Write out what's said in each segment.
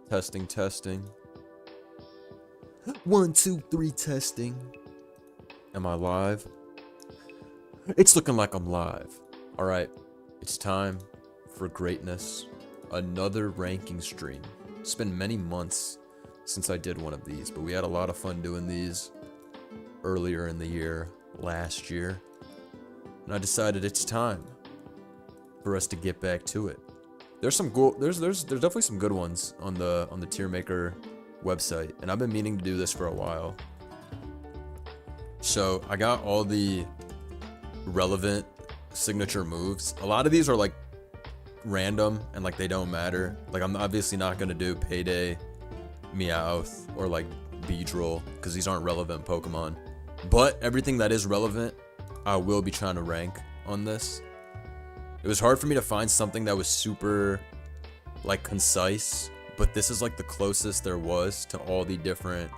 Testing, testing. 1, 2, 3, testing. Am I live? It's looking like I'm live. Alright, it's time for greatness. Another ranking stream. It's been many months since I did one of these, but we had a lot of fun doing these earlier in the year, last year. And I decided it's time for us to get back to it. There's some there's definitely some good ones on the tier maker website, and I've been meaning to do this for a while. So I got all the relevant signature moves. A lot of these are like random and like they don't matter. Like I'm obviously not gonna do Payday, Meowth, or like Beedrill because these aren't relevant Pokemon. But everything that is relevant, I will be trying to rank on this. It was hard for me to find something that was super, like, concise, but this is, like, the closest there was to all the different,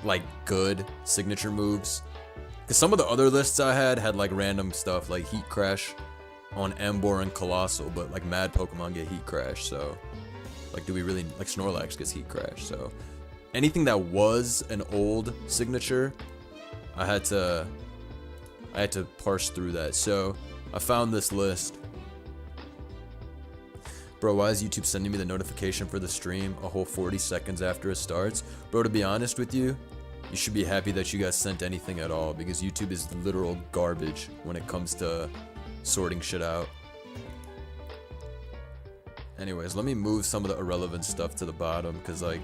like, good signature moves. Because some of the other lists I had, like, random stuff, like Heat Crash on Emboar and Colossal, but, like, mad Pokemon get Heat Crash, so, like, do we really, like, Snorlax gets Heat Crash, so. Anything that was an old signature, I had to parse through that, so I found this list. Bro, why is YouTube sending me the notification for the stream a whole 40 seconds after it starts? Bro, to be honest with you, you should be happy that you guys sent anything at all, because YouTube is literal garbage when it comes to sorting shit out. Anyways, let me move some of the irrelevant stuff to the bottom, because like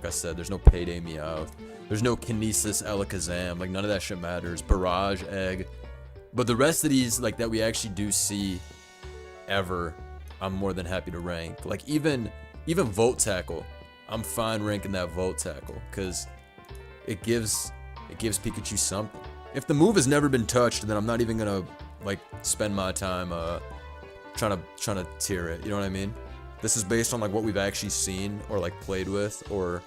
I said, there's no Payday Meowth. There's no Kinesis Alakazam. Like, none of that shit matters. Barrage Egg. But the rest of these, like, that we actually do see ever, I'm more than happy to rank. Like, even Volt Tackle, I'm fine ranking that Volt Tackle, because it gives Pikachu something. If the move has never been touched, then I'm not even gonna, like, spend my time trying to tier it. You know what I mean? This is based on, like, what we've actually seen or, like, played with or,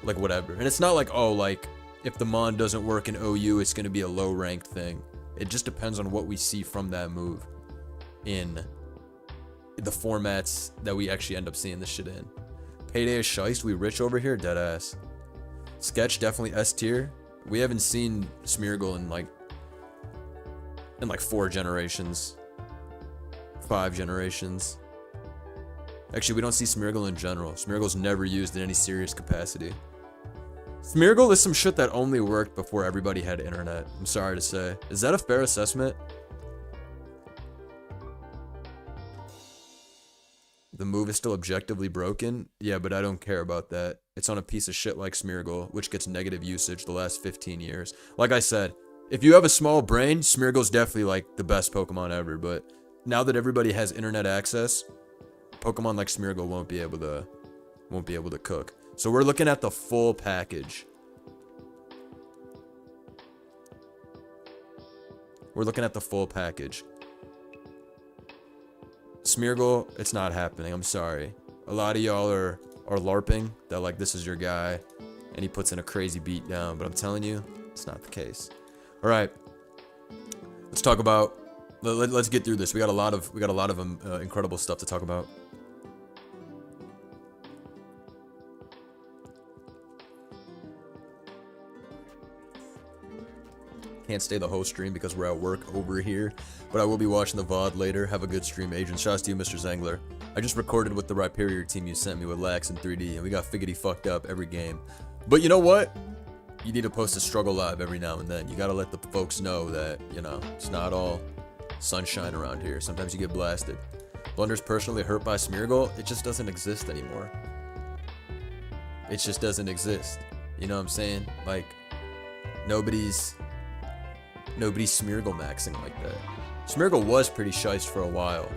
like, whatever. And it's not like, oh, like, if the Mon doesn't work in OU, it's gonna be a low-ranked thing. It just depends on what we see from that move in the formats that we actually end up seeing this shit in. Payday is shiest, we rich over here, deadass. Sketch, definitely S tier. We haven't seen Smeargle in like 4 generations. 5 generations. Actually, we don't see Smeargle in general. Smeargle's never used in any serious capacity. Smeargle is some shit that only worked before everybody had internet. I'm sorry to say. Is that a fair assessment? The move is still objectively broken? Yeah, but I don't care about that. It's on a piece of shit like Smeargle, which gets negative usage the last 15 years. Like I said, if you have a small brain, Smeargle's definitely like the best Pokemon ever, but now that everybody has internet access, Pokemon like Smeargle won't be able to cook. So we're looking at the full package. We're looking at the full package. Smeargle, it's not happening. I'm sorry. A lot of y'all are LARPing that like this is your guy, and he puts in a crazy beat down. But I'm telling you, it's not the case. All right, let's talk about. Let's get through this. We got a lot of incredible stuff to talk about. Can't stay the whole stream because we're at work over here, but I will be watching the VOD later. Have a good stream, agent. Shouts to you, Mr. Zengler. I just recorded with the Rhyperior team you sent me with Lax and 3D, and we got figgity fucked up every game. But you know what? You need to post a struggle live every now and then. You gotta let the folks know that, you know, it's not all sunshine around here. Sometimes you get blasted. Blunder's personally hurt by Smeargle. It just doesn't exist anymore. It just doesn't exist. You know what I'm saying? Like, nobody's Smeargle maxing like that. Smeargle was pretty shiest for a while.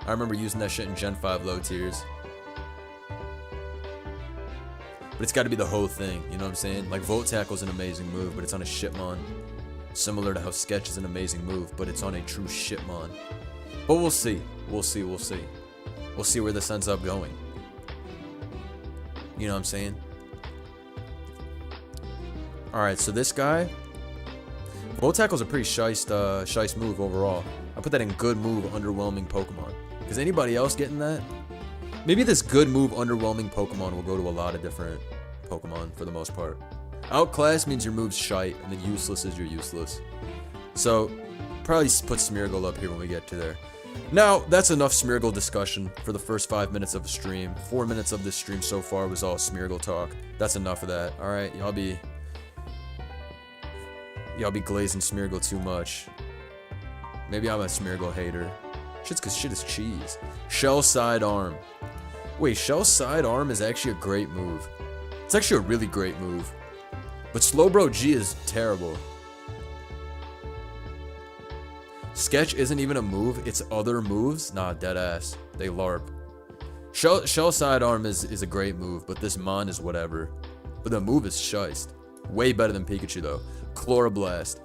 I remember using that shit in Gen 5 low tiers. But it's gotta be the whole thing, you know what I'm saying? Like, Volt Tackle's an amazing move, but it's on a shitmon. Similar to how Sketch is an amazing move, but it's on a true shitmon. But we'll see. We'll see. We'll see where this ends up going. You know what I'm saying? Alright, so this guy, Volt Tackle's a pretty shiest move overall. I put that in good move, underwhelming Pokemon. Because anybody else getting that, Maybe this good move, underwhelming Pokemon will go to a lot of different Pokemon for the most part. Outclass means your move's shite, and then useless is you're useless. So, probably put Smeargle up here when we get to there. Now, that's enough Smeargle discussion for the first 5 minutes of the stream. 4 minutes of this stream so far was all Smeargle talk. That's enough of that. Alright, y'all be glazing Smeargle too much. Maybe I'm a Smeargle hater. Shit's cause shit is cheese. Shell Side Arm. Wait, Shell Side Arm is actually a great move. It's actually a really great move. But Slowbro G is terrible. Sketch isn't even a move, it's other moves? Nah, deadass. They LARP. Shell Sidearm is a great move, but this Mon is whatever. But the move is shiced. Way better than Pikachu though. Chloroblast.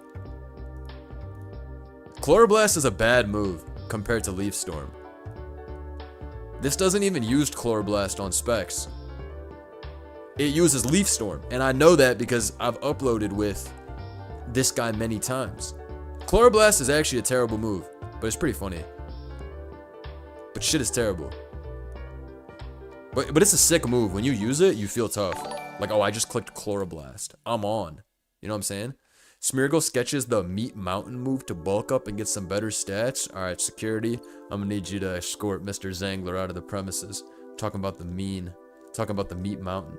Chloroblast is a bad move compared to Leaf Storm. This doesn't even use Chloroblast on specs. It uses Leaf Storm, and I know that because I've uploaded with this guy many times. Chloroblast is actually a terrible move, but it's pretty funny. But shit is terrible. But it's a sick move. When you use it, you feel tough. Like, oh, I just clicked Chloroblast. I'm on. You know what I'm saying? Smeargle sketches the Meat Mountain move to bulk up and get some better stats. Alright, security. I'm gonna need you to escort Mr. Zangler out of the premises. Talking about the Meat Mountain.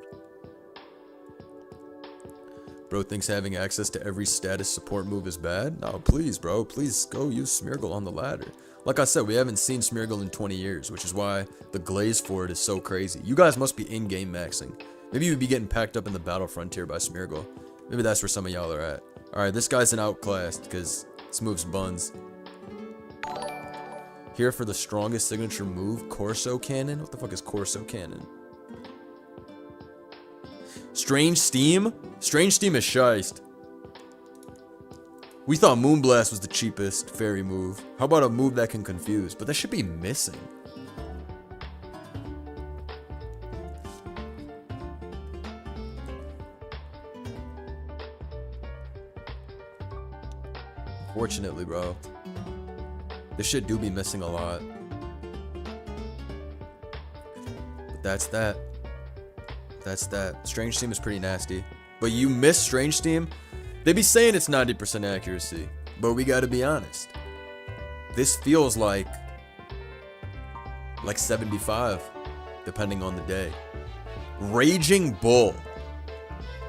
Bro thinks having access to every status support move is bad? No, please, bro. Please go use Smeargle on the ladder. Like I said, we haven't seen Smeargle in 20 years, which is why the glaze for it is so crazy. You guys must be in-game maxing. Maybe you'd be getting packed up in the Battle Frontier by Smeargle. Maybe that's where some of y'all are at. Alright, this guy's an outclassed, because this move's buns. Here for the strongest signature move, Corso Cannon? What the fuck is Corso Cannon? Strange Steam? Strange Steam is shiced. We thought Moonblast was the cheapest fairy move. How about a move that can confuse? But that should be missing. Unfortunately, bro. This shit do be missing a lot. But that's that. That's that. Strange Steam is pretty nasty. But you miss Strange Steam? They be saying it's 90% accuracy. But we gotta be honest. This feels like 75, depending on the day. Raging Bull.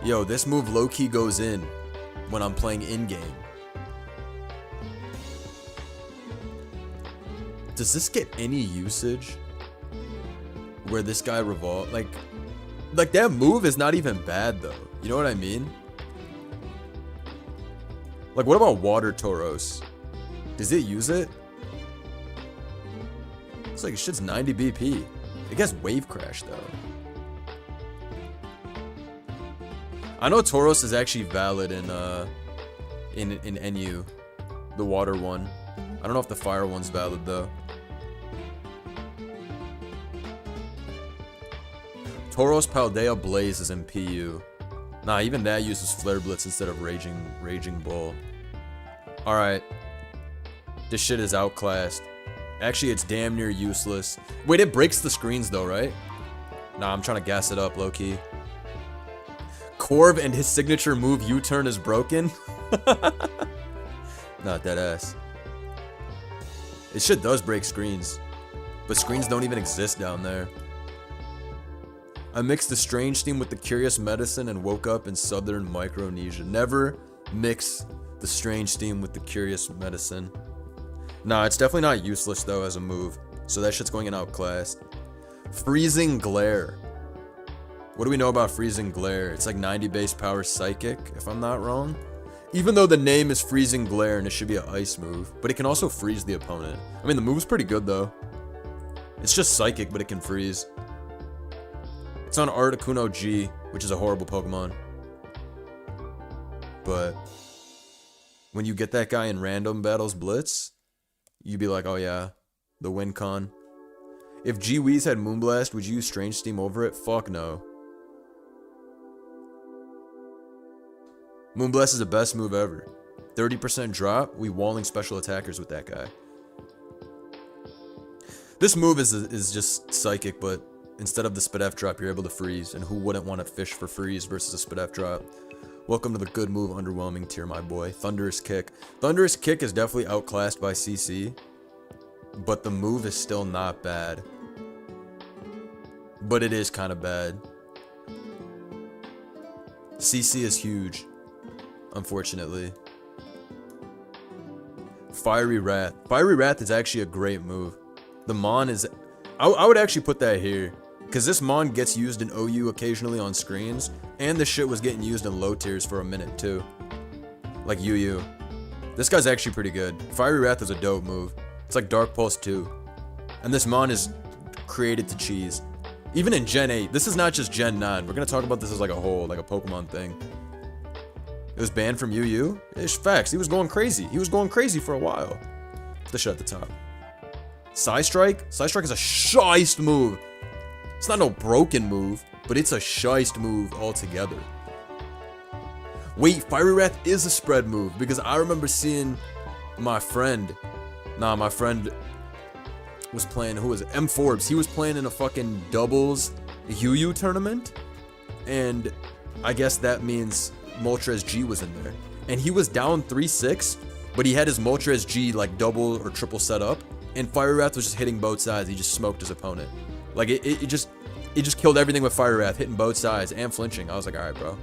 Yo, this move low-key goes in when I'm playing in-game. Does this get any usage? Where this guy revolve? Like that move is not even bad though. You know what I mean? Like what about Water Tauros? Does it use it? It's like shit's 90 BP. It gets Wave Crash though. I know Tauros is actually valid in NU, the water one. I don't know if the fire one's valid though. Tauros Paldea Blaze is in PU. Nah, even that uses Flare Blitz instead of Raging Bull. Alright. This shit is outclassed. Actually, it's damn near useless. Wait, it breaks the screens though, right? Nah, I'm trying to gas it up, low-key. Corv and his signature move U-turn is broken? Nah, deadass. This shit does break screens. But screens don't even exist down there. I mixed the Strange Steam with the Curious Medicine and woke up in southern Micronesia. Never mix the Strange Steam with the Curious Medicine. Nah, it's definitely not useless though as a move. So that shit's going in outclassed. Freezing Glare. What do we know about Freezing Glare? It's like 90 base power psychic, if I'm not wrong. Even though the name is Freezing Glare and it should be an ice move. But it can also freeze the opponent. I mean, the move's pretty good though. It's just psychic, but it can freeze. It's on Articuno G, which is a horrible Pokemon. But when you get that guy in random battles blitz, you'd be like, oh yeah, the win con. If G-Weez had Moonblast, would you use Strange Steam over it? Fuck no. Moonblast is the best move ever. 30% drop, we walling special attackers with that guy. This move is just psychic, but instead of the Spidef drop, you're able to freeze. And who wouldn't want to fish for freeze versus a Spidef drop? Welcome to the good move, underwhelming tier, my boy. Thunderous Kick. Thunderous Kick is definitely outclassed by CC, but the move is still not bad. But it is kind of bad. CC is huge, unfortunately. Fiery Wrath. Fiery Wrath is actually a great move. The Mon is... I would actually put that here, because this Mon gets used in OU occasionally on screens, and this shit was getting used in low tiers for a minute too. Like UU. This guy's actually pretty good. Fiery Wrath is a dope move. It's like Dark Pulse 2. And this Mon is created to cheese. Even in Gen 8. This is not just Gen 9. We're gonna talk about this as like a whole, like a Pokemon thing. It was banned from UU? It's facts. He was going crazy. He was going crazy for a while. The shit at the top. Psystrike? Psystrike is a shiest move. It's not no broken move, but it's a shiest move altogether. Wait, Fiery Wrath is a spread move, because I remember seeing my friend was playing, who was it? M Forbes. He was playing in a fucking doubles UU tournament, and I guess that means Moltres G was in there. And he was down 3-6, but he had his Moltres G like double or triple set up, and Fire Wrath was just hitting both sides. He just smoked his opponent. Like it just killed everything with Fire Wrath, hitting both sides and flinching. I was like, alright, bro.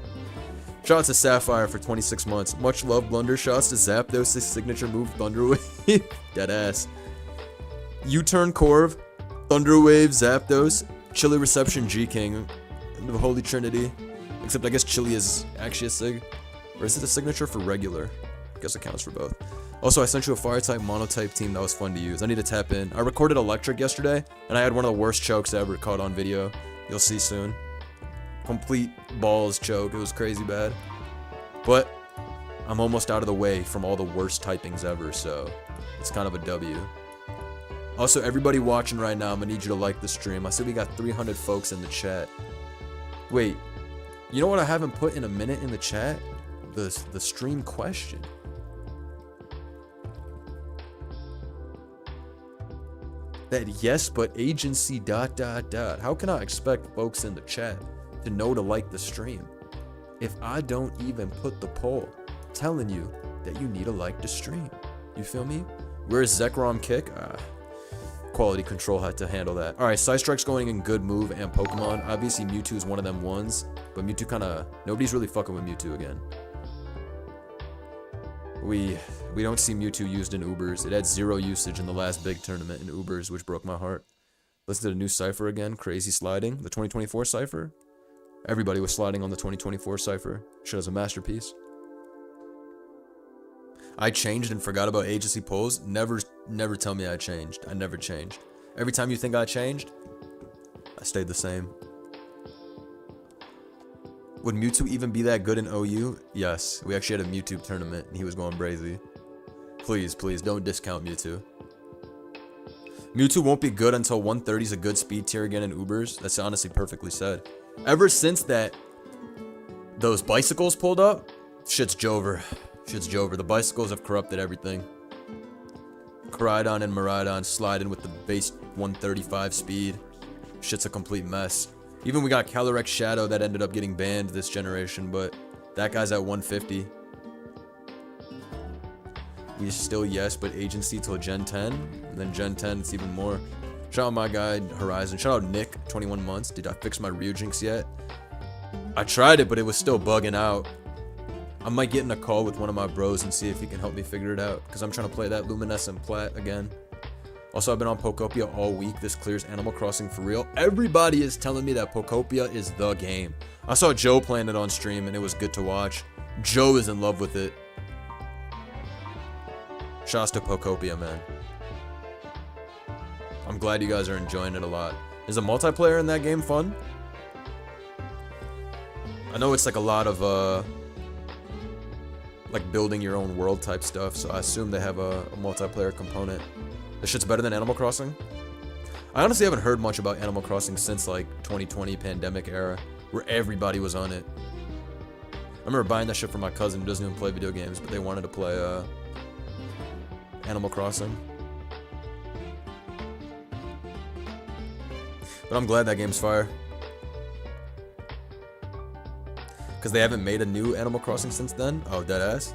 Shout out to Sapphire for 26 months. Much love, Blunder. Shouts to Zapdos' signature move, Thunder Wave. Deadass. U-turn Corv, Thunder Wave, Zapdos, Chili Reception, G-King, the Holy Trinity. Except I guess Chili is actually a sig. Or is it a signature for regular? I guess it counts for both. Also, I sent you a Fire-type, Mono-type team that was fun to use. I need to tap in. I recorded Electric yesterday, and I had one of the worst chokes ever caught on video. You'll see soon. Complete balls choke. It was crazy bad. But I'm almost out of the way from all the worst typings ever, so it's kind of a W. Also, everybody watching right now, I'm gonna need you to like the stream. I said we got 300 folks in the chat. Wait, you know what I haven't put in a minute in the chat? The stream question. That yes, but agency ... How can I expect folks in the chat to know to like the stream if I don't even put the poll telling you that you need to like the stream? You feel me? Where's Zekrom Kick? Quality control had to handle that. Alright, Psystrike's going in good move and Pokemon. Obviously Mewtwo is one of them ones, but Mewtwo kinda... Nobody's really fucking with Mewtwo again. We don't see Mewtwo used in Ubers. It had 0 usage in the last big tournament in Ubers, which broke my heart. Listen to the new Cypher again. Crazy sliding. The 2024 Cypher. Everybody was sliding on the 2024 Cypher. Shit was a masterpiece. I changed and forgot about agency polls. Never tell me I changed. I never changed. Every time you think I changed, I stayed the same. Would Mewtwo even be that good in OU? Yes. We actually had a Mewtwo tournament and he was going brazy. Please, please, don't discount Mewtwo. Mewtwo won't be good until 130 is a good speed tier again in Ubers. That's honestly perfectly said. Ever since those bicycles pulled up, shit's Jover. Shit's Jover. The bicycles have corrupted everything. Koraidon and Miraidon sliding with the base 135 speed. Shit's a complete mess. Even we got Calyrex Shadow that ended up getting banned this generation, but that guy's at 150. We still yes, but agency till Gen 10. And then Gen 10, it's even more. Shout out my guy, Horizon. Shout out Nick, 21 months. Did I fix my Ryujinx yet? I tried it, but it was still bugging out. I might get in a call with one of my bros and see if he can help me figure it out, because I'm trying to play that Luminescent Plat again. Also, I've been on Pokopia all week. This clears Animal Crossing for real. Everybody is telling me that Pokopia is the game. I saw Joe playing it on stream, and it was good to watch. Joe is in love with it. Shouts to Pokopia, man. I'm glad you guys are enjoying it a lot. Is the multiplayer in that game fun? I know it's like a lot of, like building your own world type stuff, so I assume they have a multiplayer component. This shit's better than Animal Crossing? I honestly haven't heard much about Animal Crossing since like 2020 pandemic era, where everybody was on it. I remember buying that shit for my cousin who doesn't even play video games, but they wanted to play Animal Crossing. But I'm glad that game's fire. Because they haven't made a new Animal Crossing since then? Oh, deadass.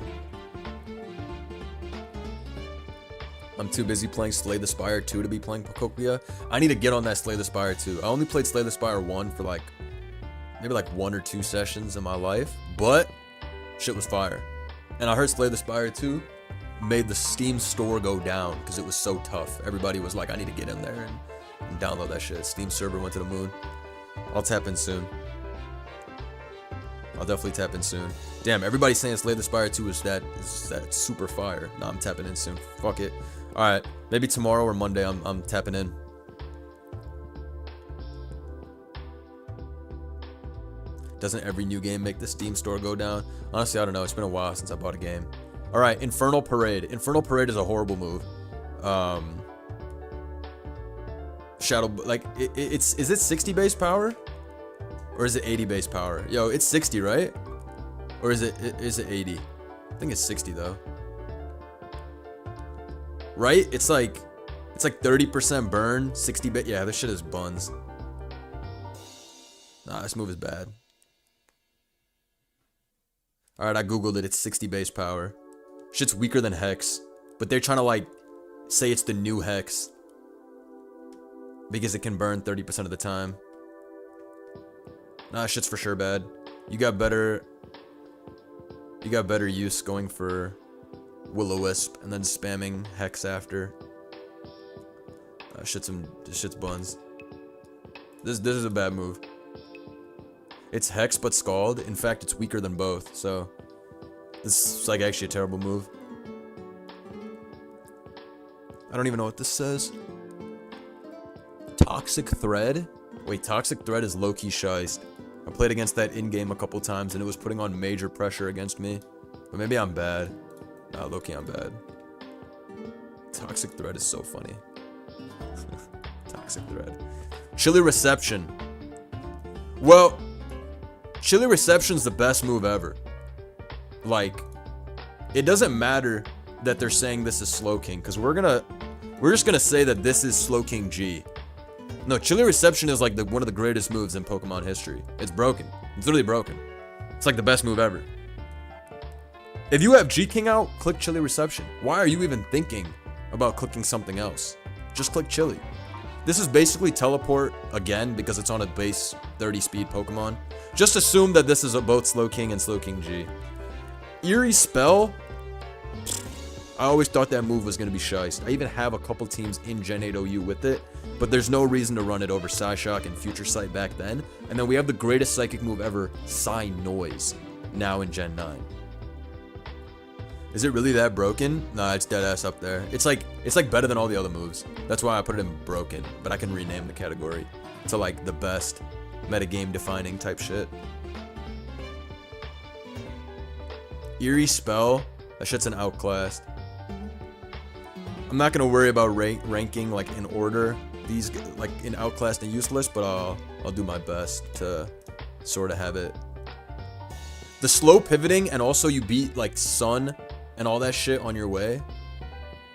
I'm too busy playing Slay the Spire 2 to be playing Pokopia. I need to get on that Slay the Spire 2. I only played Slay the Spire 1 for like, maybe like 1 or 2 sessions in my life. But, shit was fire. And I heard Slay the Spire 2 made the Steam store go down because it was so tough. Everybody was like, I need to get in there and download that shit. Steam server went to the moon. I'll tap in soon. I'll definitely tap in soon. Damn, everybody's saying Slay the Spire 2 is that super fire. Nah, I'm tapping in soon. Fuck it. Alright, maybe tomorrow or Monday I'm tapping in. Doesn't every new game make the Steam store go down? Honestly, I don't know. It's been a while since I bought a game. Alright, Infernal Parade. Infernal Parade is a horrible move. Shadow, like, is it 60 base power? Or is it 80 base power? Yo, it's 60, right? Or is it 80? I think it's 60 though. Right? It's like 30% burn, 60 bit. Yeah, this shit is buns. Nah, this move is bad. Alright, I googled it. It's 60 base power. Shit's weaker than Hex. But they're trying to like say it's the new Hex. Because it can burn 30% of the time. Nah, shit's for sure bad. You got better use going for Will-O-Wisp and then spamming Hex after. Shit's buns. This is a bad move. It's Hex but Scald. In fact, it's weaker than both, so this is like actually a terrible move. I don't even know what this says. Toxic Thread? Wait, Toxic Thread is low-key shiced. I played against that in-game a couple times and it was putting on major pressure against me. But maybe I'm bad. Nah, low-key I'm bad. Toxic Thread is so funny. Toxic Thread. Chilly Reception. Well, Chilly Reception's the best move ever. Like, it doesn't matter that they're saying this is Slowking, because we're just gonna say that this is Slowking G. No, Chilly Reception is like one of the greatest moves in Pokemon history. It's broken. It's literally broken. It's like the best move ever. If you have G-King out, click Chilly Reception. Why are you even thinking about clicking something else? Just click Chilly. This is basically Teleport again because it's on a base 30 speed Pokemon. Just assume that this is both Slowking and Slowking G. Eerie Spell. I always thought that move was going to be shiced. I even have a couple teams in Gen 8 OU with it, but there's no reason to run it over Psyshock and Future Sight back then. And then we have the greatest psychic move ever, Psy Noise, now in Gen 9. Is it really that broken? Nah, it's dead ass up there. It's like better than all the other moves. That's why I put it in broken, but I can rename the category to like the best metagame defining type shit. Eerie Spell, that shit's an outclassed. I'm not gonna worry about ranking like in order these like in outclassed and useless, but I'll do my best to sort of have it. The slow pivoting and also you beat like Sun and all that shit on your way.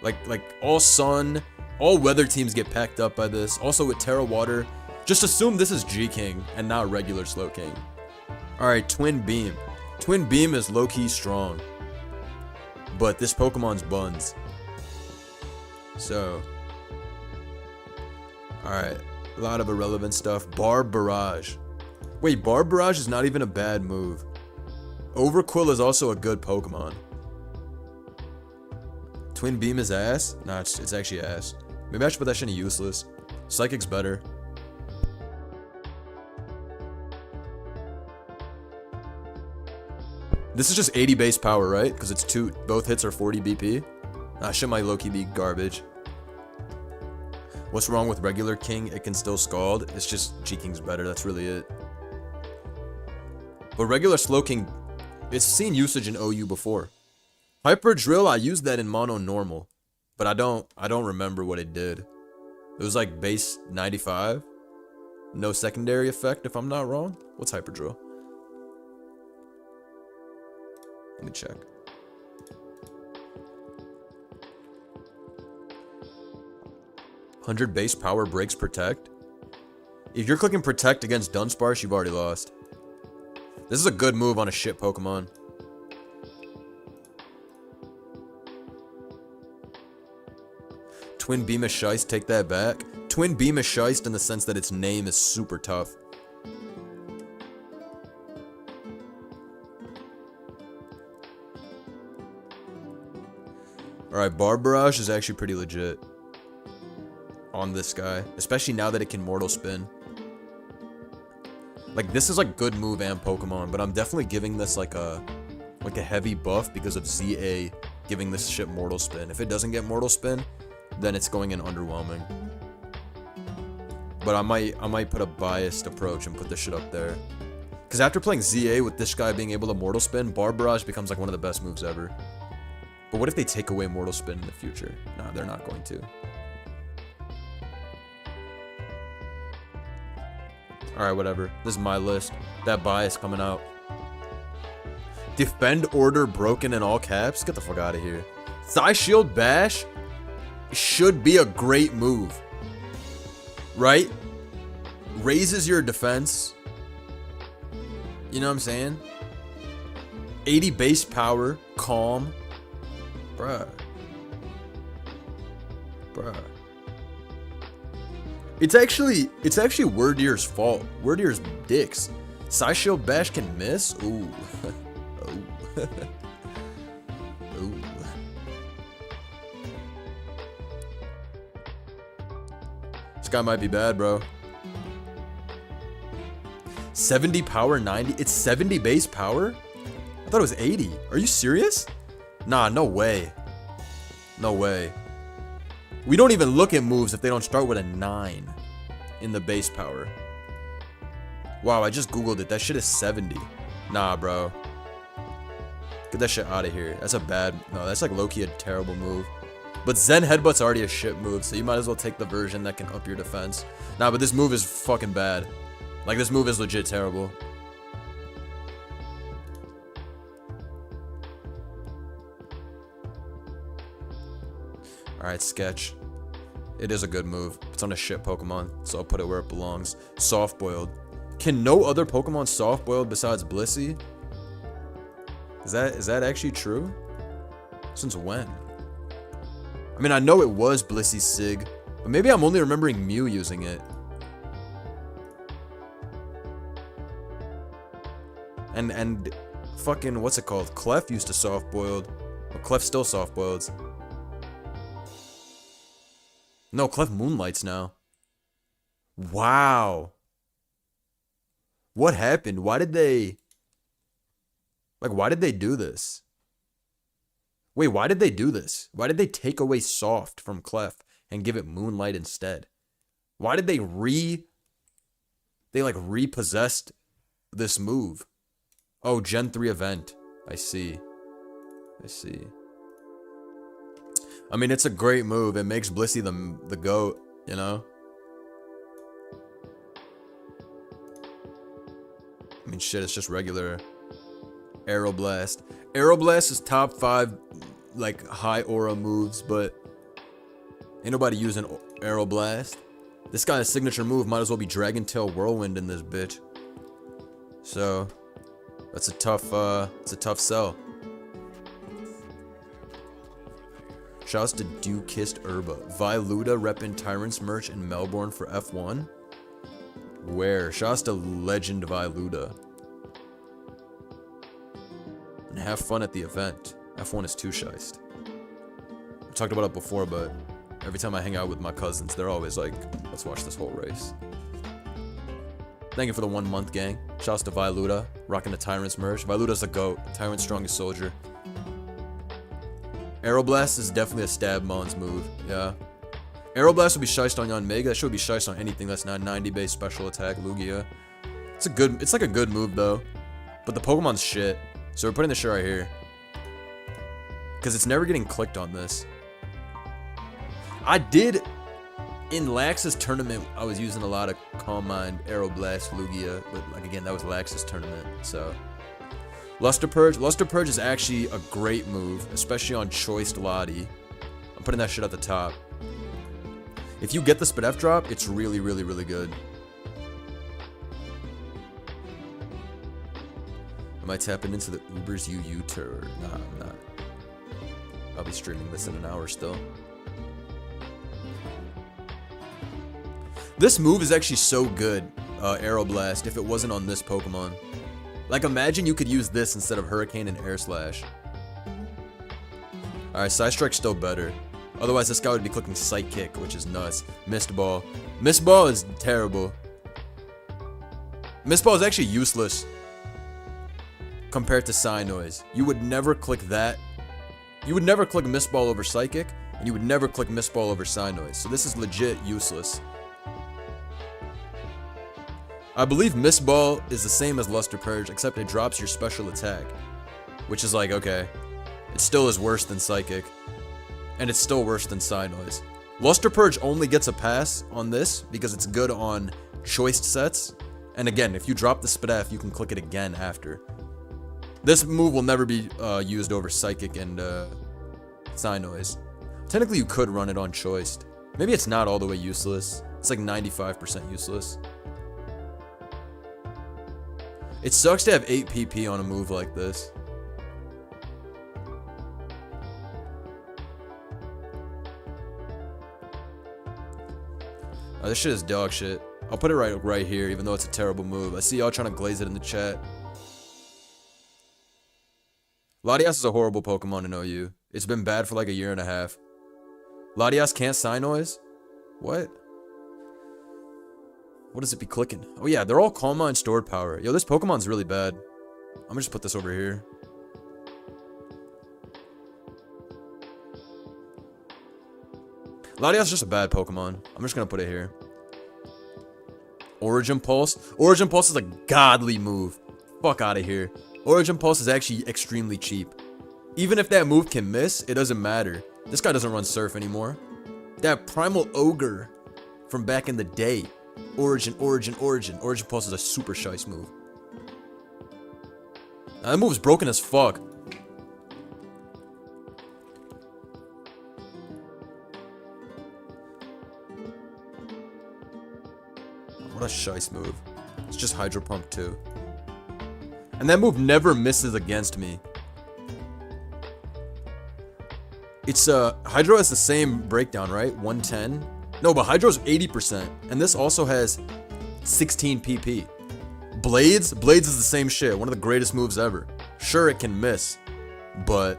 Like all Sun, all weather teams get packed up by this. Also with Terra Water, just assume this is G-King and not regular Slowking. Alright, Twin Beam. Twin Beam is low-key strong. But this Pokemon's buns. So. Alright. A lot of irrelevant stuff. Barb Barrage. Wait, Barb Barrage is not even a bad move. Overquill is also a good Pokemon. Twin Beam is ass? Nah, it's actually ass. Maybe I should put that shit in useless. Psychic's better. This is just 80 base power, right? Because it's both hits are 40 BP. Nah, shit might low-key be garbage. What's wrong with regular King? It can still Scald. It's just G-King's better. That's really it. But regular Slowking, it's seen usage in OU before. Hyper Drill, I used that in Mono Normal. But I don't remember what it did. It was like base 95. No secondary effect, if I'm not wrong. What's Hyper Drill? Let me check. $100 base power breaks protect. If you're clicking Protect against Dunsparce, you've already lost. This is a good move on a shit Pokemon. Twin Beam of Shice, take that back. Twin Beam of Shice in the sense that its name is super tough. Alright, Barbarage is actually pretty legit on this guy, especially now that it can Mortal Spin. Like, this is like good move and Pokemon, but I'm definitely giving this like a heavy buff because of ZA giving this shit Mortal Spin. If it doesn't get Mortal Spin, then it's going in underwhelming. But I might put a biased approach and put this shit up there. Because after playing ZA with this guy being able to Mortal Spin, Barbarage becomes like one of the best moves ever. But what if they take away Mortal Spin in the future? Nah, they're not going to. Alright, whatever. This is my list. That bias coming out. Defend Order broken in all caps? Get the fuck out of here. Psy Shield Bash should be a great move. Right? Raises your defense. You know what I'm saying? 80 base power. Calm. Bruh. It's actually Wordier's fault. Wordier's dicks. Psy Shield Bash can miss? Ooh. Ooh. Ooh. This guy might be bad, bro. 70 power, 90? It's 70 base power? I thought it was 80. Are you serious? Nah, no way. No way. We don't even look at moves if they don't start with a 9 in the base power. Wow, I just googled it. That shit is 70. Nah, bro. Get that shit out of here. That's a bad... No, that's like low-key a terrible move. But Zen Headbutt's already a shit move, so you might as well take the version that can up your defense. Nah, but this move is fucking bad. Like, this move is legit terrible. Alright, Sketch. It is a good move. It's on a shit Pokemon, so I'll put it where it belongs. Soft-boiled. Can no other Pokemon soft-boiled besides Blissey? Is that actually true? Since when? I mean, I know it was Blissey's Sig, but maybe I'm only remembering Mew using it. And fucking, what's it called? Clef used to soft-boiled. Well, Clef still soft-boiled. No, Clef Moonlights now. Wow. What happened? Why did they... Like, why did they do this? Wait, why did they do this? Why did they take away Soft from Clef and give it Moonlight instead? Why did they repossessed this move? Oh, Gen 3 event. I see. I mean, it's a great move. It makes Blissey the GOAT, you know? I mean, shit, it's just regular Aeroblast. Aeroblast is top 5, like, high aura moves, but ain't nobody using Aeroblast. This guy's signature move might as well be Dragon Tail Whirlwind in this bitch. So, that's a tough sell. Shouts to Dew Kissed Herba. Viluda reppin' Tyrant's merch in Melbourne for F1. Where? Shouts to Legend Viluda. And have fun at the event. F1 is too shiced. I talked about it before, but every time I hang out with my cousins, they're always like, let's watch this whole race. Thank you for the 1 month, gang. Shouts to Viluda, rocking the Tyrant's merch. Viluda's the GOAT. Tyrant's strongest soldier. Aeroblast is definitely a stab Mons move, yeah. Aeroblast would be shiced on Yon Mega. That should be shiced on anything that's not 90 base special attack, Lugia. It's like a good move though. But the Pokemon's shit. So we're putting this shit right here. Because it's never getting clicked on this. I did, in Lax's tournament, I was using a lot of Calm Mind, Aeroblast, Lugia. But like again, that was Lax's tournament, so... Luster Purge. Luster Purge is actually a great move, especially on Choiced Lottie. I'm putting that shit at the top. If you get the Spadef drop, it's really, really, really good. Am I tapping into the Uber's UU tour? Nah, I'm not. I'll be streaming this in an hour still. This move is actually so good, Aeroblast, if it wasn't on this Pokemon. Like, imagine you could use this instead of Hurricane and Air Slash. Alright, Side Strike's still better. Otherwise, this guy would be clicking Psych Kick, which is nuts. Mist Ball. Mist Ball is terrible. Mist Ball is actually useless compared to Psy Noise. You would never click that. You would never click Mist Ball over Psychic, and you would never click Mist Ball over Psy Noise. So this is legit useless. I believe Mist Ball is the same as Luster Purge, except it drops your special attack. Which is like, okay. It still is worse than Psychic. And it's still worse than Psy Noise. Luster Purge only gets a pass on this because it's good on choiced sets. And again, if you drop the Spadaf, you can click it again after. This move will never be used over Psychic and Psy Noise. Technically, you could run it on choiced. Maybe it's not all the way useless. It's like 95% useless. It sucks to have 8 PP on a move like this. Oh, this shit is dog shit. I'll put it right here, even though it's a terrible move. I see y'all trying to glaze it in the chat. Latias is a horrible Pokemon in OU. It's been bad for like a year and a half. Latias can't Psy Noise? What? What does it be clicking? Oh yeah, they're all Calm Mind Stored Power. Yo, this Pokemon's really bad. I'm gonna just put this over here. Latias is just a bad Pokemon. I'm just gonna put it here. Origin Pulse. Origin Pulse is a godly move. Fuck out of here. Origin Pulse is actually extremely cheap. Even if that move can miss, it doesn't matter. This guy doesn't run Surf anymore. That Primal Ogre from back in the day. Origin Pulse is a super shice move. Now, that move is broken as fuck. What a shice move. It's just Hydro Pump too. And that move never misses against me. It's Hydro has the same breakdown, right? 110. No, but Hydro's 80%. And this also has 16 PP. Blades is the same shit. One of the greatest moves ever. Sure, it can miss, but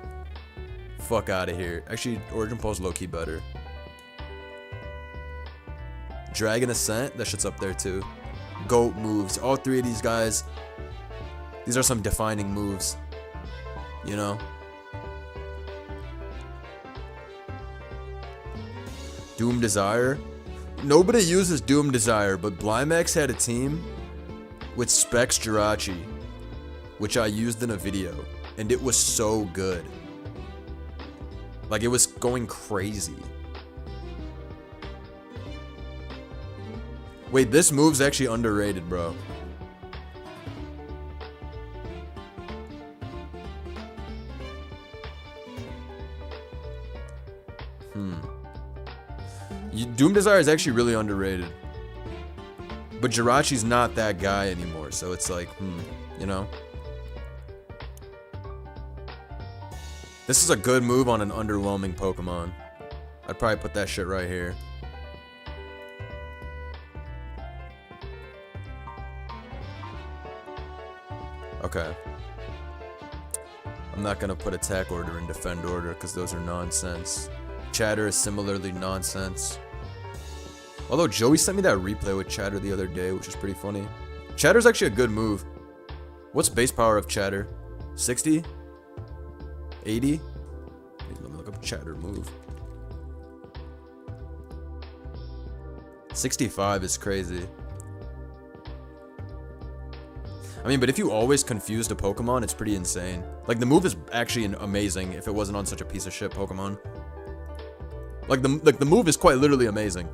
fuck out of here. Actually, Origin Pulse low-key better. Dragon Ascent, that shit's up there too. GOAT moves. All three of these guys, these are some defining moves. You know? Doom Desire. Nobody uses Doom Desire, but Blymax had a team with Specs Jirachi, which I used in a video, and it was so good. Like, it was going crazy. Wait, this move's actually underrated, bro. Doom Desire is actually really underrated. But Jirachi's not that guy anymore, so it's like, you know? This is a good move on an underwhelming Pokemon. I'd probably put that shit right here. Okay. I'm not gonna put Attack Order and Defend Order because those are nonsense. Chatter is similarly nonsense. Although Joey sent me that replay with Chatter the other day, which is pretty funny. Chatter's actually a good move. What's base power of Chatter? 60? 80? Let me look up Chatter move. 65 is crazy. I mean, but if you always confused a Pokemon, it's pretty insane. Like, the move is actually amazing if it wasn't on such a piece of shit Pokemon. Like, the move is quite literally amazing.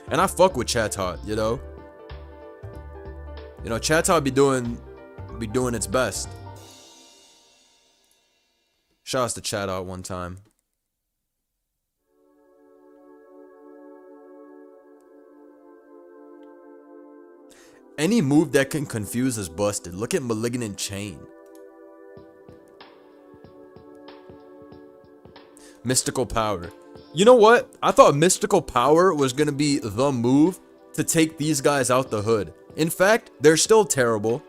And I fuck with Chatot, you know? You know, Chatot be doing its best. Shout out to Chatot one time. Any move that can confuse is busted. Look at Malignant Chain. Mystical Power. You know what? I thought Mystical Power was going to be the move to take these guys out the hood. In fact, they're still terrible.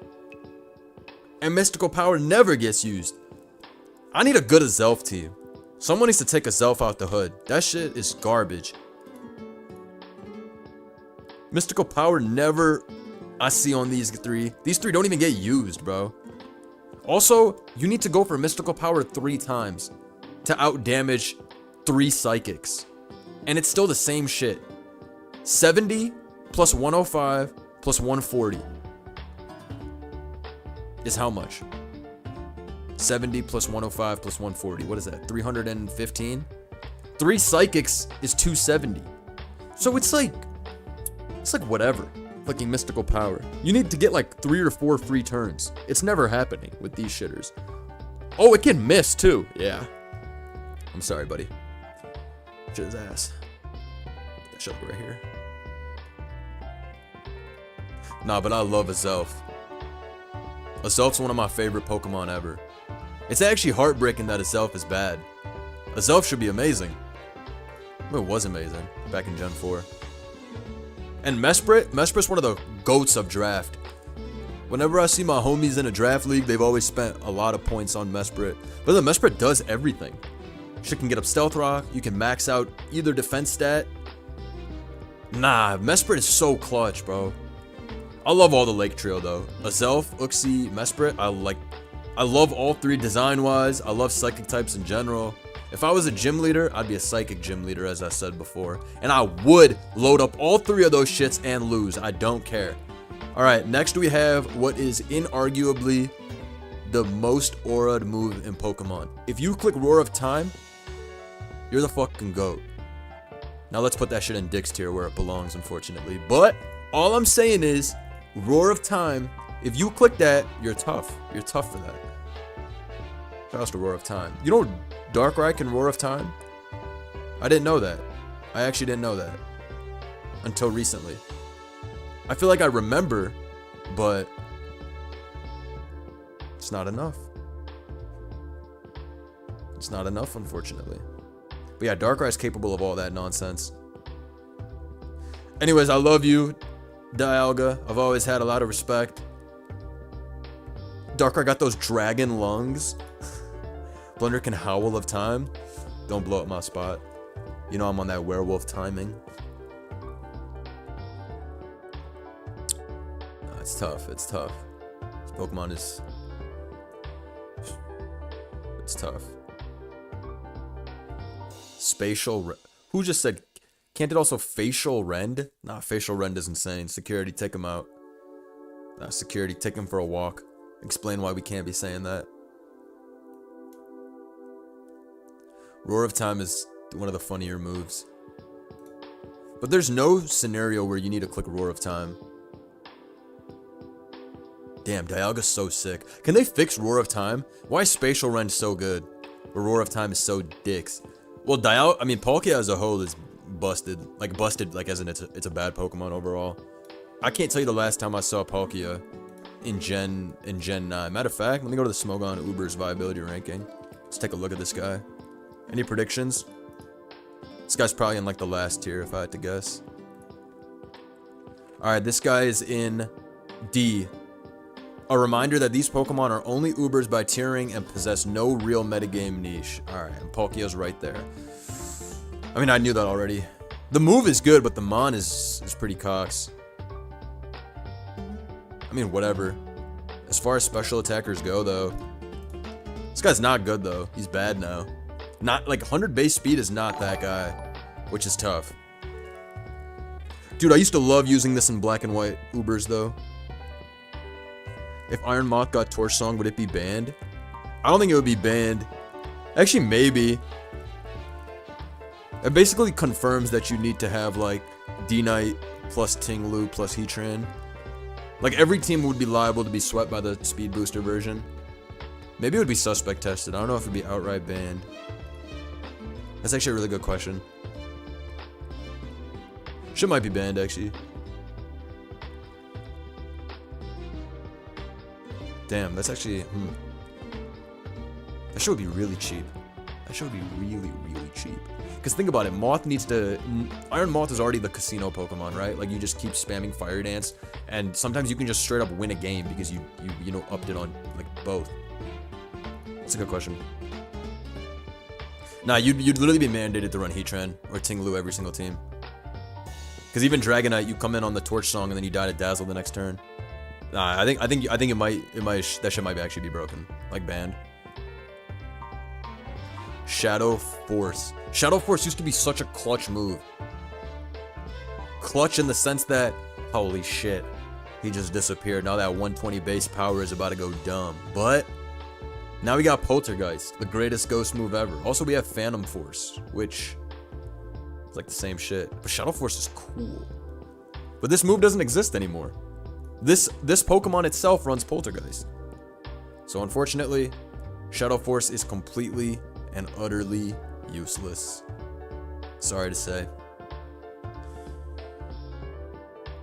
And Mystical Power never gets used. I need a good Azelf team. Someone needs to take Azelf out the hood. That shit is garbage. Mystical Power never I see on these three. These three don't even get used, bro. Also, you need to go for Mystical Power 3 times to outdamage 3 Psychics. And it's still the same shit. 70 plus 105 plus 140 is how much? 70 plus 105 plus 140. What is that? 315? 3 Psychics is 270. So it's like whatever. Clicking Mystical Power. You need to get like 3 or 4 free turns. It's never happening with these shitters. Oh, it can miss too. Yeah. I'm sorry, buddy. Shit his ass. Put that shit right here. Nah, but I love Azelf. Azelf's one of my favorite Pokemon ever. It's actually heartbreaking that Azelf is bad. Azelf should be amazing. I mean, it was amazing back in Gen 4. And Mesprit's one of the goats of draft. Whenever I see my homies in a draft league, they've always spent a lot of points on Mesprit. But the Mesprit does everything. Shit can get up Stealth Rock, you can max out either defense stat. Nah, Mesprit is so clutch, bro. I love all the Lake Trio though. Azelf, Uxie, Mesprit, I love all 3 design-wise. I love Psychic types in general. If I was a gym leader, I'd be a Psychic gym leader, as I said before. And I would load up all 3 of those shits and lose. I don't care. Alright, next we have what is inarguably the most aura'd move in Pokemon. If you click Roar of Time, you're the fucking GOAT. Now let's put that shit in Dick's tier where it belongs, unfortunately. But all I'm saying is, Roar of Time, if you click that, you're tough. You're tough for that. Shout out to Roar of Time. You know Darkrai can Roar of Time? I didn't know that. I actually didn't know that. Until recently. I feel like I remember, but it's not enough. It's not enough, unfortunately. But yeah, Darkrai's capable of all that nonsense. Anyways, I love you, Dialga. I've always had a lot of respect. Darkrai got those dragon lungs. Blender can Howl of Time. Don't blow up my spot. You know I'm on that werewolf timing. No, it's tough. It's tough. This Pokemon is... It's tough. Spatial... Who just said... Can't it also Facial Rend? Nah, Facial Rend is insane. Security, take him out. Nah, security, take him for a walk. Explain why we can't be saying that. Roar of Time is one of the funnier moves. But there's no scenario where you need to click Roar of Time. Damn, Dialga's so sick. Can they fix Roar of Time? Why is Spatial Rend so good? But Roar of Time is so dicks. Well, Palkia as a whole is busted. Like, as in it's a bad Pokemon overall. I can't tell you the last time I saw Palkia in Gen 9. Matter of fact, let me go to the Smogon Uber's viability ranking. Let's take a look at this guy. Any predictions? This guy's probably in like the last tier if I had to guess. Alright, this guy is in D. A reminder that these Pokemon are only Ubers by tiering and possess no real metagame niche. Alright, and Palkia's right there. I mean, I knew that already. The move is good, but the Mon is pretty cox. I mean, whatever. As far as special attackers go, though, this guy's not good, though. He's bad now. Not, like, 100 base speed is not that guy, which is tough. Dude, I used to love using this in black and white Ubers, though. If Iron Moth got Torch Song, would it be banned? I don't think it would be banned. Actually, maybe. It basically confirms that you need to have, like, D-Knight plus Tinglu plus Heatran. Like, every team would be liable to be swept by the speed booster version. Maybe it would be suspect tested. I don't know if it would be outright banned. That's actually a really good question. Shit might be banned, actually. Damn, that's actually... That shit would be really cheap. That shit would be really, really cheap. Because think about it, Moth needs to... Iron Moth is already the casino Pokemon, right? Like, you just keep spamming Fire Dance, and sometimes you can just straight up win a game because you know, upped it on, like, both. That's a good question. Nah, you'd literally be mandated to run Heatran or Tinglu every single team. Because even Dragonite, you come in on the Torch Song and then you die to Dazzle the next turn. Nah, I think it might that shit might actually be broken, like banned. Shadow Force. Shadow Force used to be such a clutch move. Clutch in the sense that, holy shit, he just disappeared. Now that 120 base power is about to go dumb. But now we got Poltergeist, the greatest ghost move ever. Also, we have Phantom Force, which is like the same shit. But Shadow Force is cool. But this move doesn't exist anymore. This Pokemon itself runs Poltergeist. So unfortunately, Shadow Force is completely and utterly useless. Sorry to say.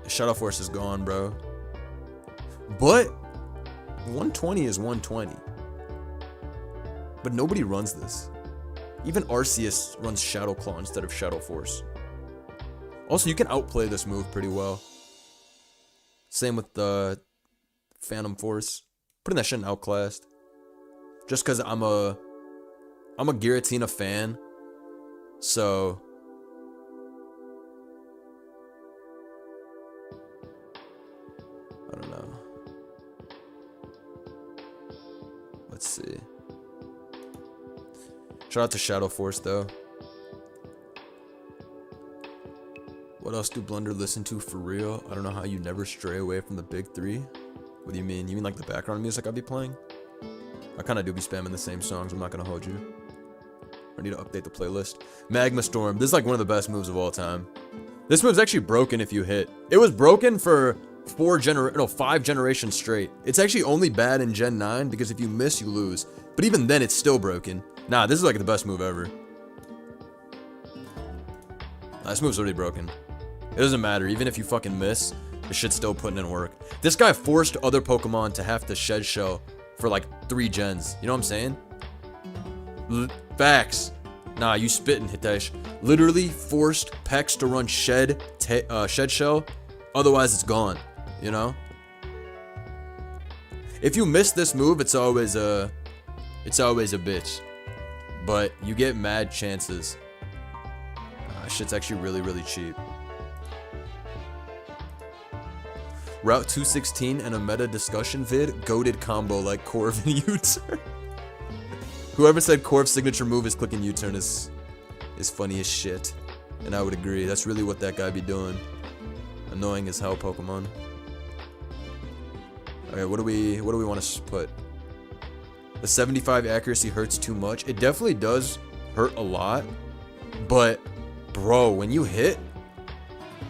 Shadow Force is gone, bro. But 120 is 120. But nobody runs this. Even Arceus runs Shadow Claw instead of Shadow Force. Also, you can outplay this move pretty well. Same with the Phantom Force. Putting that shit in Outclassed. Just because I'm a Giratina fan. So I don't know. Let's see. Shout out to Shadow Force though. What else do Blunder listen to for real? I don't know how you never stray away from the big three. What do you mean? You mean like the background music I'll be playing? I kind of do be spamming the same songs, I'm not gonna hold you. I need to update the playlist. Magma Storm. This is like one of the best moves of all time. This move's actually broken if you hit. It was broken for 5 generations straight. It's actually only bad in Gen 9 because if you miss, you lose. But even then, it's still broken. Nah, this is like the best move ever. Nah, this move's already broken. It doesn't matter. Even if you fucking miss, the shit's still putting in work. This guy forced other Pokemon to have to shed shell for like 3 gens. You know what I'm saying? Facts. Nah, you spittin', Hitesh. Literally forced Pex to run shed shell. Otherwise, it's gone. You know? If you miss this move, it's always a bitch. But you get mad chances. Shit's actually really, really cheap. Route 216 and a meta discussion vid. Goated combo like Corv and U-turn. Whoever said Corv's signature move is clicking U-turn is funny as shit. And I would agree. That's really what that guy be doing. Annoying as hell, Pokemon. Okay, what do we want to put? The 75 accuracy hurts too much. It definitely does hurt a lot. But, bro, when you hit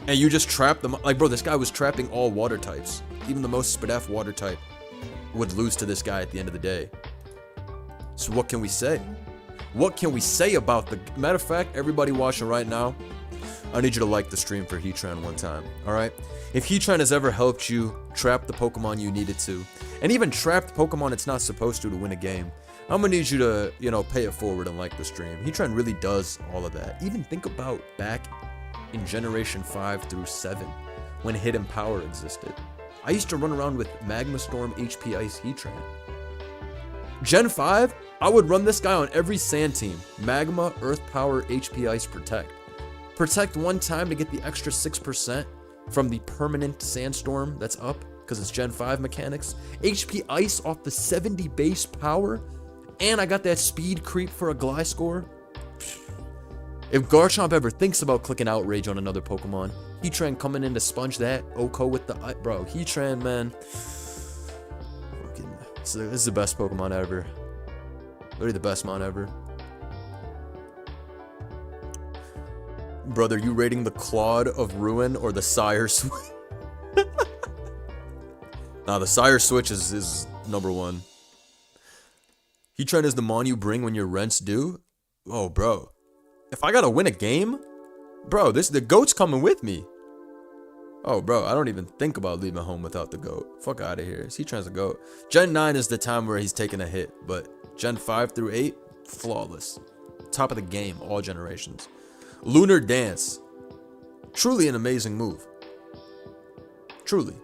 and you just trap them, like, bro, this guy was trapping all water types. Even the most Spadef water type would lose to this guy at the end of the day. So what can we say? What can we say about the... Matter of fact, everybody watching right now, I need you to like the stream for Heatran one time, alright? If Heatran has ever helped you trap the Pokemon you needed to, and even trap the Pokemon it's not supposed to win a game, I'm gonna need you to, you know, pay it forward and like the stream. Heatran really does all of that. Even think about back in Generation 5 through 7, when Hidden Power existed. I used to run around with Magma Storm, HP Ice, Heatran. Gen 5, I would run this guy on every sand team. Magma, Earth Power, HP Ice, Protect. Protect one time to get the extra 6% from the permanent Sandstorm that's up, because it's Gen 5 mechanics. HP Ice off the 70 base power, and I got that speed creep for a Gliscor. If Garchomp ever thinks about clicking Outrage on another Pokemon, Heatran coming in to sponge that. Oko with the... Bro, Heatran, man. This is the best Pokemon ever. Literally the best mon ever. Brother, you rating the Claude of Ruin or the Sire Switch? Nah, the Sire Switch is number 1. Heatran is the mon you bring when your rent's due? Oh, bro. If I gotta win a game? Bro, the GOAT's coming with me. Oh, bro, I don't even think about leaving home without the GOAT. Fuck out of here. C-Tran's a GOAT. Gen 9 is the time where he's taking a hit, but Gen 5 through 8, flawless. Top of the game, all generations. Lunar Dance. Truly an amazing move. Truly.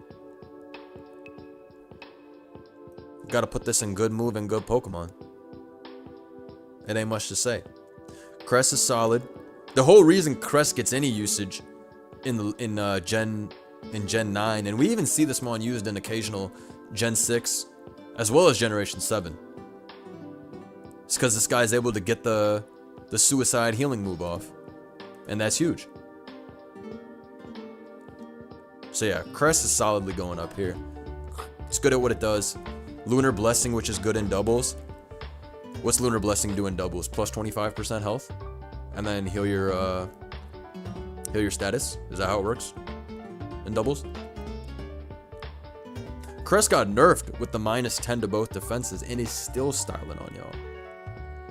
Gotta put this in good move and good Pokemon. It ain't much to say. Crest is solid. The whole reason Crest gets any usage in Gen 9, and we even see this mon used in occasional Gen 6 as well as Generation 7. It's because this guy's able to get the suicide healing move off, and that's huge. So yeah, Crest is solidly going up here. It's good at what it does. Lunar Blessing, which is good in doubles. What's Lunar Blessing do in doubles? Plus 25% health, and then heal your status. Is that how it works in doubles? Crest got nerfed with the -10 to both defenses, and is still styling on y'all.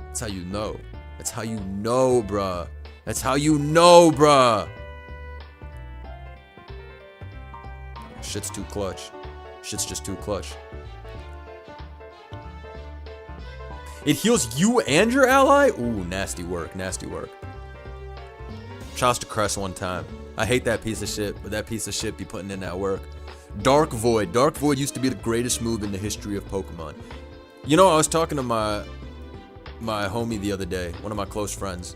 That's how you know. That's how you know, bruh. That's how you know, bruh. Shit's too clutch. Shit's just too clutch. It heals you and your ally? Ooh, nasty work, nasty work. Shouts to Crest one time. I hate that piece of shit, but that piece of shit be putting in that work. Dark Void. Dark Void used to be the greatest move in the history of Pokemon. You know, I was talking to my homie the other day, one of my close friends,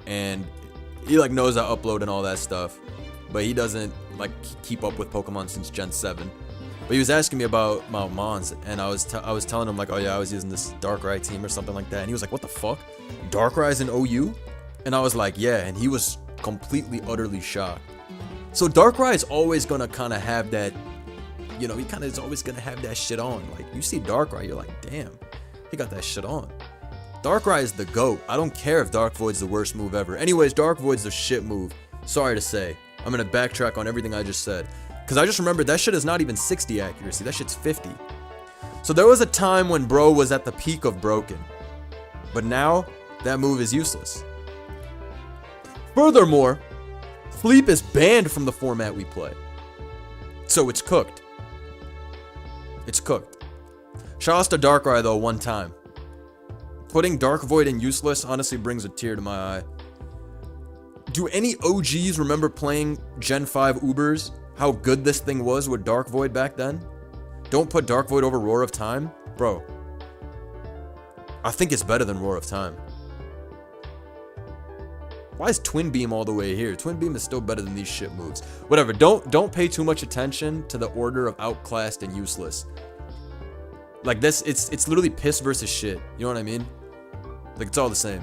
and he like knows I upload and all that stuff, but he doesn't like keep up with Pokemon since Gen 7. But he was asking me about Mons, and I was telling him like, oh yeah, I was using this Darkrai team or something like that, and he was like, what the fuck? Darkrai's in OU? And I was like, yeah, and he was completely, utterly shocked. So Darkrai is always gonna kind of have that, you know, he kind of is always gonna have that shit on. Like, you see Darkrai, you're like, damn, he got that shit on. Darkrai is the GOAT. I don't care if Dark Void's the worst move ever. Anyways, Dark Void's the shit move. Sorry to say. I'm gonna backtrack on everything I just said, because I just remembered that shit is not even 60 accuracy. That shit's 50. So there was a time when bro was at the peak of broken, but now that move is useless. Furthermore, Sleep is banned from the format we play. So it's cooked. It's cooked. Shouts to Darkrai though one time. Putting Dark Void in useless honestly brings a tear to my eye. Do any OGs remember playing Gen 5 Ubers? How good this thing was with Dark Void back then? Don't put Dark Void over Roar of Time? Bro, I think it's better than Roar of Time. Why is Twin Beam all the way here? Twin Beam is still better than these shit moves. Whatever, don't pay too much attention to the order of outclassed and useless. Like this, it's literally piss versus shit. You know what I mean? Like, it's all the same.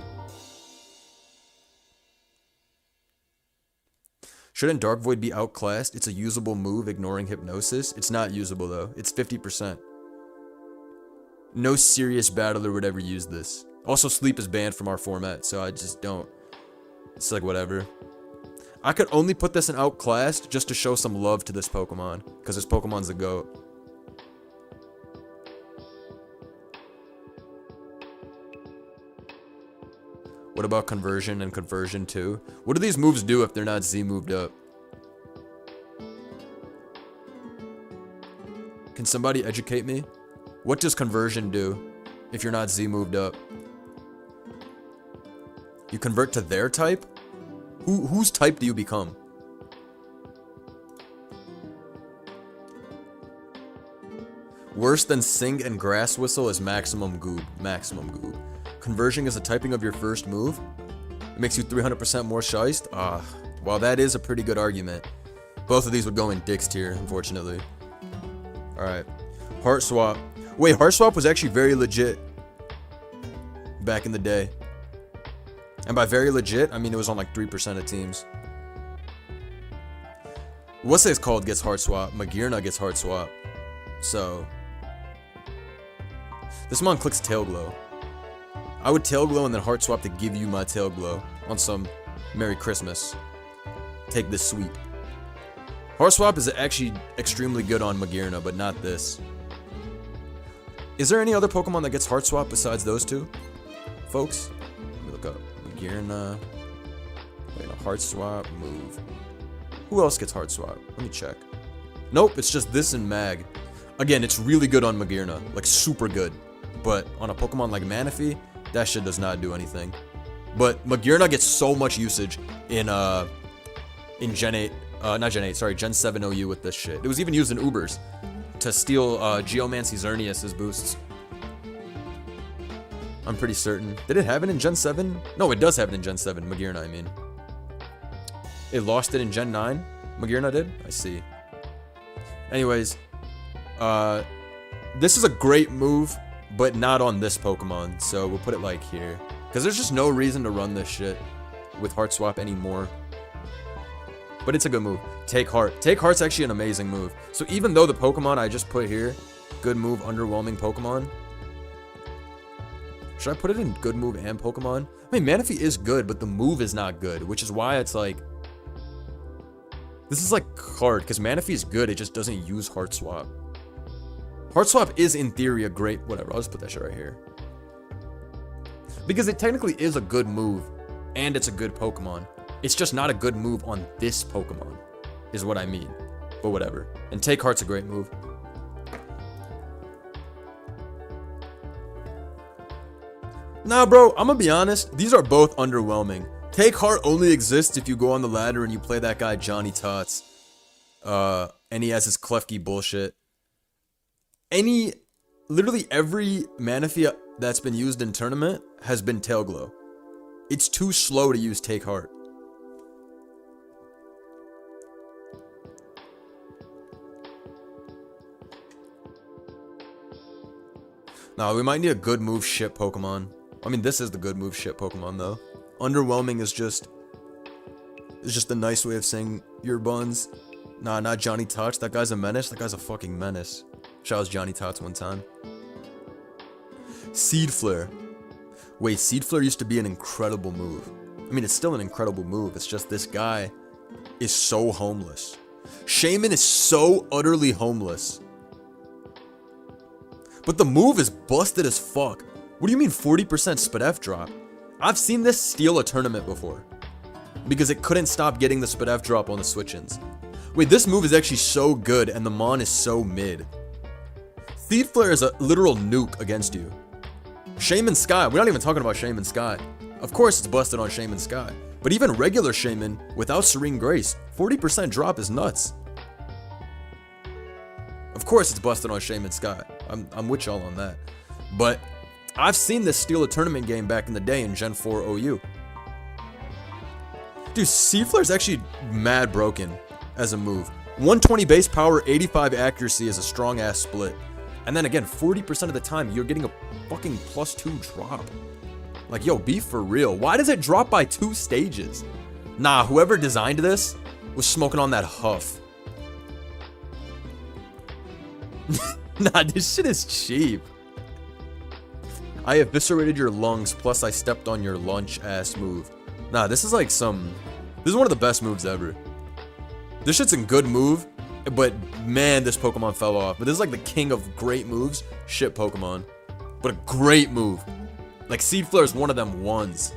Shouldn't Dark Void be outclassed? It's a usable move, ignoring Hypnosis. It's not usable though. It's 50%. No serious battler would ever use this. Also, Sleep is banned from our format, so I just don't. It's like, whatever. I could only put this in outclassed just to show some love to this Pokemon, because this Pokemon's the GOAT. What about Conversion and Conversion 2? What do these moves do if they're not Z moved up? Can somebody educate me? What does Conversion do if you're not Z moved up? You convert to their type? Whose type do you become? Worse than Sing and Grass Whistle is Maximum Goob. Maximum Goob. Conversion is a typing of your first move. It makes you 300% more Shiest. Well, that is a pretty good argument. Both of these would go in Dick's tier, unfortunately. Alright. Heart Swap. Wait, Heart Swap was actually very legit back in the day. And by very legit, I mean it was on like 3% of teams. What's this called gets Heart Swap? Magearna gets Heart Swap. So this mon clicks Tail Glow. I would Tail Glow and then Heart Swap to give you my Tail Glow on some Merry Christmas. Take this sweep. Heart Swap is actually extremely good on Magearna, but not this. Is there any other Pokemon that gets Heart Swap besides those two? Folks? Let me look up. Magearna. Wait, a Heart Swap move. Who else gets Heart Swap? Let me check. Nope, it's just this and Mag. Again, it's really good on Magearna. Like, super good. But on a Pokemon like Manaphy, that shit does not do anything. But Magearna gets so much usage in Gen 8. Not Gen 8, sorry, Gen 7 OU with this shit. It was even used in Ubers to steal Geomancy Xerneas' boosts. I'm pretty certain. Did it have it in Gen 7? No, it does have it in Gen 7. Magearna, I mean. It lost it in Gen 9? Magearna did? I see. Anyways, this is a great move, but not on this Pokemon, so we'll put it like here. Because there's just no reason to run this shit with Heart Swap anymore. But it's a good move. Take Heart. Take Heart's actually an amazing move. So even though the Pokemon I just put here, good move, underwhelming Pokemon. Should I put it in good move and Pokemon? I mean, Manaphy is good, but the move is not good, which is why it's like... This is like hard, because Manaphy is good, it just doesn't use Heart Swap. Heart Swap is, in theory, a great... Whatever, I'll just put that shit right here. Because it technically is a good move, and it's a good Pokemon. It's just not a good move on this Pokemon, is what I mean. But whatever. And Take Heart's a great move. Nah, bro, I'm gonna be honest. These are both underwhelming. Take Heart only exists if you go on the ladder and you play that guy Johnny Tots. And he has his Klefki bullshit. Literally every Manaphy that's been used in tournament has been Tail Glow. It's too slow to use Take Heart. Nah, we might need a good move shit Pokemon. I mean, this is the good move shit Pokemon, though. Underwhelming is just a nice way of saying your buns. Nah, not Johnny Tots. That guy's a menace. That guy's a fucking menace. Shout out Johnny Tots one time. Seed Flare. Wait, Seed Flare used to be an incredible move. I mean, it's still an incredible move. It's just this guy is so homeless. Shaman is so utterly homeless. But the move is busted as fuck. What do you mean 40% Spadef drop? I've seen this steal a tournament before. Because it couldn't stop getting the Spadef drop on the switch-ins. Wait, this move is actually so good and the Mon is so mid. Seed Flare is a literal nuke against you. Shaman Sky, we're not even talking about Shaman Sky. Of course it's busted on Shaman Sky. But even regular Shaman, without Serene Grace, 40% drop is nuts. Of course it's busted on Shaman Sky. I'm with y'all on that. But I've seen this steal a tournament game back in the day in Gen 4 OU. Dude, Seed Flare is actually mad broken as a move. 120 base power, 85 accuracy is a strong ass split. And then again, 40% of the time you're getting a fucking +2 drop. Like, yo, be for real. Why does it drop by 2 stages? Nah, whoever designed this was smoking on that huff. Nah, this shit is cheap. I eviscerated your lungs, plus I stepped on your lunch ass move. Nah, this is like this is one of the best moves ever. This shit's a good move, but man, this Pokemon fell off. But this is like the king of great moves. Shit Pokemon. But a great move. Like, Seed Flare is one of them ones.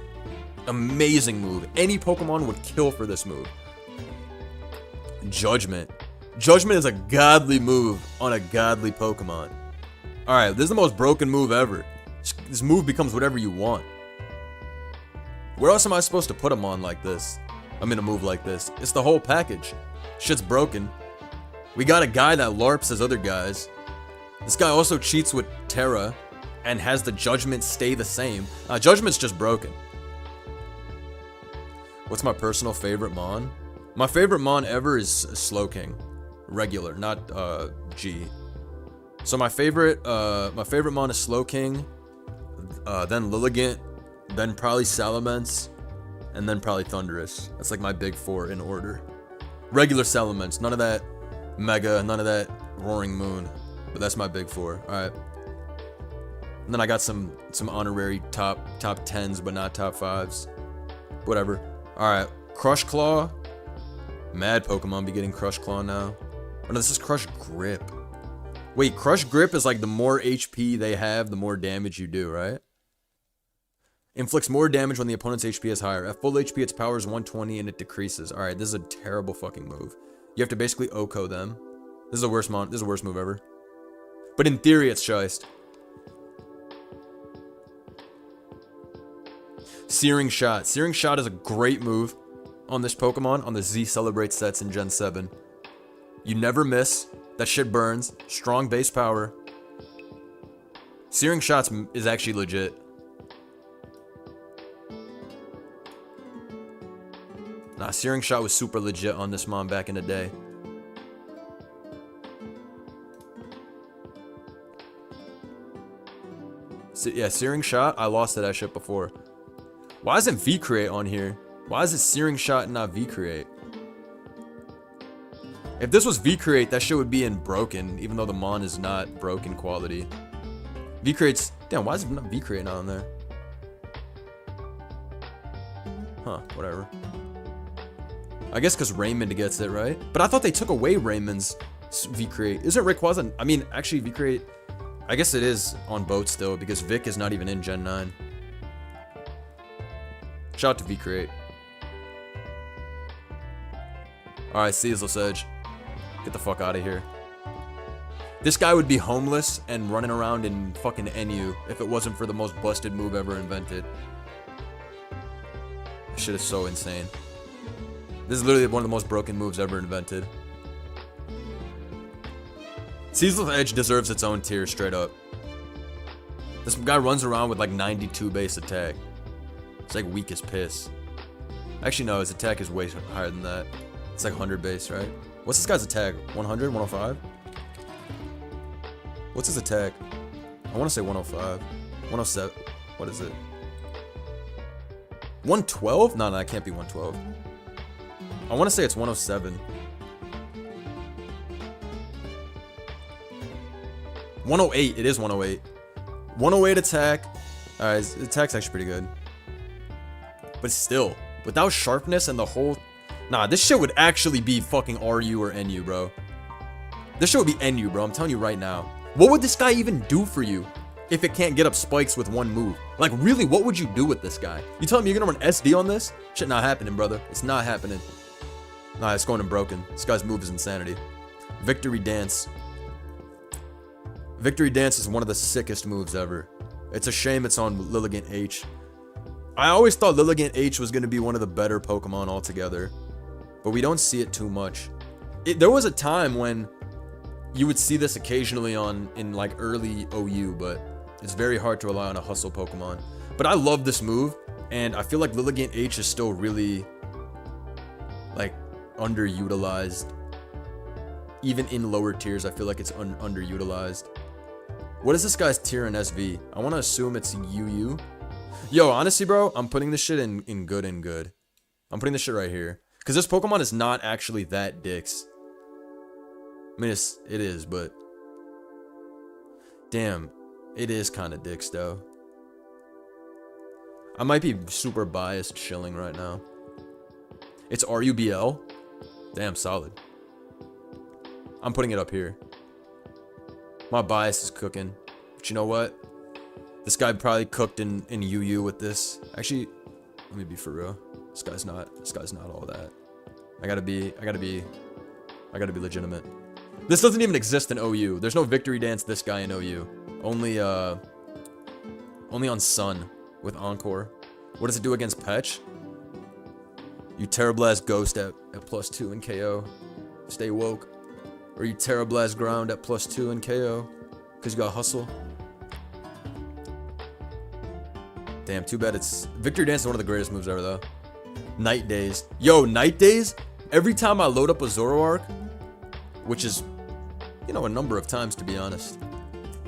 Amazing move. Any Pokemon would kill for this move. Judgment. Judgment is a godly move on a godly Pokemon. Alright, this is the most broken move ever. This move becomes whatever you want. Where else am I supposed to put him on like this? I mean, a move like this. It's the whole package. Shit's broken. We got a guy that LARPs as other guys. This guy also cheats with Terra and has the Judgment stay the same. Judgment's just broken. What's my personal favorite Mon? My favorite Mon ever is Slowking. Regular, not G. So my favorite Mon is Slowking, then Lilligant, then probably Salamence, and then probably Thundurus. That's like my big 4 in order. Regular Salamence, none of that Mega, none of that Roaring Moon. But that's my big 4. Alright. And then I got some honorary top 10s, but not top 5s. Whatever. Alright. Crush Claw. Mad Pokemon be getting Crush Claw now. Oh no, this is Crush Grip. Wait, Crush Grip is like the more HP they have, the more damage you do, right? Inflicts more damage when the opponent's HP is higher. At full HP, its power is 120 and it decreases. Alright, this is a terrible fucking move. You have to basically OHKO them. This is the worst move ever. But in theory, it's Shiest. Searing Shot. Searing Shot is a great move on this Pokemon, on the Z Celebrate sets in Gen 7. You never miss. That shit burns. Strong base power. Searing Shots is actually legit. Nah, Searing Shot was super legit on this Mon back in the day. Yeah, Searing Shot, I lost to that shit before. Why isn't V-Create on here? Why is it Searing Shot and not V-Create? If this was V-Create, that shit would be in broken, even though the Mon is not broken quality. V-Create's... Damn, why is V-Create not on there? Huh, whatever. I guess because Raymond gets it, right? But I thought they took away Raymond's V-Create. Isn't Rayquaza... I mean, actually, V-Create... I guess it is on boat still, because Vic is not even in Gen 9. Shout out to V-Create. Alright, Ceaseless Edge. Get the fuck out of here. This guy would be homeless and running around in fucking NU if it wasn't for the most busted move ever invented. This shit is so insane. This is literally one of the most broken moves ever invented. Ceaseless Edge deserves its own tier, straight up. This guy runs around with like 92 base attack. It's like weak as piss. Actually, no, his attack is way higher than that. It's like 100 base, right? What's this guy's attack? 100? 105? What's his attack? I want to say 105. 107. What is it? 112? No, that can't be 112. I want to say it's 107. 108. It is 108. 108 attack. Alright, his attack's actually pretty good. But still, without sharpness and the whole... Nah, this shit would actually be fucking RU or NU, bro. This shit would be NU, bro. I'm telling you right now. What would this guy even do for you if it can't get up spikes with one move? Like, really, what would you do with this guy? You telling me you're gonna run SD on this? Shit not happening, brother. It's not happening. Nah, it's going to broken. This guy's move is insanity. Victory Dance. Victory Dance is one of the sickest moves ever. It's a shame it's on Lilligant H. I always thought Lilligant H was going to be one of the better Pokemon altogether. But we don't see it too much. There was a time when you would see this occasionally in like early OU, but it's very hard to rely on a hustle Pokemon. But I love this move, and I feel like Lilligant H is still really like underutilized. Even in lower tiers, I feel like it's underutilized. What is this guy's tier in SV? I want to assume it's UU. Yo, honestly, bro, I'm putting this shit in good and good. I'm putting this shit right here. Because this Pokemon is not actually that dicks. I mean, it is, but... Damn, it is kind of dicks, though. I might be super biased chilling right now. It's RUBL? Damn, solid. I'm putting it up here. My bias is cooking. But you know what? This guy probably cooked in UU with this. Actually, let me be for real. This guy's not all that. I gotta be legitimate. This doesn't even exist in OU. There's no Victory Dance this guy in OU. Only on Sun with Encore. What does it do against Petch? You Terrablast Ghost at +2 and KO. Stay woke. Or you Terrablast Ground at +2 and KO. Because you got Hustle. Damn, too bad it's... Victory Dance is one of the greatest moves ever, though. Night Days. Yo, Night Days? Every time I load up a Zoroark, which is, you know, a number of times, to be honest,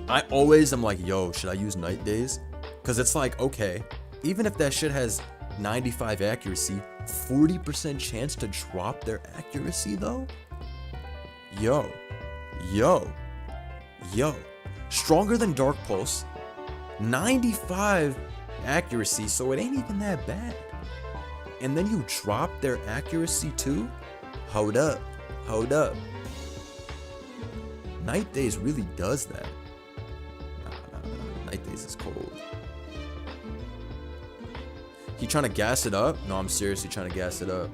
I always am like, yo, should I use Night Days? Because it's like, okay, even if that shit has 95 accuracy, 40% chance to drop their accuracy, though? Yo. Stronger than Dark Pulse. 95 accuracy, so it ain't even that bad. And then you drop their accuracy too? Hold up. Night Days really does that. Nah. Night Days is cold. He trying to gas it up? No, I'm seriously trying to gas it up.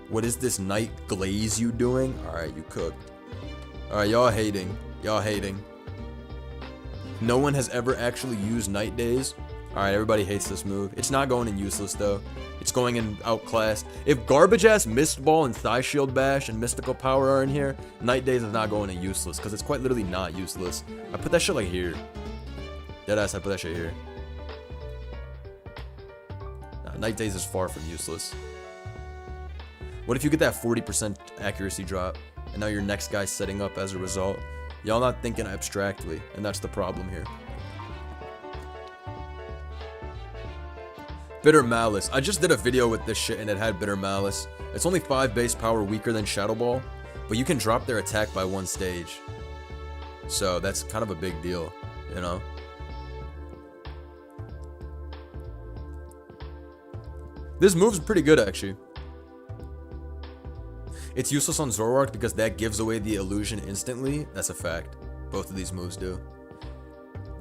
What is this night glaze you doing? Alright, you cooked. Alright, y'all hating. Y'all hating. No one has ever actually used night days. Alright, everybody hates this move. It's not going in useless though. It's going in outclassed. If garbage ass Mist Ball and Thigh Shield Bash and Mystical Power are in here, night days is not going in useless because it's quite literally not useless. I put that shit like here. Deadass, I put that shit here. Nah, night days is far from useless. What if you get that 40% accuracy drop and now your next guy's setting up as a result? Y'all not thinking abstractly, and that's the problem here. Bitter Malice. I just did a video with this shit and it had Bitter Malice. It's only 5 base power weaker than Shadow Ball, but you can drop their attack by 1 stage. So that's kind of a big deal, you know? This move's pretty good actually. It's useless on Zoroark because that gives away the illusion instantly. That's a fact. Both of these moves do.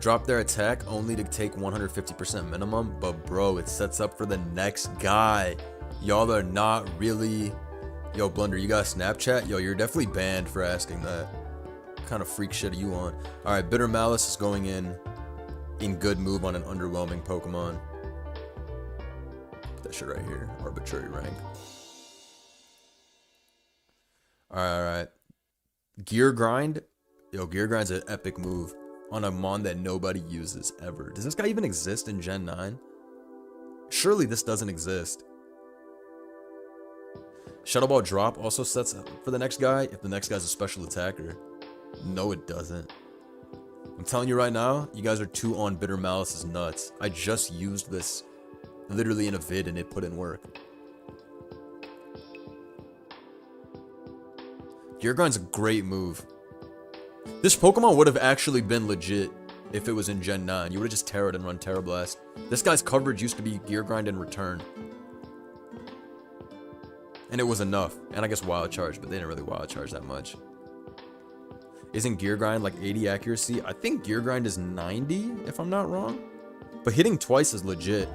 Drop their attack only to take 150% minimum, but bro, it sets up for the next guy. Y'all are not really... Yo, Blunder, you got Snapchat? Yo, you're definitely banned for asking that. What kind of freak shit are you on? Alright, Bitter Malice is going in good move on an underwhelming Pokemon. Put that shit right here. Arbitrary rank. Alright. Gear Grind? Yo, Gear Grind's an epic move on a Mon that nobody uses ever. Does this guy even exist in Gen 9? Surely this doesn't exist. Shadow Ball drop also sets up for the next guy if the next guy's a special attacker. No, it doesn't. I'm telling you right now, you guys are too on Bitter Malice's nuts. I just used this literally in a vid and it put in work. Gear Grind's a great move. This Pokemon would have actually been legit if it was in Gen 9. You would have just Terra'd and run Terra Blast. This guy's coverage used to be Gear Grind and Return. And it was enough. And I guess Wild Charge, but they didn't really Wild Charge that much. Isn't Gear Grind like 80 accuracy? I think Gear Grind is 90, if I'm not wrong. But hitting twice is legit.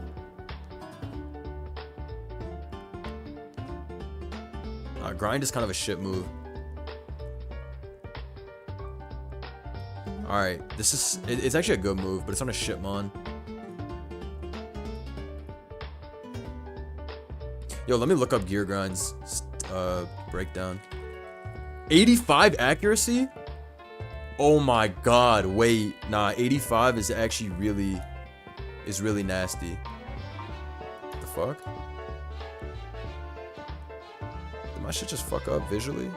Grind is kind of a shit move. Alright, it's actually a good move, but it's on a shitmon. Yo, let me look up Gear Grind's breakdown. 85 accuracy? Oh my god, wait. Nah, 85 is actually really nasty. What the fuck? Did my shit just fuck up visually?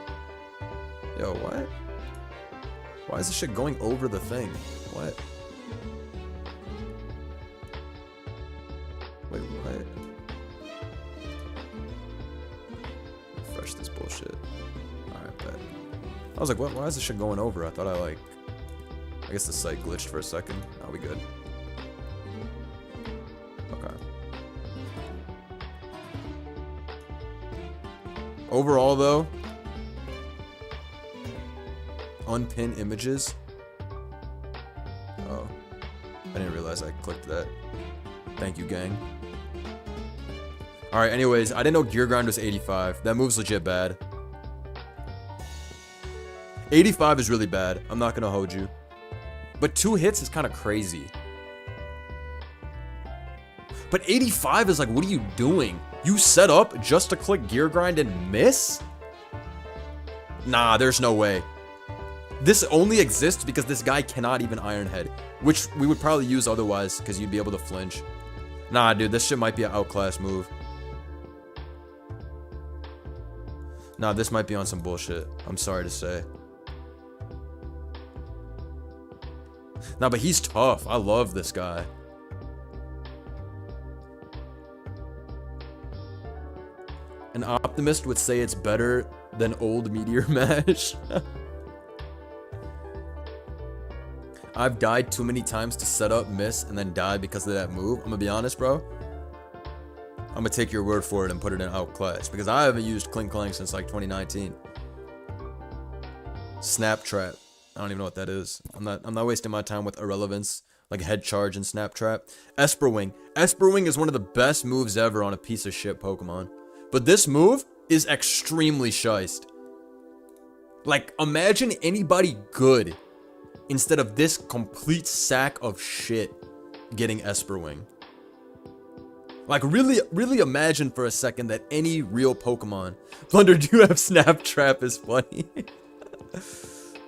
Yo, what? Why is this shit going over the thing? What? Wait, what? Refresh this bullshit. Alright, bet. I was like, what? Why is this shit going over? I thought I guess the site glitched for a second. Now we good. Okay. Overall, though, unpin images. Oh, I didn't realize I clicked that. Thank you, gang. Alright, anyways, I didn't know Gear Grind was 85. That move's legit bad. 85 is really bad. I'm not gonna hold you. But 2 hits is kind of crazy. But 85 is like, what are you doing? You set up just to click Gear Grind and miss? Nah, there's no way. This only exists because this guy cannot even Iron Head, which we would probably use otherwise because you'd be able to flinch. Nah, dude, this shit might be an outclass move. Nah, this might be on some bullshit. I'm sorry to say. Nah, but he's tough. I love this guy. An optimist would say it's better than old Meteor Mash. I've died too many times to set up, miss, and then die because of that move. I'm gonna be honest, bro. I'm gonna take your word for it and put it in outclass because I haven't used Clink Clank since like 2019. Snap Trap. I don't even know what that is. I'm not wasting my time with irrelevance like Head Charge and Snap Trap. Esper Wing. Esper Wing is one of the best moves ever on a piece of shit Pokemon. But this move is extremely shiced. Like, imagine anybody good instead of this complete sack of shit getting Esper Wing. Like, really imagine for a second that any real Pokemon... Thunder, do you have Snap Trap is funny.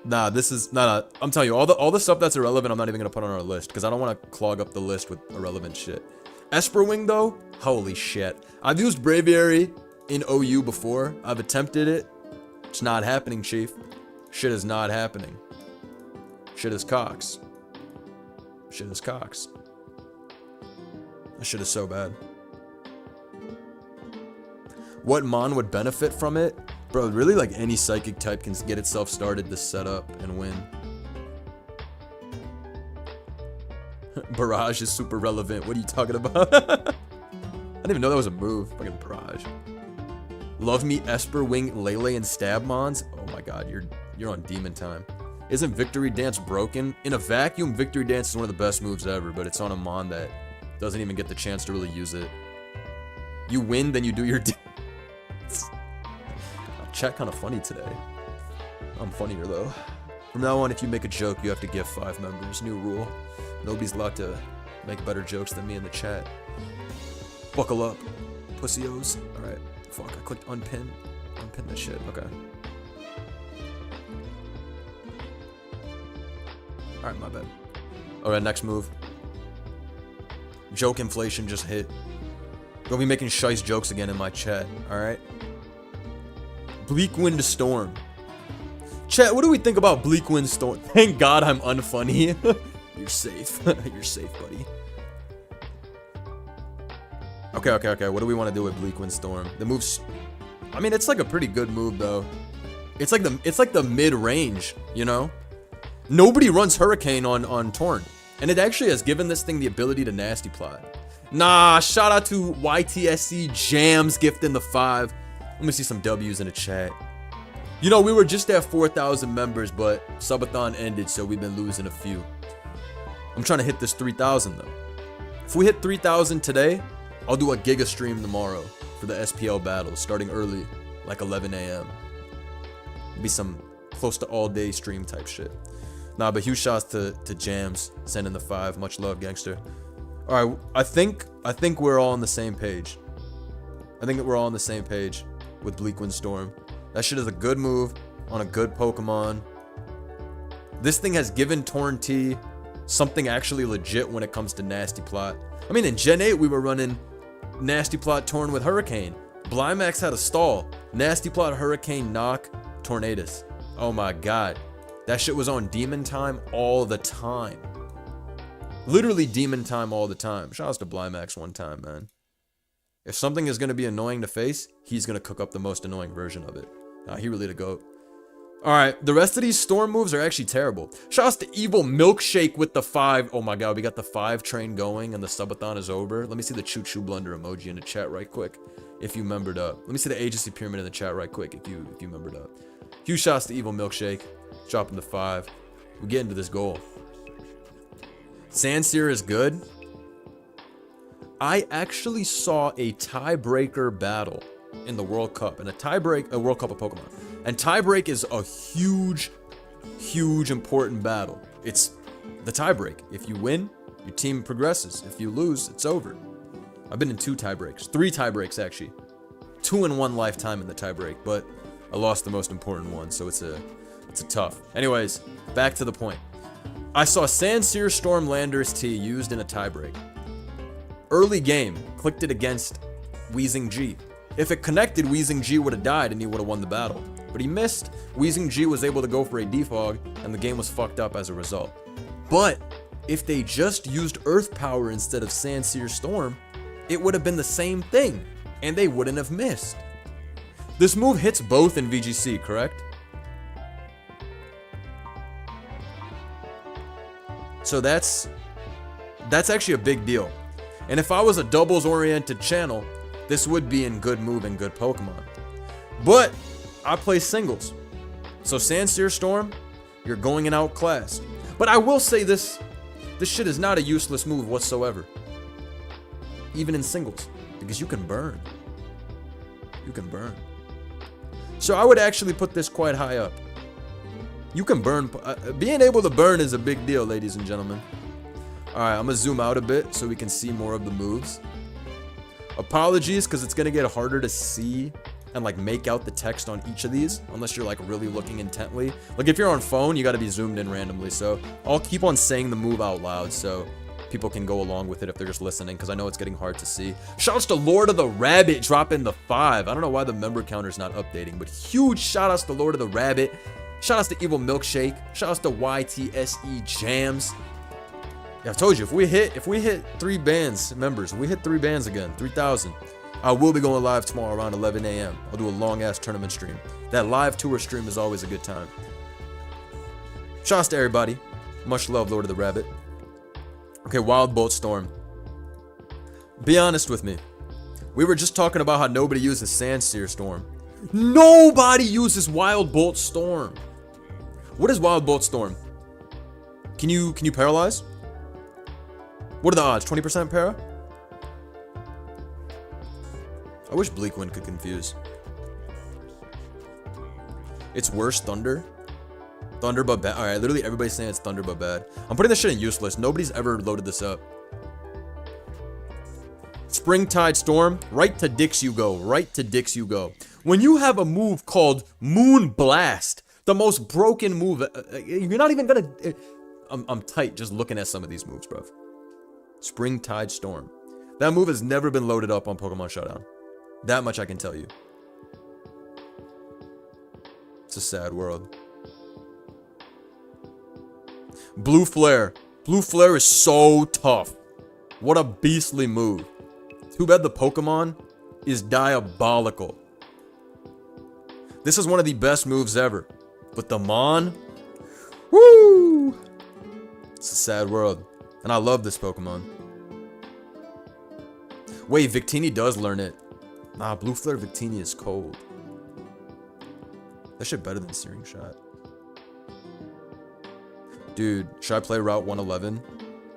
Nah, this is... Nah, I'm telling you, all the stuff that's irrelevant, I'm not even gonna put on our list, because I don't want to clog up the list with irrelevant shit. Esper Wing, though? Holy shit. I've used Braviary in OU before. I've attempted it. It's not happening, Chief. Shit is not happening. Shit is cocks. Shit is cocks. That shit is so bad. What Mon would benefit from it? Bro, really, like, any psychic type can get itself started to set up and win. Barrage is super relevant. What are you talking about? I didn't even know that was a move. Fucking Barrage. Love me Esper Wing, Lele, and Stab Mons? Oh my god, you're on demon time. Isn't Victory Dance broken? In a vacuum, Victory Dance is one of the best moves ever, but it's on a Mon that doesn't even get the chance to really use it. You win, then you do your Chat kind of funny today. I'm funnier though. From now on, if you make a joke, you have to give 5 members. New rule. Nobody's allowed to make better jokes than me in the chat. Buckle up, pussios. Alright. Fuck, I clicked unpin. Unpin that shit. Okay. Alright, my bad. Alright, next move. Joke inflation just hit. Don't be making shice jokes again in my chat, alright? Bleak Wind Storm. Chat, what do we think about Bleak Wind Storm? Thank God I'm unfunny. You're safe. You're safe, buddy. Okay. What do we want to do with Bleak Wind Storm? The move's... I mean, it's like a pretty good move, though. It's like the mid-range, you know? Nobody runs Hurricane on Torn. And it actually has given this thing the ability to Nasty Plot. Nah, shout out to YTSC Jams gifting the 5. Let me see some W's in the chat. You know, we were just at 4,000 members, but Subathon ended, so we've been losing a few. I'm trying to hit this 3,000, though. If we hit 3,000 today, I'll do a Giga stream tomorrow for the SPL battle, starting early, like 11 a.m. It'll be some close to all-day stream type shit. Nah, but huge shots to Jams, sending the 5. Much love, gangster. Alright, I think we're all on the same page. I think that we're all on the same page with Bleak Wind Storm. That shit is a good move on a good Pokemon. This thing has given Torn T something actually legit when it comes to Nasty Plot. I mean, in Gen 8, we were running Nasty Plot Torn with Hurricane. Blymax had a stall. Nasty Plot Hurricane Knock Tornadus. Oh my god. That shit was on Demon Time all the time. Literally Demon Time all the time. Shout out to Blymax one time, man. If something is going to be annoying to face, he's going to cook up the most annoying version of it. He really the GOAT. Alright, the rest of these Storm moves are actually terrible. Shout out to Evil Milkshake with the 5. Oh my god, we got the 5 train going and the subathon is over. Let me see the Choo Choo Blunder emoji in the chat right quick. If you membered up. Let me see the Agency Pyramid in the chat right quick if you membered up. Huge shouts to Evil Milkshake. Dropping the 5. We get into this goal. Sandsear is good. I actually saw a tiebreaker battle in the World Cup. And a World Cup of Pokemon. And tiebreak is a huge important battle. It's the tiebreak. If you win, your team progresses. If you lose, it's over. I've been in 2 tiebreaks. 3 tiebreaks, actually. 2 in 1 lifetime in the tiebreak. But I lost the most important one, so it's a tough. Anyways, back to the point. I saw Sandsear Stormlander's T used in a tiebreak. Early game, clicked it against Weezing G. If it connected, Weezing G would have died and he would have won the battle. But he missed. Weezing G was able to go for a defog, and the game was fucked up as a result. But if they just used Earth Power instead of Sandsear Storm, it would have been the same thing, and they wouldn't have missed. This move hits both in VGC, correct? So that's actually a big deal. And if I was a doubles-oriented channel, this would be in good move and good Pokemon. But I play singles. So Sandsear Storm, you're going in outclassed. But I will say this. This shit is not a useless move whatsoever. Even in singles. Because you can burn. You can burn. So I would actually put this quite high up. You can burn. Being able to burn is a big deal, ladies and gentlemen. Alright, I'm going to zoom out a bit so we can see more of the moves. Apologies, because it's going to get harder to see and like make out the text on each of these unless you're like really looking intently. Like if you're on phone, you got to be zoomed in randomly. So I'll keep on saying the move out loud so people can go along with it if they're just listening, because I know it's getting hard to see. Shoutouts to Lord of the Rabbit dropping the 5. I don't know why the member counter's not updating, but huge shoutouts to Lord of the Rabbit. Shoutouts to Evil Milkshake. Shoutouts to YTSE Jams. Yeah, I've told you, if we hit 3 bands, members, we hit 3 bands again, 3,000. I will be going live tomorrow around 11 a.m. I'll do a long-ass tournament stream. That live tour stream is always a good time. Shoutouts to everybody. Much love, Lord of the Rabbit. Okay, Wild Bolt Storm. Be honest with me. We were just talking about how nobody uses Sandseer Storm. Nobody uses Wild Bolt Storm. What is Wild Bolt Storm? Can you paralyze? What are the odds? 20% para? I wish Bleakwind could confuse. It's worse Thunder. Thunder but bad. Alright, literally everybody's saying it's Thunder but bad. I'm putting this shit in useless. Nobody's ever loaded this up. Springtide Storm. Right to dicks you go. Right to dicks you go. When you have a move called Moon Blast, the most broken move, you're not even gonna... I'm tight just looking at some of these moves, bro. Springtide Storm. That move has never been loaded up on Pokemon Showdown. That much I can tell you. It's a sad world. Blue Flare. Blue Flare is so tough. What a beastly move. Too bad the Pokemon is diabolical. This is one of the best moves ever. But the Mon... Woo! It's a sad world. And I love this Pokemon. Wait, Victini does learn it. Nah, Blue Flare Victini is cold. That shit better than Searing Shot. Dude, should I play Route 111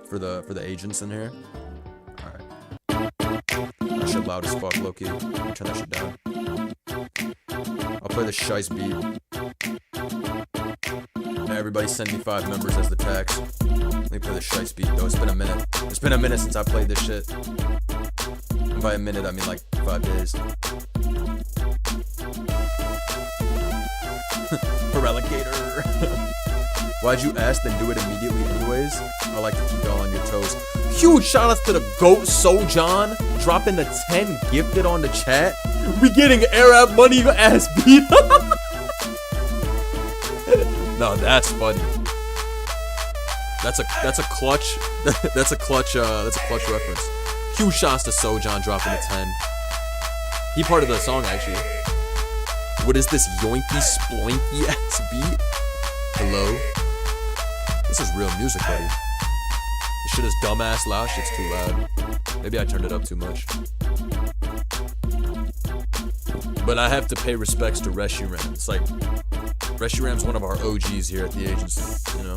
for the agents in here? Alright. That shit loud as fuck, low-key. Turn that shit down. I'll play the Shice beat. Now everybody send me 5 members as the tax. Let me play the Shice beat though. It's been a minute. It's been a minute since I played this shit. And by a minute, I mean like 5 days. Feraligatr. Why'd you ask, then do it immediately anyways? I like to keep y'all on your toes. Huge shoutouts to the GOAT Sojan dropping the 10 gifted on the chat. We getting Arab money ass beat. No, that's funny. That's a clutch. That's a clutch reference. Huge shots to Sojan dropping a 10. He part of the song actually. What is this yoinky sploinky ass beat? Hello? This is real music, buddy. This shit is dumbass loud. Shit's too loud. Maybe I turned it up too much. But I have to pay respects to Reshiram. It's like Reshiram's one of our OGs here at the agency, you know?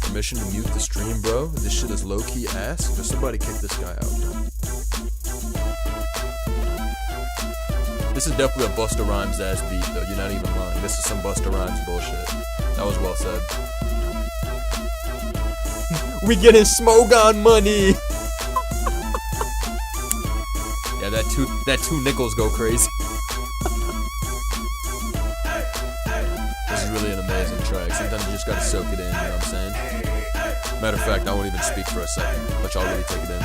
Permission to mute the stream, bro? This shit is low-key ass. Just somebody kick this guy out, bro. This is definitely a Busta Rhymes ass beat, though. You're not even lying. This is some Busta Rhymes bullshit. That was well said. We getting Smogon money. Yeah, that two nickels go crazy. This is really an amazing track. Sometimes you just gotta soak it in. You know what I'm saying? Matter of fact, I won't even speak for a second. Let y'all really take it in.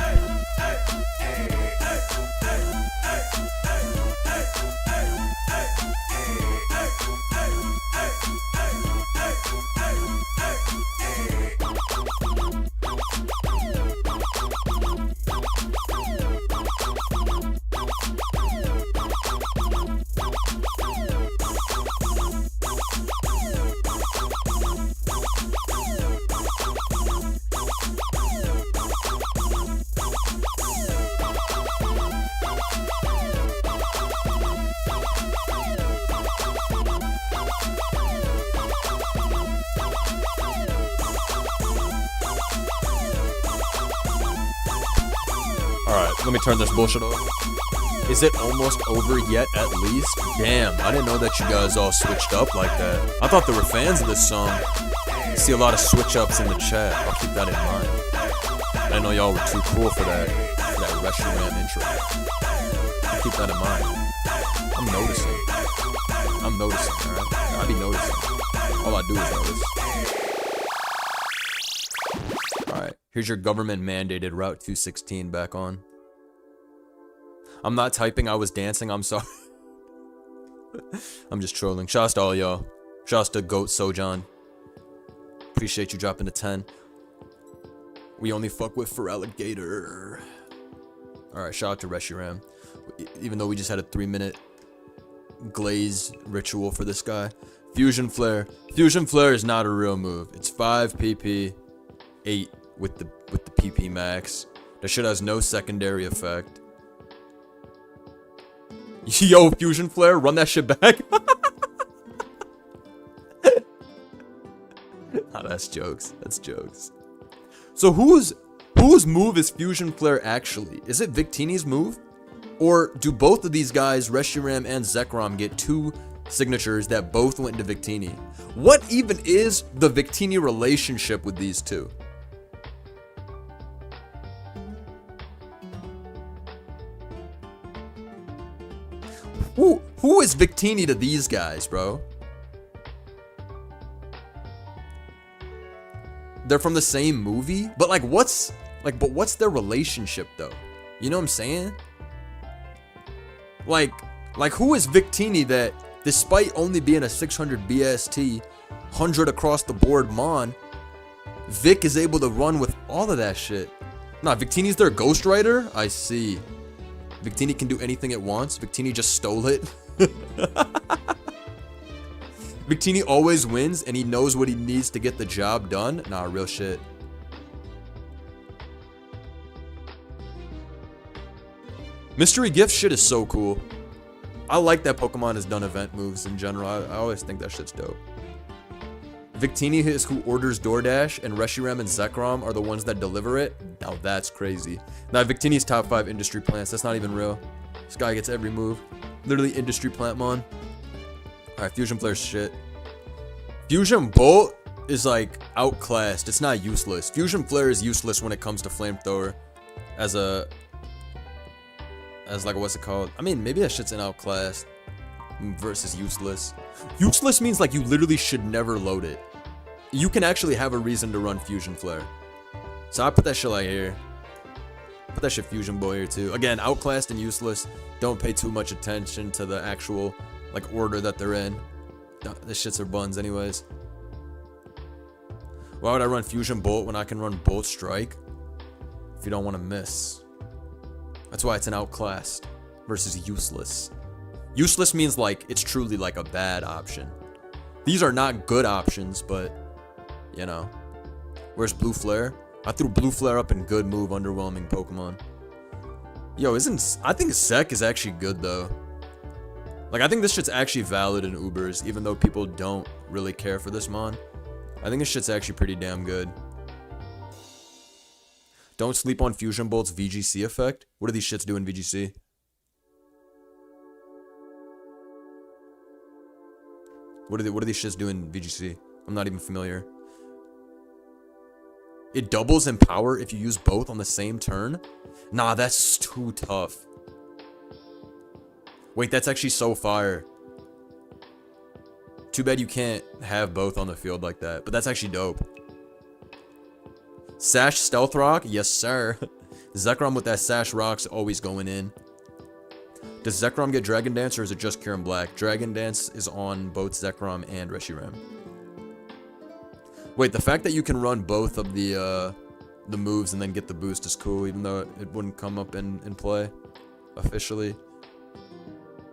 Let me turn this bullshit off. Is it almost over yet, at least? Damn, I didn't know that you guys all switched up like that. I thought there were fans of this song. I see a lot of switch-ups in the chat. I'll keep that in mind. I didn't know y'all were too cool for that Reshiram intro. I'll keep that in mind. I'm noticing. I'm noticing, alright? I be noticing. All I do is notice. Alright, here's your government-mandated Route 216 back on. I'm not typing, I was dancing, I'm sorry. I'm just trolling. Shouts to all y'all. Shouts to Goat Sojan. Appreciate you dropping to 10. We only fuck with for alligator. Alright, shout out to Reshiram. Even though we just had a 3-minute glaze ritual for this guy. Fusion Flare. Fusion Flare is not a real move. It's 5 PP, 8 with the PP max. That shit has no secondary effect. Yo, Fusion Flare, run that shit back. Oh, that's jokes. That's jokes. So whose move is Fusion Flare actually? Is it Victini's move? Or do both of these guys, Reshiram and Zekrom, get 2 signatures that both went into Victini? What even is the Victini relationship with these two? Who is Victini to these guys, bro? They're from the same movie? But like what's their relationship though? You know what I'm saying? Like who is Victini that despite only being a 600 BST, 100 across the board Mon, Vic is able to run with all of that shit? Nah, Victini's their ghostwriter? I see. Victini can do anything it wants. Victini just stole it. Victini always wins and he knows what he needs to get the job done. Nah, real shit. Mystery gift shit is so cool. I like that Pokemon has done event moves in general. I always think that shit's dope. Victini is who orders DoorDash, and Reshiram and Zekrom are the ones that deliver it. Now that's crazy. Now Victini's top 5 industry plants. That's not even real. This guy gets every move. Literally industry plant mon. Alright, Fusion Flare's shit. Fusion Bolt is like outclassed. It's not useless. Fusion Flare is useless when it comes to Flamethrower. As like, what's it called? I mean, maybe that shit's an outclassed versus useless. Useless means like you literally should never load it. You can actually have a reason to run Fusion Flare. So I put that shit like here. Put that shit Fusion Boy here too. Again, outclassed and useless. Don't pay too much attention to the actual like order that they're in. This shits are buns anyways. Why would I run Fusion Bolt when I can run Bolt Strike? If you don't want to miss. That's why it's an outclassed versus useless. Useless means like it's truly like a bad option. These are not good options, but you know. Where's Blue Flare? I threw Blue Flare up in good move, underwhelming Pokemon. Yo, I think Sek is actually good though. Like I think this shit's actually valid in Ubers, even though people don't really care for this mon. I think this shit's actually pretty damn good. Don't sleep on Fusion Bolt's VGC effect. What do these shits do in VGC? What do these shits do in VGC? I'm not even familiar. It doubles in power if you use both on the same turn? Nah, that's too tough. Wait, that's actually so fire. Too bad you can't have both on the field like that, but that's actually dope. Sash Stealth Rock? Yes, sir. Zekrom with that Sash Rock's always going in. Does Zekrom get Dragon Dance or is it just Kieran Black? Dragon Dance is on both Zekrom and Reshiram. Wait, the fact that you can run both of the moves and then get the boost is cool, even though it wouldn't come up in play officially.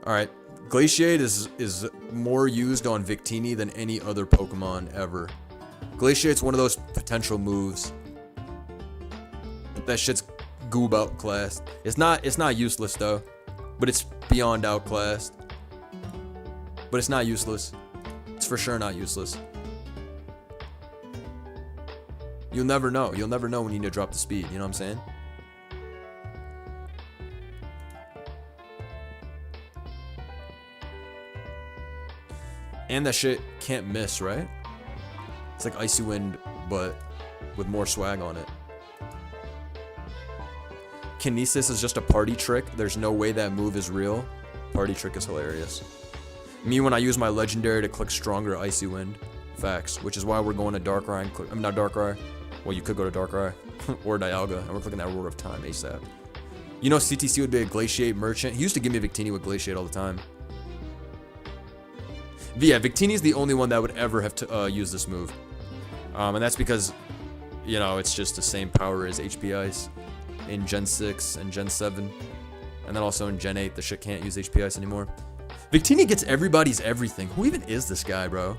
Alright, Glaciate is more used on Victini than any other Pokemon ever. Glaciate's one of those potential moves. But that shit's goob outclassed. It's not useless though. But it's beyond outclassed. But it's not useless. It's for sure not useless. You'll never know. You'll never know when you need to drop the speed. You know what I'm saying? And that shit can't miss, right? It's like Icy Wind, but with more swag on it. Kinesis is just a party trick. There's no way that move is real. Party trick is hilarious. Me when I use my legendary to click stronger Icy Wind. Facts. Which is why we're going to Darkrai and click. I mean, not Darkrai. Well, you could go to Darkrai. Or Dialga. And we're clicking that Roar of Time ASAP. You know CTC would be a Glaciate merchant. He used to give me Victini with Glaciate all the time. But yeah, Victini's the only one that would ever have to use this move. And that's because, you know, it's just the same power as HP Ice in Gen 6 and Gen 7. And then also in Gen 8, the shit can't use HP Ice anymore. Victini gets everybody's everything. Who even is this guy, bro?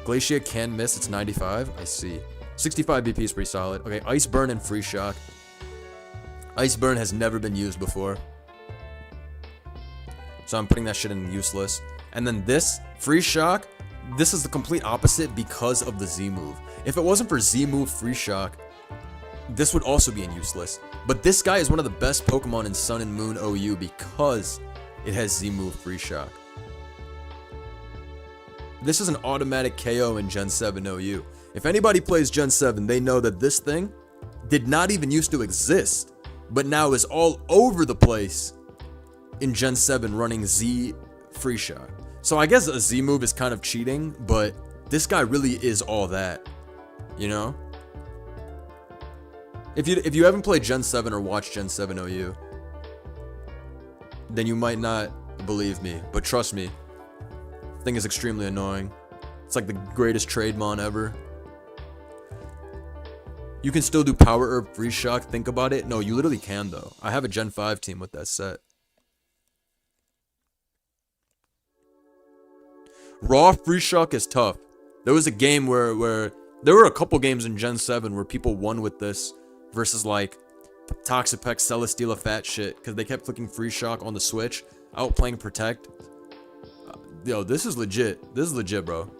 Glaciate can miss. It's 95. I see. 65 BP is pretty solid. Okay, Ice Burn and Free Shock. Ice Burn has never been used before. So I'm putting that shit in useless. And then this, Free Shock, this is the complete opposite because of the Z move. If it wasn't for Z move Free Shock, this would also be in useless. But this guy is one of the best Pokemon in Sun and Moon OU because it has Z move Free Shock. This is an automatic KO in Gen 7 OU. If anybody plays Gen 7, they know that this thing did not even used to exist, but now is all over the place in Gen 7 running Z Free Shock. So I guess a Z move is kind of cheating, but this guy really is all that, you know? If you haven't played Gen 7 or watched Gen 7 OU, then you might not believe me, but trust me, the thing is extremely annoying. It's like the greatest Trademon ever. You can still do Power Herb Free Shock, think about it. No, you literally can though. I have a Gen 5 team with that set. Raw Free Shock is tough. There was a game where there were a couple games in Gen 7 where people won with this versus like Toxapex, Celesteela, fat shit, because they kept clicking Free Shock on the Switch, outplaying Protect. Yo, this is legit. This is legit, bro.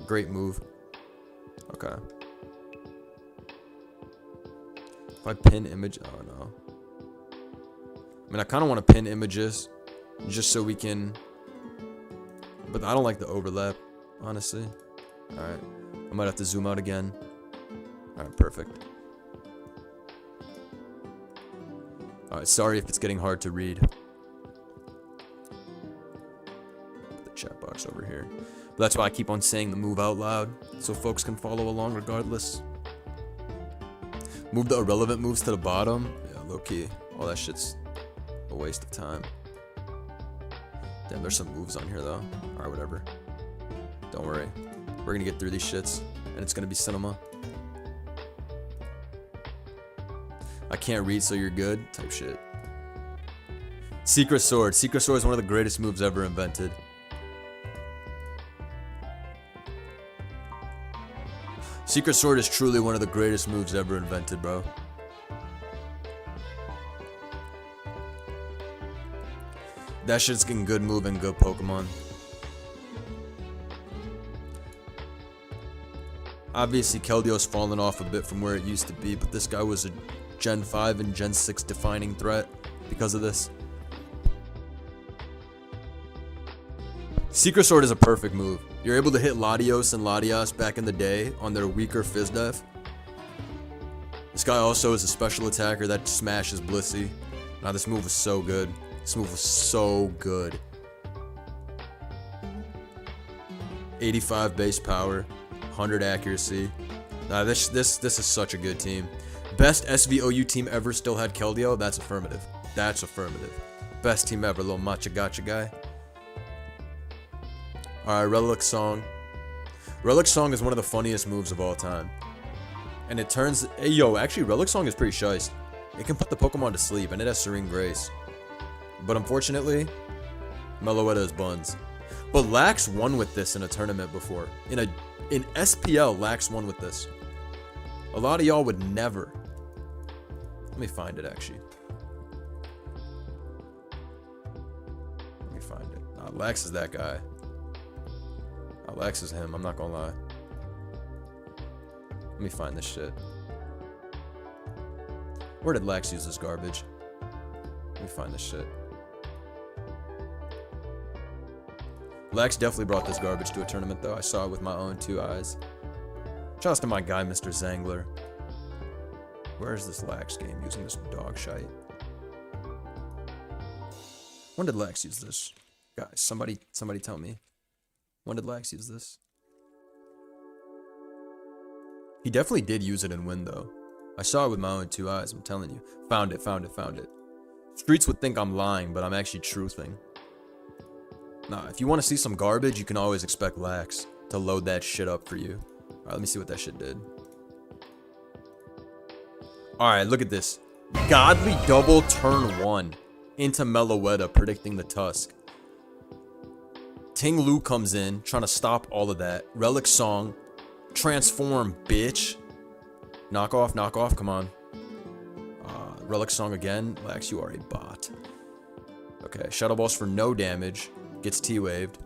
Great move. Okay. If I pin image, oh no. I mean, I kind of want to pin images just so we can, but I don't like the overlap, honestly. All right, I might have to zoom out again. All right, perfect. All right, sorry if it's getting hard to read. Put the chat box over here. But that's why I keep on saying the move out loud, so folks can follow along regardless. Move the irrelevant moves to the bottom. Yeah, low key. All that shit's a waste of time. Damn, there's some moves on here though. All right, whatever. Don't worry. We're gonna get through these shits, and it's gonna be cinema. I can't read, so you're good. Type shit. Secret Sword. Secret Sword is one of the greatest moves ever invented. Secret Sword is truly one of the greatest moves ever invented, bro. That shit's getting good move and good Pokemon. Obviously, Keldeo's fallen off a bit from where it used to be, but this guy was a Gen 5 and Gen 6 defining threat because of this. Secret Sword is a perfect move. You're able to hit Latios and Latias back in the day on their weaker Fizdef. This guy also is a special attacker that smashes Blissey. Now this move was so good. This move was so good. 85 base power, 100 accuracy. Nah, this is such a good team. Best SVOU team ever still had Keldeo? That's affirmative. That's affirmative. Best team ever, little matcha gotcha guy. Alright, Relic Song. Relic Song is one of the funniest moves of all time. And it turns... Hey, yo, actually, Relic Song is pretty shice. It can put the Pokemon to sleep, and it has Serene Grace. But unfortunately, Meloetta is buns. But Lax won with this in a tournament before. In SPL, Lax won with this. A lot of y'all would never. Let me find it, actually. Let me find it. Nah, Lax is that guy. Lax is him, I'm not gonna lie. Let me find this shit. Where did Lax use this garbage? Let me find this shit. Lax definitely brought this garbage to a tournament, though. I saw it with my own 2 eyes. Shouts to my guy, Mr. Zangler. Where is this Lax game using this dog shite? When did Lax use this? Guys, somebody tell me. When did Lax use this? He definitely did use it and win, though. I saw it with my own 2 eyes, I'm telling you. Found it. Streets would think I'm lying, but I'm actually truthing. Nah, if you want to see some garbage, you can always expect Lax to load that shit up for you. Alright, let me see what that shit did. Alright, look at this. Godly double turn 1 into Meloetta, predicting the Tusk. Ting Lu comes in, trying to stop all of that. Relic Song. Transform, bitch. Knock off, come on. Relic Song again. Lax, you are a bot. Okay, Shadow Balls for no damage. Gets T-waved.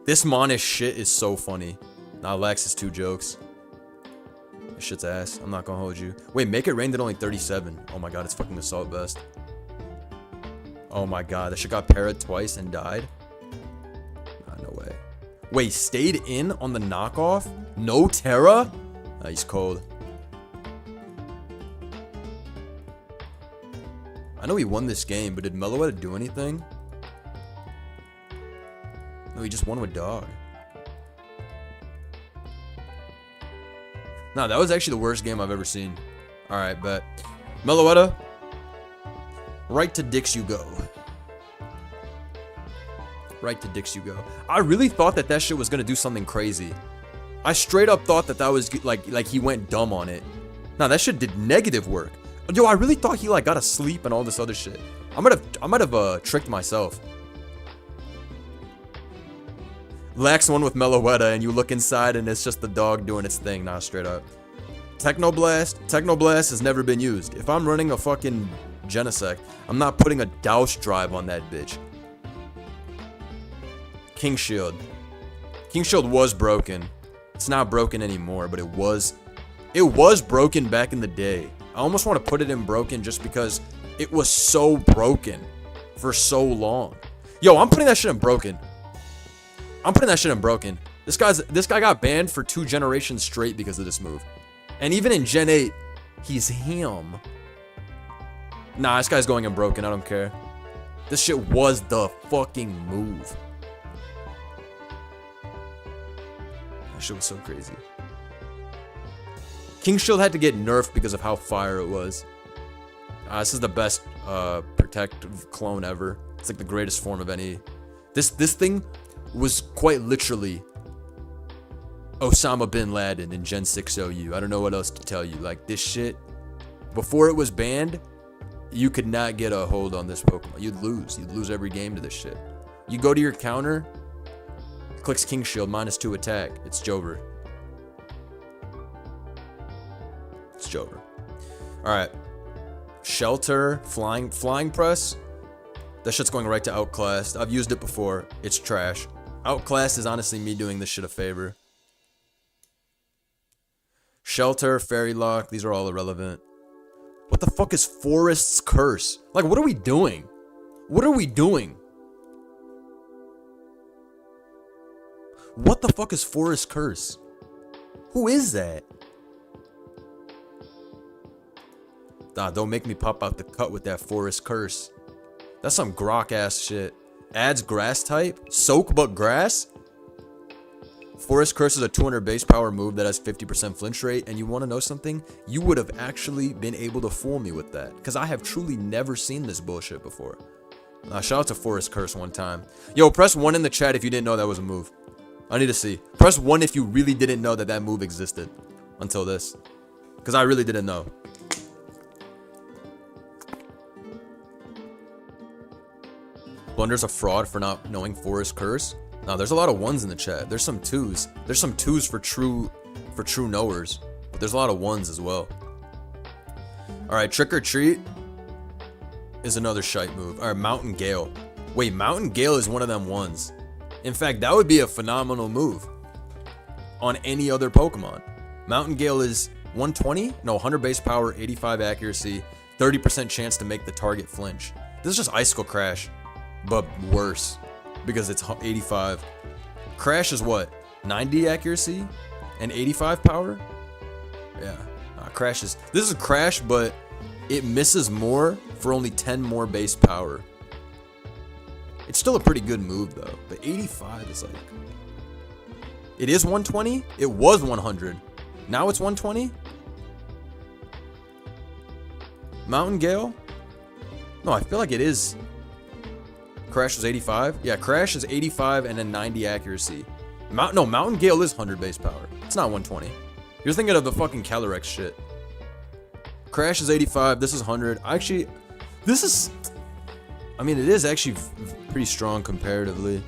This Monish shit is so funny. Nah, Lax is 2 jokes. This shit's ass. I'm not gonna hold you. Wait, Make It Rain did only 37. Oh my god, it's fucking Assault Vest. Oh my god, that shit got parried twice and died. Nah, no way. Wait, stayed in on the knockoff? No Terra? Nah, he's cold. I know he won this game, but did Meloetta do anything? No, he just won with dog. Nah, that was actually the worst game I've ever seen. Alright, bet. Meloetta. Right to dicks you go. Right to dicks you go. I really thought that shit was gonna do something crazy. I straight up thought that was like he went dumb on it. Nah, that shit did negative work. Yo, I really thought he like got asleep and all this other shit. I might have tricked myself. Lax won with Meloetta and you look inside and it's just the dog doing its thing. Nah, straight up. Technoblast has never been used. If I'm running a fucking Genesect, I'm not putting a Douse drive on that bitch. King Shield. King Shield was broken. It's not broken anymore, but it was broken back in the day. I almost want to put it in broken just because it was so broken for so long. Yo, I'm putting that shit in broken. This guy got banned for 2 generations straight because of this move. And even in Gen 8, he's him. Nah, this guy's going in broken. I don't care. This shit was the fucking move. That shit was so crazy. King Shield had to get nerfed because of how fire it was. This is the best protective clone ever. It's like the greatest form of any. This thing was quite literally Osama bin Laden in Gen 6 OU. I don't know what else to tell you. Like, this shit, before it was banned, you could not get a hold on this Pokemon. You'd lose every game to this shit. You go to your counter, clicks King Shield, -2 attack. It's Jover. It's Jover. Alright. Shelter, flying press. That shit's going right to Outclassed. I've used it before. It's trash. Outclassed is honestly me doing this shit a favor. Shelter, Fairy Lock, these are all irrelevant. What the fuck is Forest's Curse? Like, what are we doing? What are we doing? What the fuck is Forest's Curse? Who is that? Nah, don't make me pop out the cut with that Forest Curse. That's some grok ass shit. Adds grass type? Soak but grass? Forest Curse is a 200 base power move that has 50% flinch rate, and you want to know something? You would have actually been able to fool me with that, because I have truly never seen this bullshit before. Shout out to Forest Curse one time. Yo, press 1 in the chat if you didn't know that was a move. I need to see. Press 1 if you really didn't know that move existed until this, because I really didn't know. Blunder's a fraud for not knowing Forest Curse. Now, there's a lot of 1s in the chat. There's some 2s. There's some 2s for true knowers, but there's a lot of 1s as well. All right, Trick or Treat is another shite move. All right, Mountain Gale. Wait, Mountain Gale is one of them 1s. In fact, that would be a phenomenal move on any other Pokemon. Mountain Gale is 120? No, 100 base power, 85 accuracy, 30% chance to make the target flinch. This is just Icicle Crash, but worse. because it's 85. Crash is what? 90 accuracy and 85 power? Yeah. Crash is... This is Crash, but it misses more for only 10 more base power. It's still a pretty good move, though. But 85 is like... It is 120? It was 100. Now it's 120? Mountain Gale? No, I feel like it is... Crash is 85? Yeah, Crash is 85 and then 90 accuracy. Mountain Gale is 100 base power. It's not 120. You're thinking of the fucking Calyrex shit. Crash is 85. This is 100. Actually, this is... I mean, it is actually pretty strong comparatively.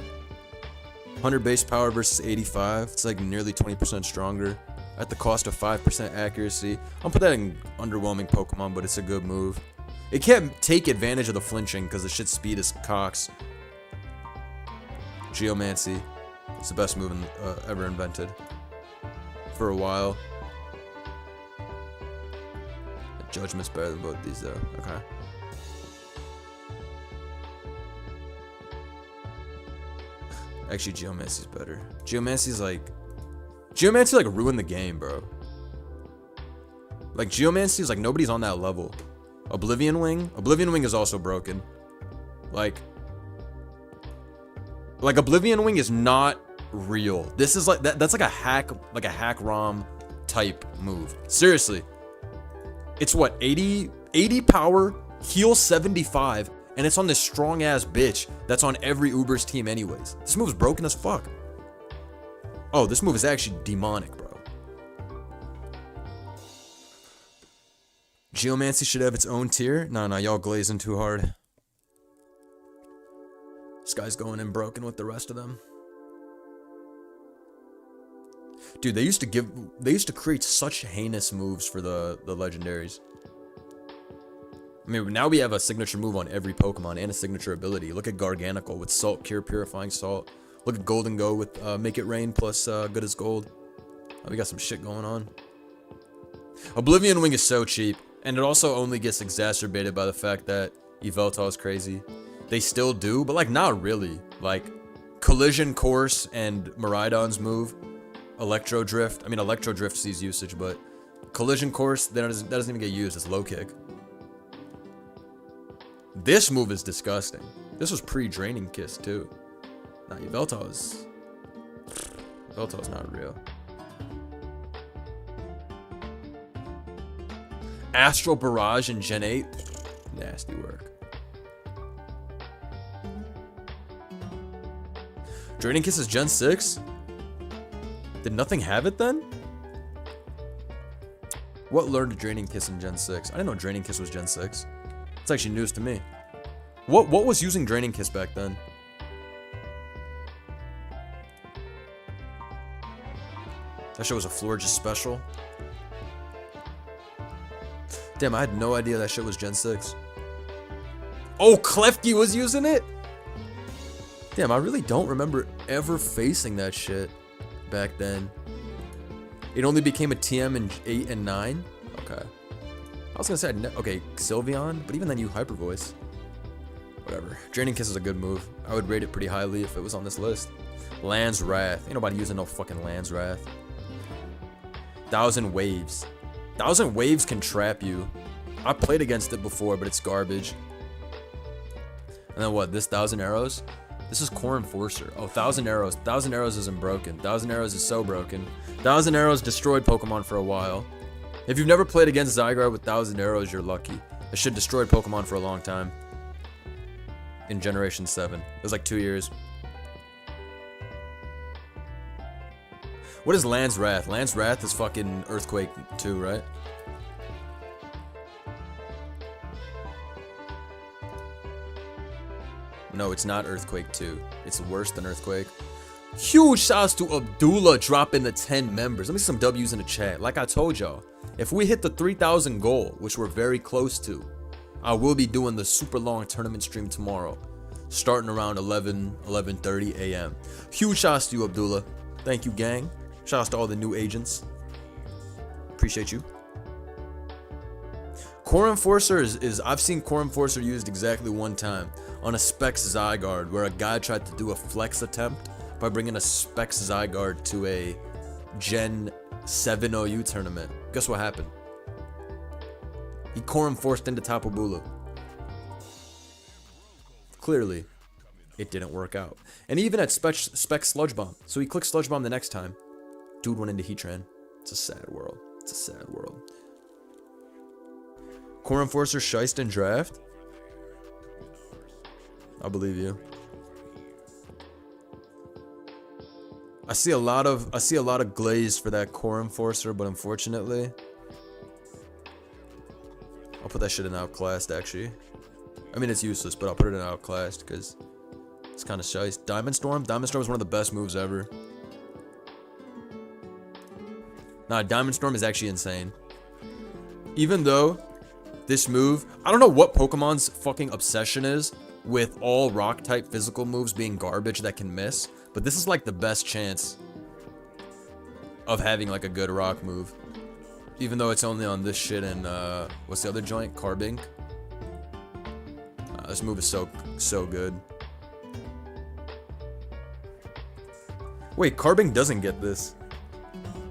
100 base power versus 85. It's like nearly 20% stronger. At the cost of 5% accuracy. I'll put that in underwhelming Pokemon, but it's a good move. It can't take advantage of the flinching because the shit's speed is cocks. Geomancy. It's the best move ever invented. For a while. Judgment's better than both these though. Okay. Actually, Geomancy's better. Geomancy's like ruined the game, bro. Like Geomancy is like nobody's on that level. Oblivion Wing is also broken. Like Oblivion Wing is not real. This is like that's like a hack ROM type move. Seriously. It's what, 80 power, heal 75, and it's on this strong ass bitch that's on every Uber's team anyways. This move is broken as fuck. Oh, this move is actually demonic, bro. Geomancy should have its own tier. No, y'all glazing too hard. This guy's going in broken with the rest of them. Dude, they used to create such heinous moves for the legendaries. I mean, now we have a signature move on every Pokemon and a signature ability. Look at Garganacl with Salt Cure, Purifying Salt. Look at Golden Go with Make It Rain plus Good as Gold. We got some shit going on. Oblivion Wing is so cheap, and it also only gets exacerbated by the fact that Yveltal is crazy. They still do, but like not really. Like Collision Course and Miraidon's move. Electro Drift. I mean, Electro Drift sees usage, but Collision Course, that doesn't even get used. It's low kick. This move is disgusting. This was pre-Draining Kiss, too. Nah, Yveltal's not real. Astral Barrage in Gen 8? Nasty work. Draining Kiss is Gen 6? Did nothing have it then? What learned Draining Kiss in Gen 6? I didn't know Draining Kiss was Gen 6. It's actually news to me. What was using Draining Kiss back then? That shit was a Florges special. Damn, I had no idea that shit was Gen 6. Oh, Klefki was using it? Damn, I really don't remember ever facing that shit back then. It only became a TM in 8 and 9? Okay. I was gonna say, okay, Sylveon, but even then you Hyper Voice. Whatever. Draining Kiss is a good move. I would rate it pretty highly if it was on this list. Land's Wrath. Ain't nobody using no fucking Land's Wrath. 1000 Waves. 1000 Waves can trap you. I played against it before, but it's garbage. And then what? This 1000 Arrows? This is Core Enforcer. Oh, 1000 Arrows. 1000 Arrows isn't broken. 1000 Arrows is so broken. 1000 Arrows destroyed Pokemon for a while. If you've never played against Zygarde with 1000 Arrows, you're lucky. It shit destroyed Pokemon for a long time. In Generation 7. It was like 2 years. What is Land's Wrath? Land's Wrath is fucking Earthquake 2, right? No, it's not Earthquake 2. It's worse than Earthquake. Huge shouts to Abdullah dropping the 10 members. Let me see some W's in the chat. Like I told y'all, if we hit the 3,000 goal, which we're very close to, I will be doing the super long tournament stream tomorrow, starting around 11:30 a.m. Huge shouts to you, Abdullah. Thank you, gang. Shouts to all the new agents. Appreciate you. Core Enforcer is I've seen Core Enforcer used exactly one time. on a Specs Zygarde where a guy tried to do a flex attempt by bringing a Specs Zygarde to a Gen 7 OU tournament. Guess what happened? He Quorum forced into Tapu Bulu. Clearly, it didn't work out. And even at Spec Sludge Bomb. So he clicked Sludge Bomb the next time. Dude went into Heatran. It's a sad world. It's a sad world. Core Enforcer Shiest in draft? I believe you. I see a lot of glaze for that Core Enforcer, but unfortunately, I'll put that shit in Outclassed actually. I mean, it's useless, but I'll put it in Outclassed because it's kind of shiest. Diamond Storm? Diamond Storm is one of the best moves ever. Nah, Diamond Storm is actually insane. Even though this move, I don't know what Pokemon's fucking obsession is with all rock type physical moves being garbage that can miss, but this is like the best chance of having like a good rock move. Even though it's only on this shit and what's the other joint? Carbink. This move is so good. Wait, Carbink doesn't get this.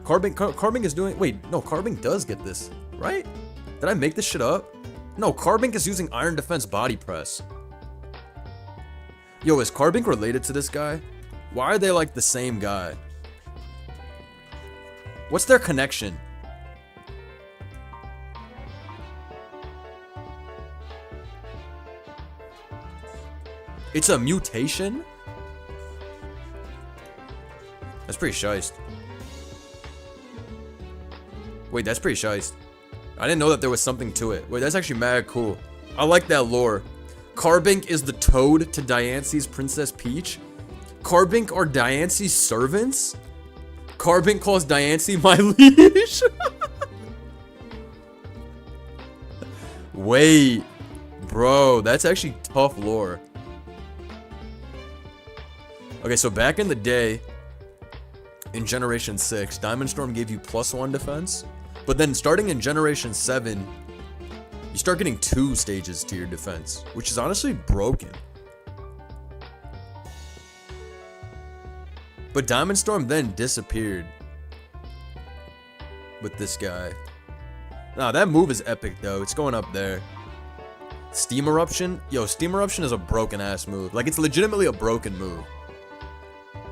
Carbink is doing... Wait, no, Carbink does get this, right? Did I make this shit up? No, Carbink is using Iron Defense Body Press. Yo, is Carbink related to this guy? Why are they like the same guy? What's their connection? It's a mutation? That's pretty shiest. Wait, that's pretty shiest. I didn't know that there was something to it. Wait, that's actually mad cool. I like that lore. Carbink is the toad to Diance's Princess Peach. Carbink are Diance's servants? Carbink calls Diance my liege? Wait. Bro, that's actually tough lore. Okay, so back in the day, in Generation 6, Diamond Storm gave you +1 defense. But then starting in Generation 7, you start getting 2 stages to your defense, which is honestly broken. But Diamond Storm then disappeared with this guy. Nah, that move is epic though. It's going up there. Steam Eruption? Yo, Steam Eruption is a broken ass move. Like, it's legitimately a broken move.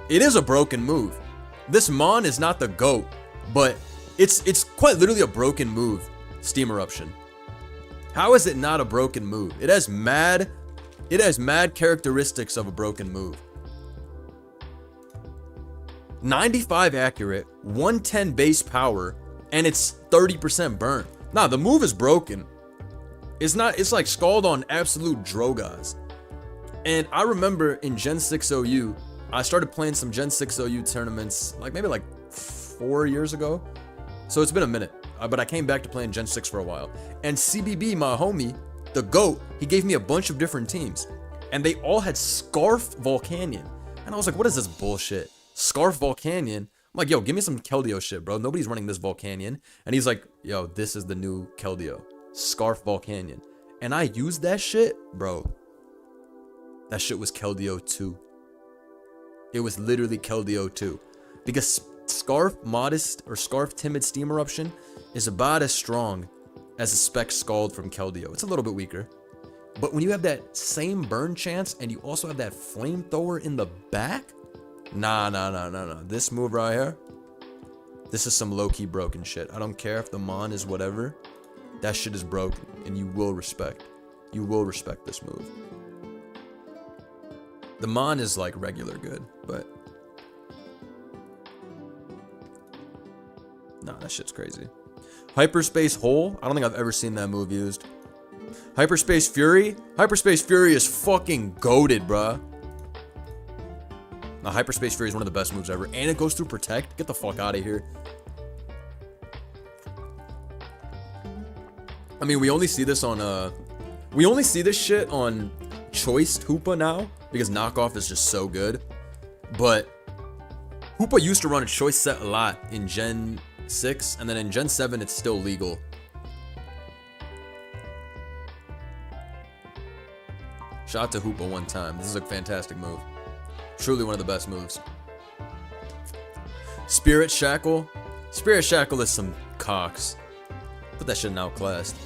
It is a broken move. This Mon is not the GOAT, but it's quite literally a broken move, Steam Eruption. How is it not a broken move? It has mad characteristics of a broken move. 95 accurate, 110 base power, and it's 30% burn. Nah, the move is broken. It's like Scald on absolute Drogas. And I remember in Gen 6 OU, I started playing some Gen 6 OU tournaments, maybe 4 years ago. So it's been a minute, but I came back to playing Gen 6 for a while. And CBB, my homie, the GOAT, he gave me a bunch of different teams. And they all had Scarf Volcanion. And I was like, what is this bullshit? Scarf Volcanion? I'm like, yo, give me some Keldeo shit, bro. Nobody's running this Volcanion. And he's like, yo, this is the new Keldeo. Scarf Volcanion. And I used that shit, bro. That shit was Keldeo 2. It was literally Keldeo 2. Because Scarf Modest or Scarf Timid Steam Eruption is about as strong as a Spec Scald from Keldeo. It's a little bit weaker. But when you have that same burn chance and you also have that flamethrower in the back, nah. This move right here, this is some low-key broken shit. I don't care if the Mon is whatever. That shit is broken, and you will respect. You will respect this move. The Mon is like regular good, but nah, that shit's crazy. Hyperspace Hole? I don't think I've ever seen that move used. Hyperspace Fury? Hyperspace Fury is fucking goated, bruh. Now, Hyperspace Fury is one of the best moves ever, and it goes through Protect. Get the fuck out of here. I mean, we only see this on, we only see this shit on Choiced Hoopa now, because Knockoff is just so good. But Hoopa used to run a Choice set a lot in Gen 6, and then in Gen 7, it's still legal. Shout Shout out to Hoopa one time. This is a fantastic move. Truly one of the best moves. Spirit Shackle. Spirit Shackle is some cocks. Put that shit in Outclassed.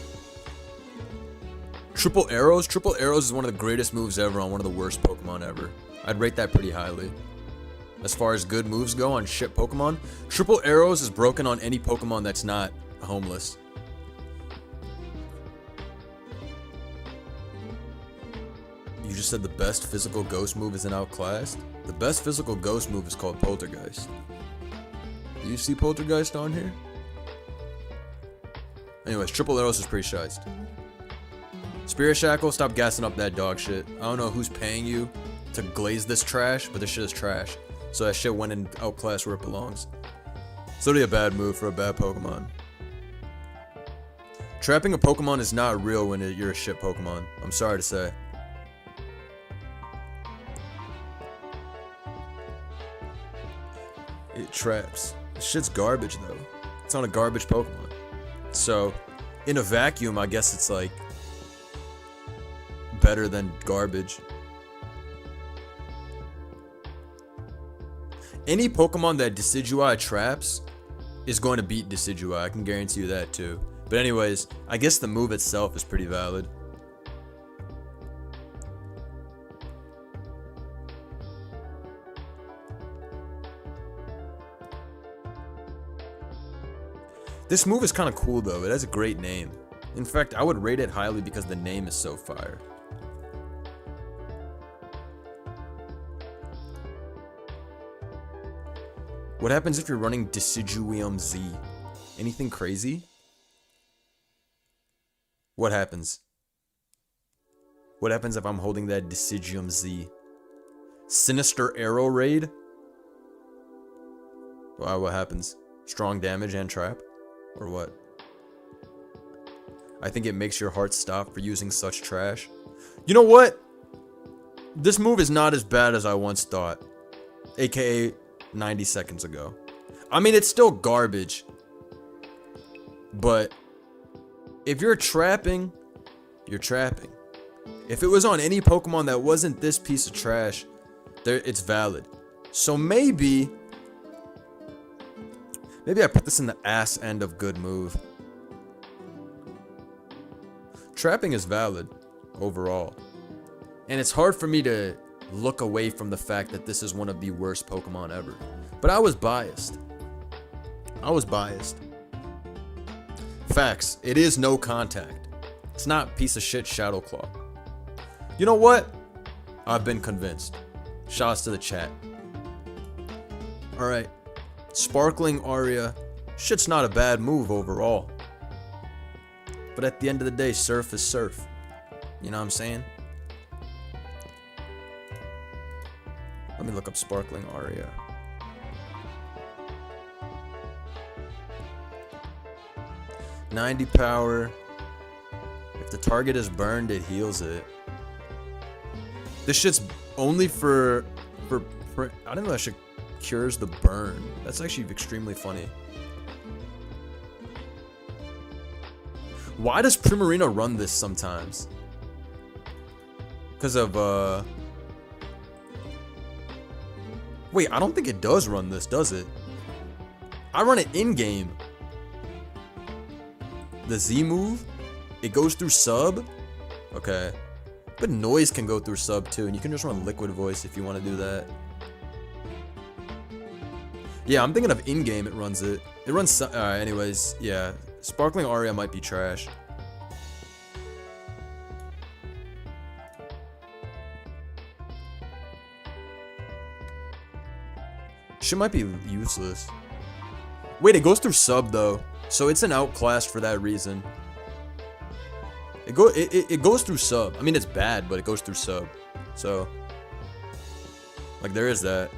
Triple Arrows. Triple Arrows is one of the greatest moves ever on one of the worst Pokemon ever. I'd rate that pretty highly. As far as good moves go on shit Pokemon, Triple Arrows is broken on any Pokemon that's not homeless. You just said the best physical ghost move is in Outclassed? The best physical ghost move is called Poltergeist. Do you see Poltergeist on here? Anyways, Triple Arrows is pretty shiced. Spirit Shackle, stop gassing up that dog shit. I don't know who's paying you to glaze this trash, but this shit is trash. So that shit went in Outclassed where it belongs. It's literally a bad move for a bad Pokemon. Trapping a Pokemon is not real when you're a shit Pokemon. I'm sorry to say. It traps. This shit's garbage though. It's on a garbage Pokemon. So, in a vacuum, I guess it's like better than garbage. Any Pokemon that Decidueye traps is going to beat Decidueye. I can guarantee you that too. But anyways, I guess the move itself is pretty valid. This move is kind of cool though. It has a great name. In fact, I would rate it highly because the name is so fire. What happens if you're running Decidueye Z? Anything crazy? What happens? What happens if I'm holding that Decidueye Z? Sinister Arrow Raid? Wow, what happens? Strong damage and trap? Or what? I think it makes your heart stop for using such trash. You know what? This move is not as bad as I once thought. AKA 90 seconds ago. I mean, it's still garbage. But if you're trapping, you're trapping. If it was on any Pokemon that wasn't this piece of trash, it's valid. So maybe I put this in the ass end of good move. Trapping is valid overall. And it's hard for me to look away from the fact that this is one of the worst Pokemon ever. But I was biased. Facts. It is no contact. It's not piece of shit Shadow Claw. You know what? I've been convinced. Shouts to the chat. Alright. Sparkling Aria. Shit's not a bad move overall. But at the end of the day, surf is surf. You know what I'm saying? Let me look up Sparkling Aria. .90 power. If the target is burned, it heals it. This shit's only for I don't know that shit cures the burn. That's actually extremely funny. Why does Primarina run this sometimes? Because of wait, I don't think it does run this, does it? I run it in-game. The Z move? It goes through sub? Okay. But Noise can go through sub too, and you can just run Liquid Voice if you want to do that. Yeah, I'm thinking of in-game it runs it. It runs alright, anyways, yeah. Sparkling Aria might be trash. Shit might be useless. Wait, it goes through sub though. So it's an outclassed for that reason. It goes through sub. I mean, it's bad, but it goes through sub. So, like, there is that.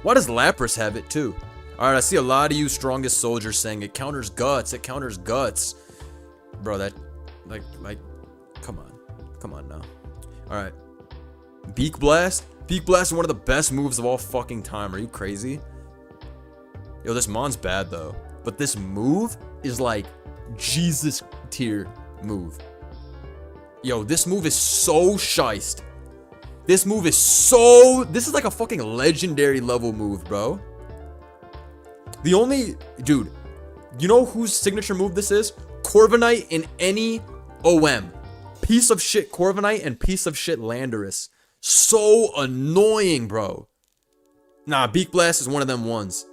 Why does Lapras have it too? Alright, I see a lot of you strongest soldiers saying it counters guts. It counters guts. Bro, that, like, come on now. Alright. Beak Blast? Beak Blast is one of the best moves of all fucking time. Are you crazy? Yo, this Mon's bad though. But this move is like Jesus tier move. Yo, this move is so shiced. This move is so... This is like a fucking legendary level move, bro. The only... Dude, you know whose signature move this is? Corviknight in any OM. Piece of shit Corviknight and piece of shit Landorus. So annoying, bro. Nah, Beak Blast is one of them ones.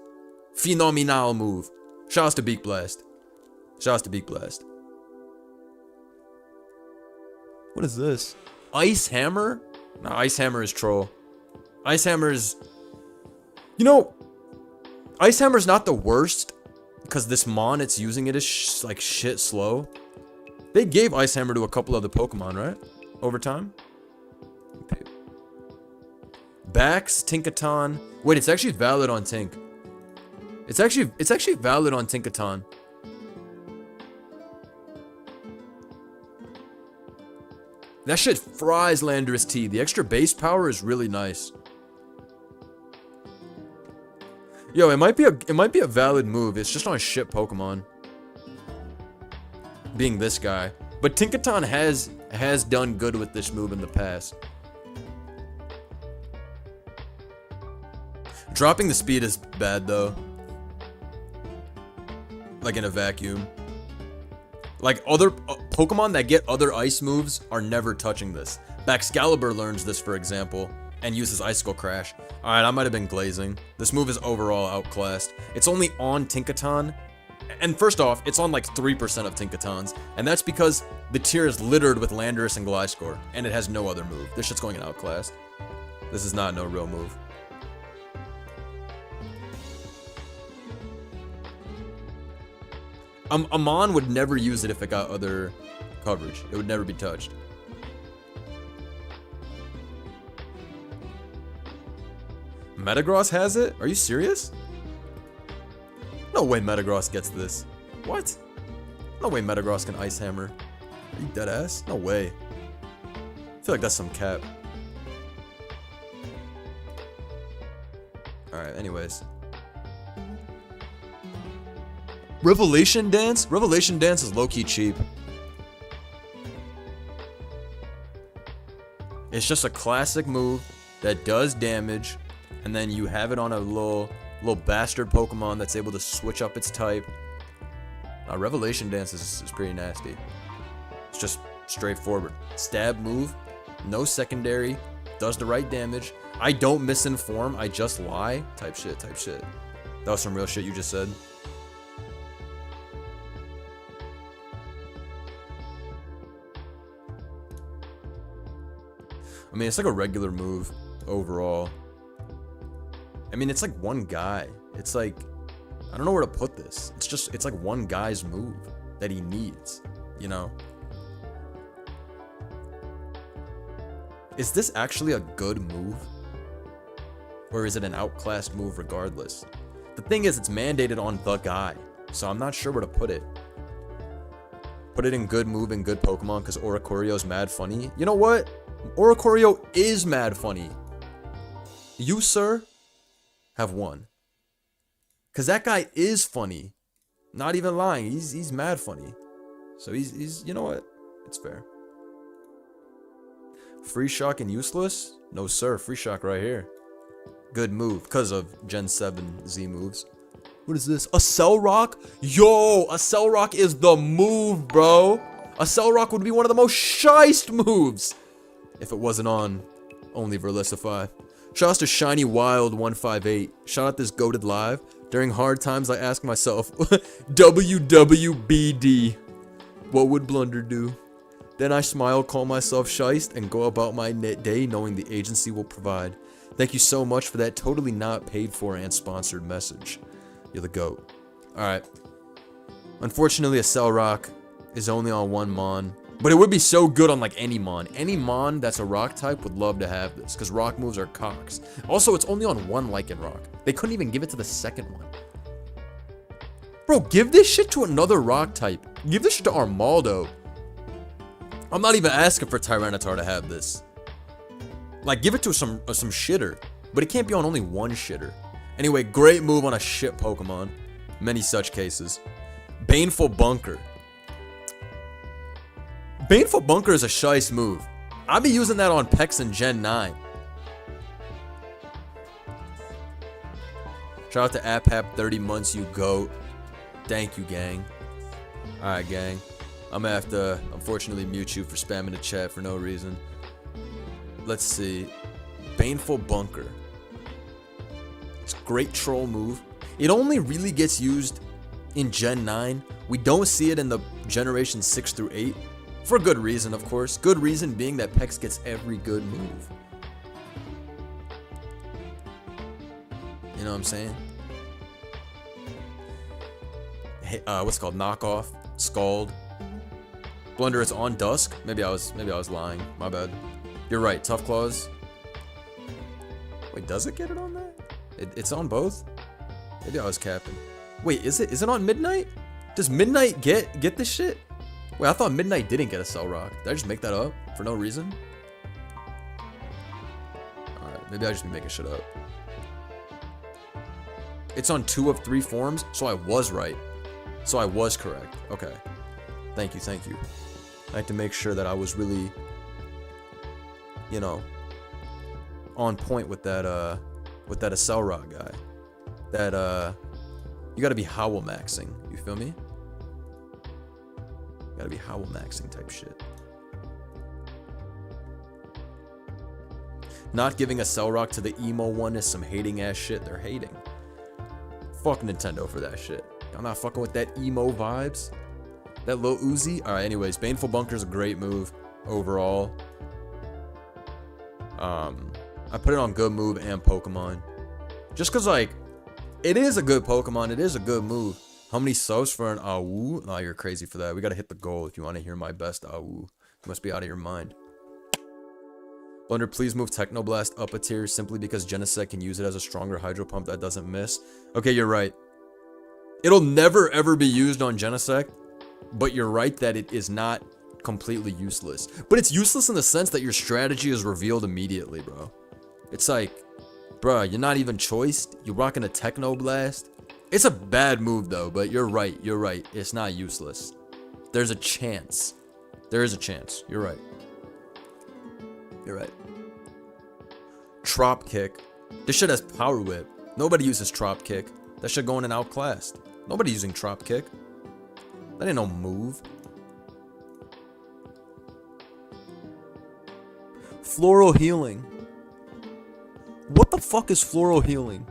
Phenomenal move. Shouts to Beak Blast. Shouts to Beak Blast. What is this? Ice Hammer? Nah, Ice Hammer is troll. Ice Hammer is... You know, Ice Hammer's not the worst, because this Mon it's using it is like shit slow. They gave Ice Hammer to a couple other Pokemon, right? Over time? Bax, Tinkaton. Wait, it's actually valid on Tink. It's actually valid on Tinkaton. That shit fries Landorus T. The extra base power is really nice. Yo, it might be a valid move. It's just on shit Pokemon. Being this guy. But Tinkaton has done good with this move in the past. Dropping the speed is bad though. Like in a vacuum. Like other Pokemon that get other ice moves are never touching this. Baxcalibur learns this, for example, and uses Icicle Crash. Alright, I might have been glazing. This move is overall outclassed. It's only on Tinkaton. And first off, it's on like 3% of Tinkatons. And that's because the tier is littered with Landorus and Gliscor. And it has no other move. This shit's going in outclassed. This is not no real move. Amon would never use it if it got other coverage. It would never be touched. Metagross has it? Are you serious? No way Metagross gets this. What? No way Metagross can Ice Hammer. Are you dead ass? No way. I feel like that's some cap. Alright, anyways. Revelation Dance? Revelation Dance is low-key cheap. It's just a classic move that does damage, and then you have it on a little bastard Pokemon that's able to switch up its type. Revelation Dance is pretty nasty. It's just straightforward. Stab move, no secondary, does the right damage. I don't misinform, I just lie. Type shit, type shit. That was some real shit you just said. I mean, it's like a regular move overall. I mean, it's like one guy. It's like, I don't know where to put this. It's like one guy's move that he needs, you know? Is this actually a good move? Or is it an outclassed move regardless? The thing is, it's mandated on the guy, so I'm not sure where to put it. Put it in good move and good Pokemon because Oricorio's mad funny. You know what? Oricorio is mad funny. You, sir, have won. Because that guy is funny. Not even lying. He's mad funny. So he's, you know what? It's fair. Free Shock and useless? No, sir. Free Shock right here. Good move because of Gen 7 Z moves. What is this? A Cell Rock? Yo, a Cell Rock is the move, bro. A Cell Rock would be one of the most shiest moves. If it wasn't on only Verlisify. Shouts to Shiny Wild 158. Shout out this goated live. During hard times, I ask myself, WWBD. What would Blunder do? Then I smile, call myself shiced, and go about my day knowing the agency will provide. Thank you so much for that totally not paid for and sponsored message. You're the GOAT. Alright. Unfortunately, a Cell Rock is only on one Mon. But it would be so good on like any Mon. Any Mon that's a rock type would love to have this, because rock moves are cocks. Also, it's only on one Lycanroc. They couldn't even give it to the second one. Bro, give this shit to another rock type. Give this shit to Armaldo. I'm not even asking for Tyranitar to have this. Like, give it to some shitter. But it can't be on only one shitter. Anyway, great move on a shit Pokemon. Many such cases. Baneful Bunker. Baneful Bunker is a shice move. I'll be using that on Pex in Gen 9. Shout out to AppHap 30 months, you goat. Thank you, gang. Alright, gang. I'm gonna have to, unfortunately, mute you for spamming the chat for no reason. Let's see. Baneful Bunker. It's a great troll move. It only really gets used in Gen 9. We don't see it in the Generation 6 through 8. For good reason, of course. Good reason being that Pex gets every good move. You know what I'm saying? Hey, what's it called? Knockoff. Scald. Blunder, it's on Dusk. Maybe I was lying. My bad. You're right. Tough Claws. Wait, does it get it on that? It's on both? Maybe I was capping. Wait, is it on Midnight? Does Midnight get this shit? Wait, I thought Midnight didn't get a Cell Rock. Did I just make that up for no reason? Alright, maybe I just be making shit up. It's on 2 of 3 forms, so I was right. So I was correct. Okay. Thank you, thank you. I had to make sure that I was really, you know, on point with that Cell Rock guy. That, you gotta be Howl maxing. You feel me? Gotta be Howl maxing type shit. Not giving a Cell Rock to the emo one is some hating ass shit. They're hating. Fuck Nintendo for that shit. I'm not fucking with that emo vibes. That Lil Uzi. Alright, anyways, Baneful Bunker is a great move overall. I put it on good move and Pokemon. Just cause like, it is a good Pokemon. It is a good move. How many subs for an AWU? Nah, you're crazy for that. We gotta hit the goal if you want to hear my best AWU. You must be out of your mind. Blunder, please move Technoblast up a tier simply because Genesect can use it as a stronger Hydro Pump that doesn't miss. Okay, you're right. It'll never ever be used on Genesect, but you're right that it is not completely useless. But it's useless in the sense that your strategy is revealed immediately, bro. It's like, bruh, you're not even choiced. You're rocking a Technoblast. It's a bad move though, but you're right. You're right. It's not useless. There's a chance. There is a chance. You're right. You're right. Trop Kick. This shit has Power Whip. Nobody uses Trop Kick. That shit going in Outclassed. Nobody using Trop Kick. That ain't no move. Floral Healing. What the fuck is Floral Healing?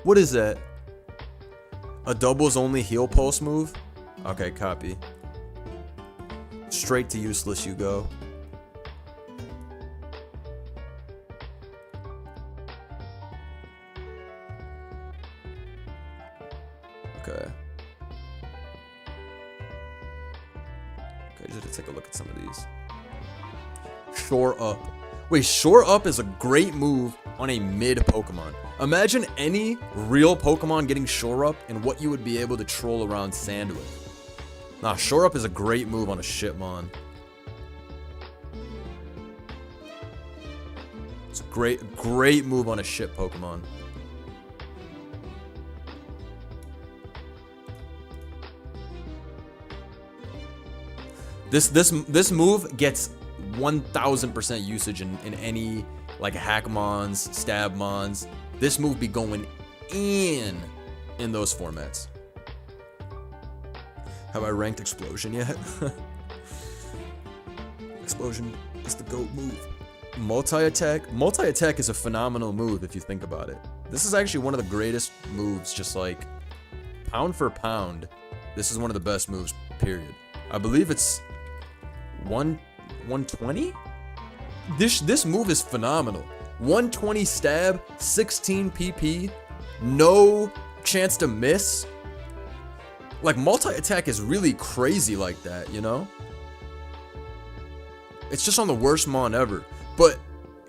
What is that? A doubles only heal pulse move? Okay, copy. Straight to useless you go. Okay. Okay, just take a look at some of these. Shore Up. Wait, Shore Up is a great move on a mid Pokemon. Imagine any real Pokemon getting Shore Up and what you would be able to troll around sand with. Nah, Shore Up is a great move on a Shitmon. It's a great move on a shit Pokemon. This move gets 1000% usage in any like Hackmons, Stabmons. This move be going in those formats. Have I ranked Explosion yet? Explosion is the GOAT move. Multi-attack? Multi-attack is a phenomenal move if you think about it. This is actually one of the greatest moves, just like pound for pound. This is one of the best moves, period. I believe it's 120? This move is phenomenal. 120 stab, 16 PP, no chance to miss. Like, multi-attack is really crazy like that, you know? It's just on the worst mon ever. But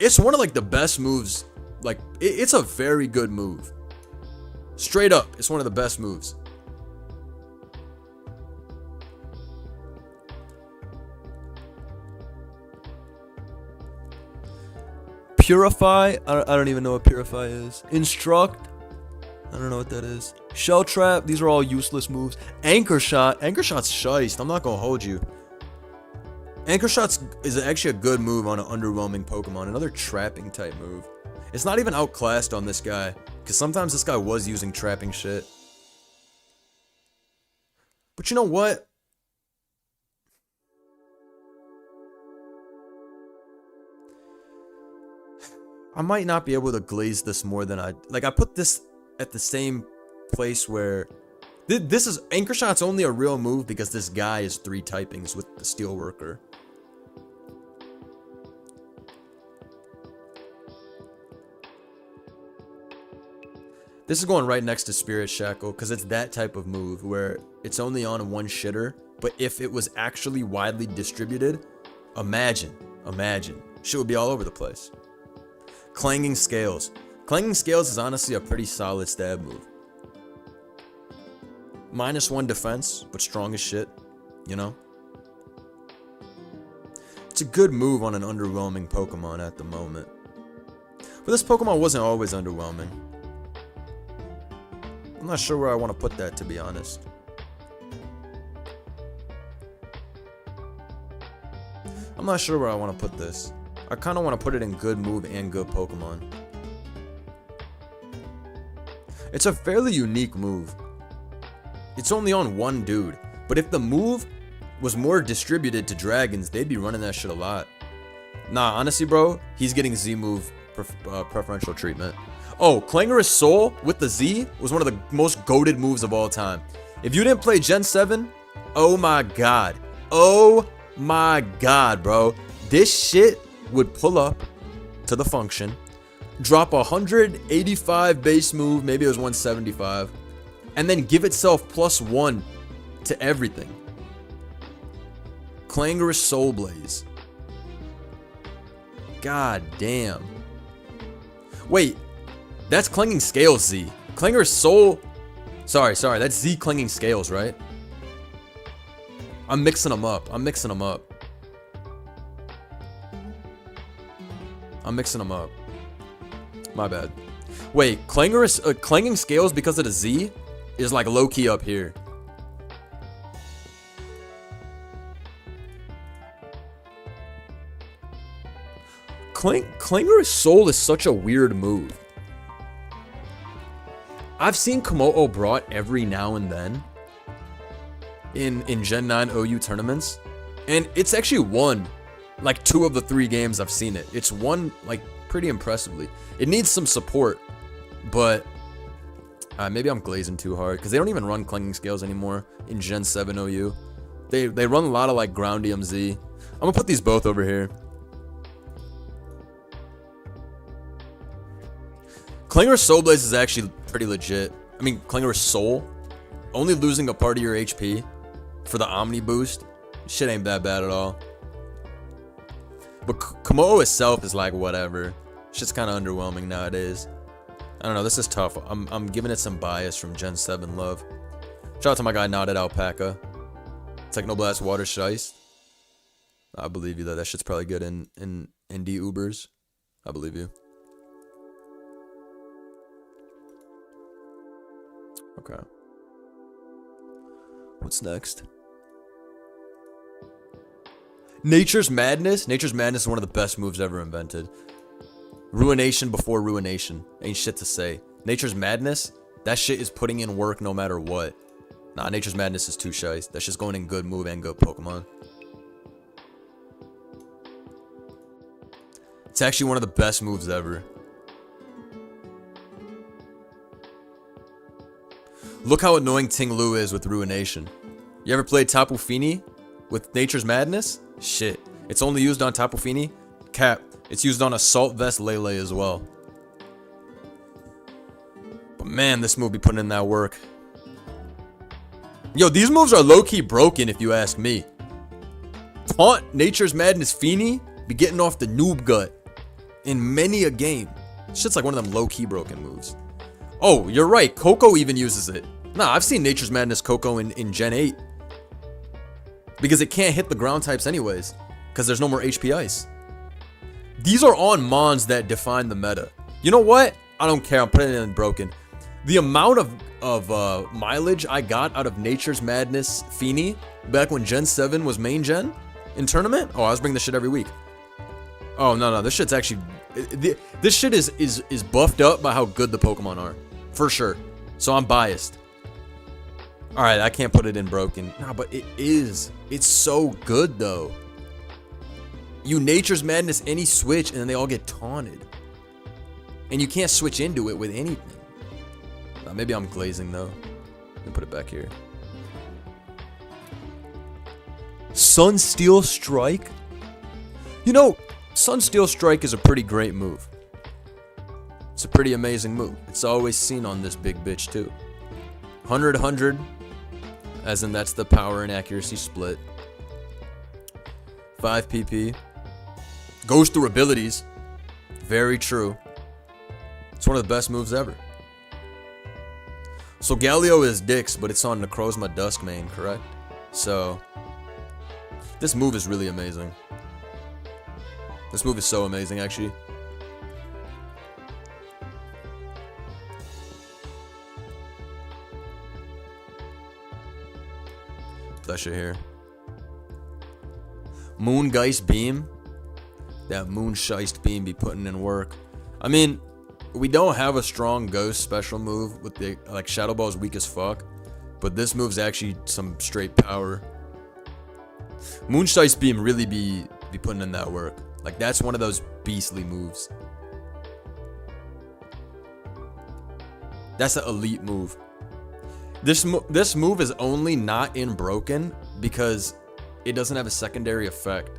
it's one of, like, the best moves. Like, it's a very good move. Straight up, it's one of the best moves. Purify? I don't even know what Purify is. Instruct? I don't know what that is. Shell Trap? These are all useless moves. Anchor Shot? Anchor Shot's shiced. I'm not gonna hold you. Anchor Shots is actually a good move on an underwhelming Pokemon. Another trapping type move. It's not even outclassed on this guy, because sometimes this guy was using trapping shit. But you know what? I might not be able to glaze this more than I put this at the same place where this is Anchor Shot's only a real move because this guy is 3 typings with the Steelworker. This is going right next to Spirit Shackle because it's that type of move where it's only on one shitter, but if it was actually widely distributed, imagine, shit would be all over the place. Clanging Scales. Clanging Scales is honestly a pretty solid stab move. -1 defense, but strong as shit, you know? It's a good move on an underwhelming Pokemon at the moment. But this Pokemon wasn't always underwhelming. I'm not sure where I want to put that, to be honest. I'm not sure where I want to put this. I kind of want to put it in good move and good Pokemon. It's a fairly unique move. It's only on one dude, but if the move was more distributed to dragons, they'd be running that shit a lot. Nah, honestly, bro, he's getting Z move preferential treatment. Oh, Clangorous Soul with the Z was one of the most goated moves of all time. If you didn't play Gen 7, oh my god. Oh my god, bro. This shit would pull up to the function, drop 185 base move, maybe it was 175, and then give itself +1 to everything. Clangorous Soul Blaze. God damn. Wait, that's Clanging Scales Z. Clangorous Soul... Sorry, that's Z Clanging Scales, right? I'm mixing them up. My bad. Wait, Clanging Scales because of the Z is like low-key up here. Clangorous Soul is such a weird move. I've seen Komodo brought every now and then in Gen 9 OU tournaments, and it's actually won like 2 of the 3 games I've seen it. It's won like pretty impressively. It needs some support, but maybe I'm glazing too hard because they don't even run Clanging Scales anymore in Gen 7 OU. They run a lot of like Groundium Z. I'm gonna put these both over here. Clangorous Soul Blaze is actually pretty legit. I mean, Clangorous Soul, only losing a part of your HP for the Omni boost, shit ain't that bad at all. But Komodo itself is like whatever. Shit's kind of underwhelming nowadays. I don't know, this is tough. I'm giving it some bias from Gen 7 love. Shout out to my guy Knotted Alpaca. Technoblast Water Shice. I believe you though. That shit's probably good in indie Ubers. I believe you. Okay. What's next? Nature's Madness. Nature's Madness is one of the best moves ever invented. Ruination before Ruination. Ain't shit to say. Nature's Madness, that shit is putting in work no matter what. Nah, Nature's Madness is too shy. That's just going in good move and good Pokemon. It's actually one of the best moves ever. Look how annoying Ting Lu is with Ruination. You ever played Tapu Fini with Nature's Madness? Shit. It's only used on Tapu Fini? Cap. It's used on Assault Vest Lele as well. But man, this move be putting in that work. Yo, these moves are low-key broken if you ask me. Taunt Nature's Madness Fini be getting off the noob gut in many a game. Shit's like one of them low-key broken moves. Oh, you're right. Coco even uses it. Nah, I've seen Nature's Madness Coco in Gen 8. Because it can't hit the ground types anyways. Because there's no more HP Ice. These are on Mons that define the meta. You know what? I don't care. I'm putting it in broken. The amount of mileage I got out of Nature's Madness Fini back when Gen 7 was main gen In tournament? Oh, I was bringing this shit every week. Oh, no. This shit's actually... This shit is buffed up by how good the Pokemon are. For sure. So I'm biased. Alright, I can't put it in broken. Nah, but it is. It's so good, though. You Nature's Madness any switch, and then they all get taunted. And you can't switch into it with anything. Maybe I'm glazing, though. Let me put it back here. Sunsteel Strike? You know, Sunsteel Strike is a pretty great move. It's a pretty amazing move. It's always seen on this big bitch, too. 100, as in that's the power and accuracy split. 5 PP. Goes through abilities. Very true. It's one of the best moves ever. So Galio is Dix, but it's on Necrozma Dusk main, correct? So this move is really amazing. This move is so amazing, actually. That shit here. Moongeist Beam. That Moonscheist Beam be putting in work. I mean, we don't have a strong ghost special move with the like Shadow Ball is weak as fuck, but this move's actually some straight power. Moonscheist Beam really be putting in that work. Like that's one of those beastly moves. That's an elite move. This move is only not in broken because it doesn't have a secondary effect.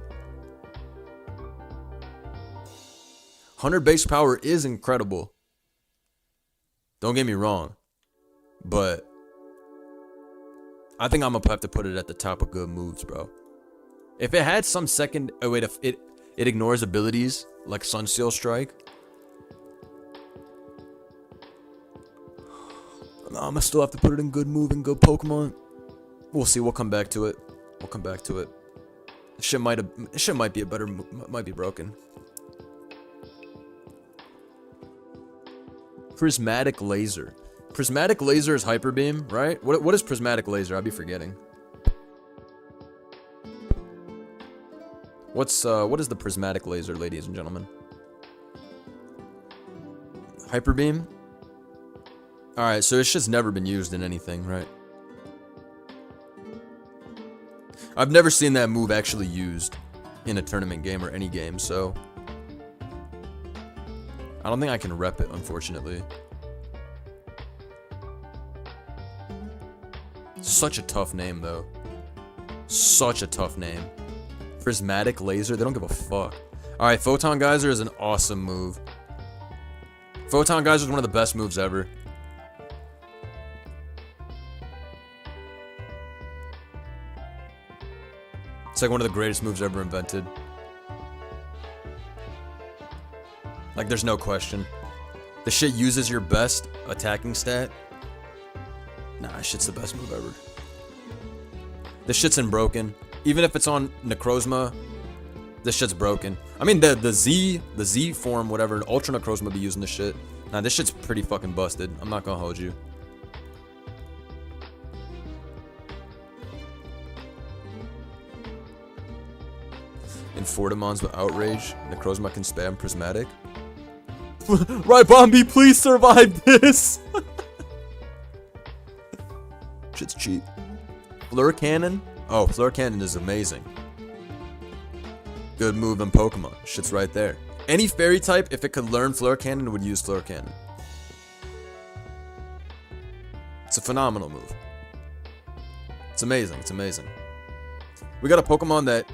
100 base power is incredible. Don't get me wrong. But I think I'm gonna have to put it at the top of good moves, bro. If it had some second... Oh, wait, if it ignores abilities like Sunsteel Strike. I'm gonna still have to put it in good move and good Pokemon. We'll see. We'll come back to it. We'll come back to it. Shit might be a better... Might be broken. Prismatic Laser. Prismatic Laser is Hyper Beam, right? What is Prismatic Laser? I'll be forgetting. What is the Prismatic Laser, ladies and gentlemen? Hyper Beam? Alright, so it's just never been used in anything, right? I've never seen that move actually used in a tournament game or any game, so I don't think I can rep it, unfortunately. Such a tough name, though. Such a tough name. Prismatic Laser, they don't give a fuck. Alright, Photon Geyser is an awesome move. Photon Geyser is one of the best moves ever. It's like one of the greatest moves ever invented. Like, there's no question. The shit uses your best attacking stat. Nah, this shit's the best move ever. This shit's in broken. Even if it's on Necrozma, this shit's broken. I mean, the Z form, whatever, Ultra Necrozma be using this shit. Nah, this shit's pretty fucking busted. I'm not gonna hold you. In Fortimons with Outrage, Necrozma can spam Prismatic. Right, Bombi, please survive this! Shit's cheap. Fleur Cannon? Oh, Fleur Cannon is amazing. Good move in Pokemon. Shit's right there. Any fairy type, if it could learn Fleur Cannon, would use Fleur Cannon. It's a phenomenal move. It's amazing. It's amazing. We got a Pokemon that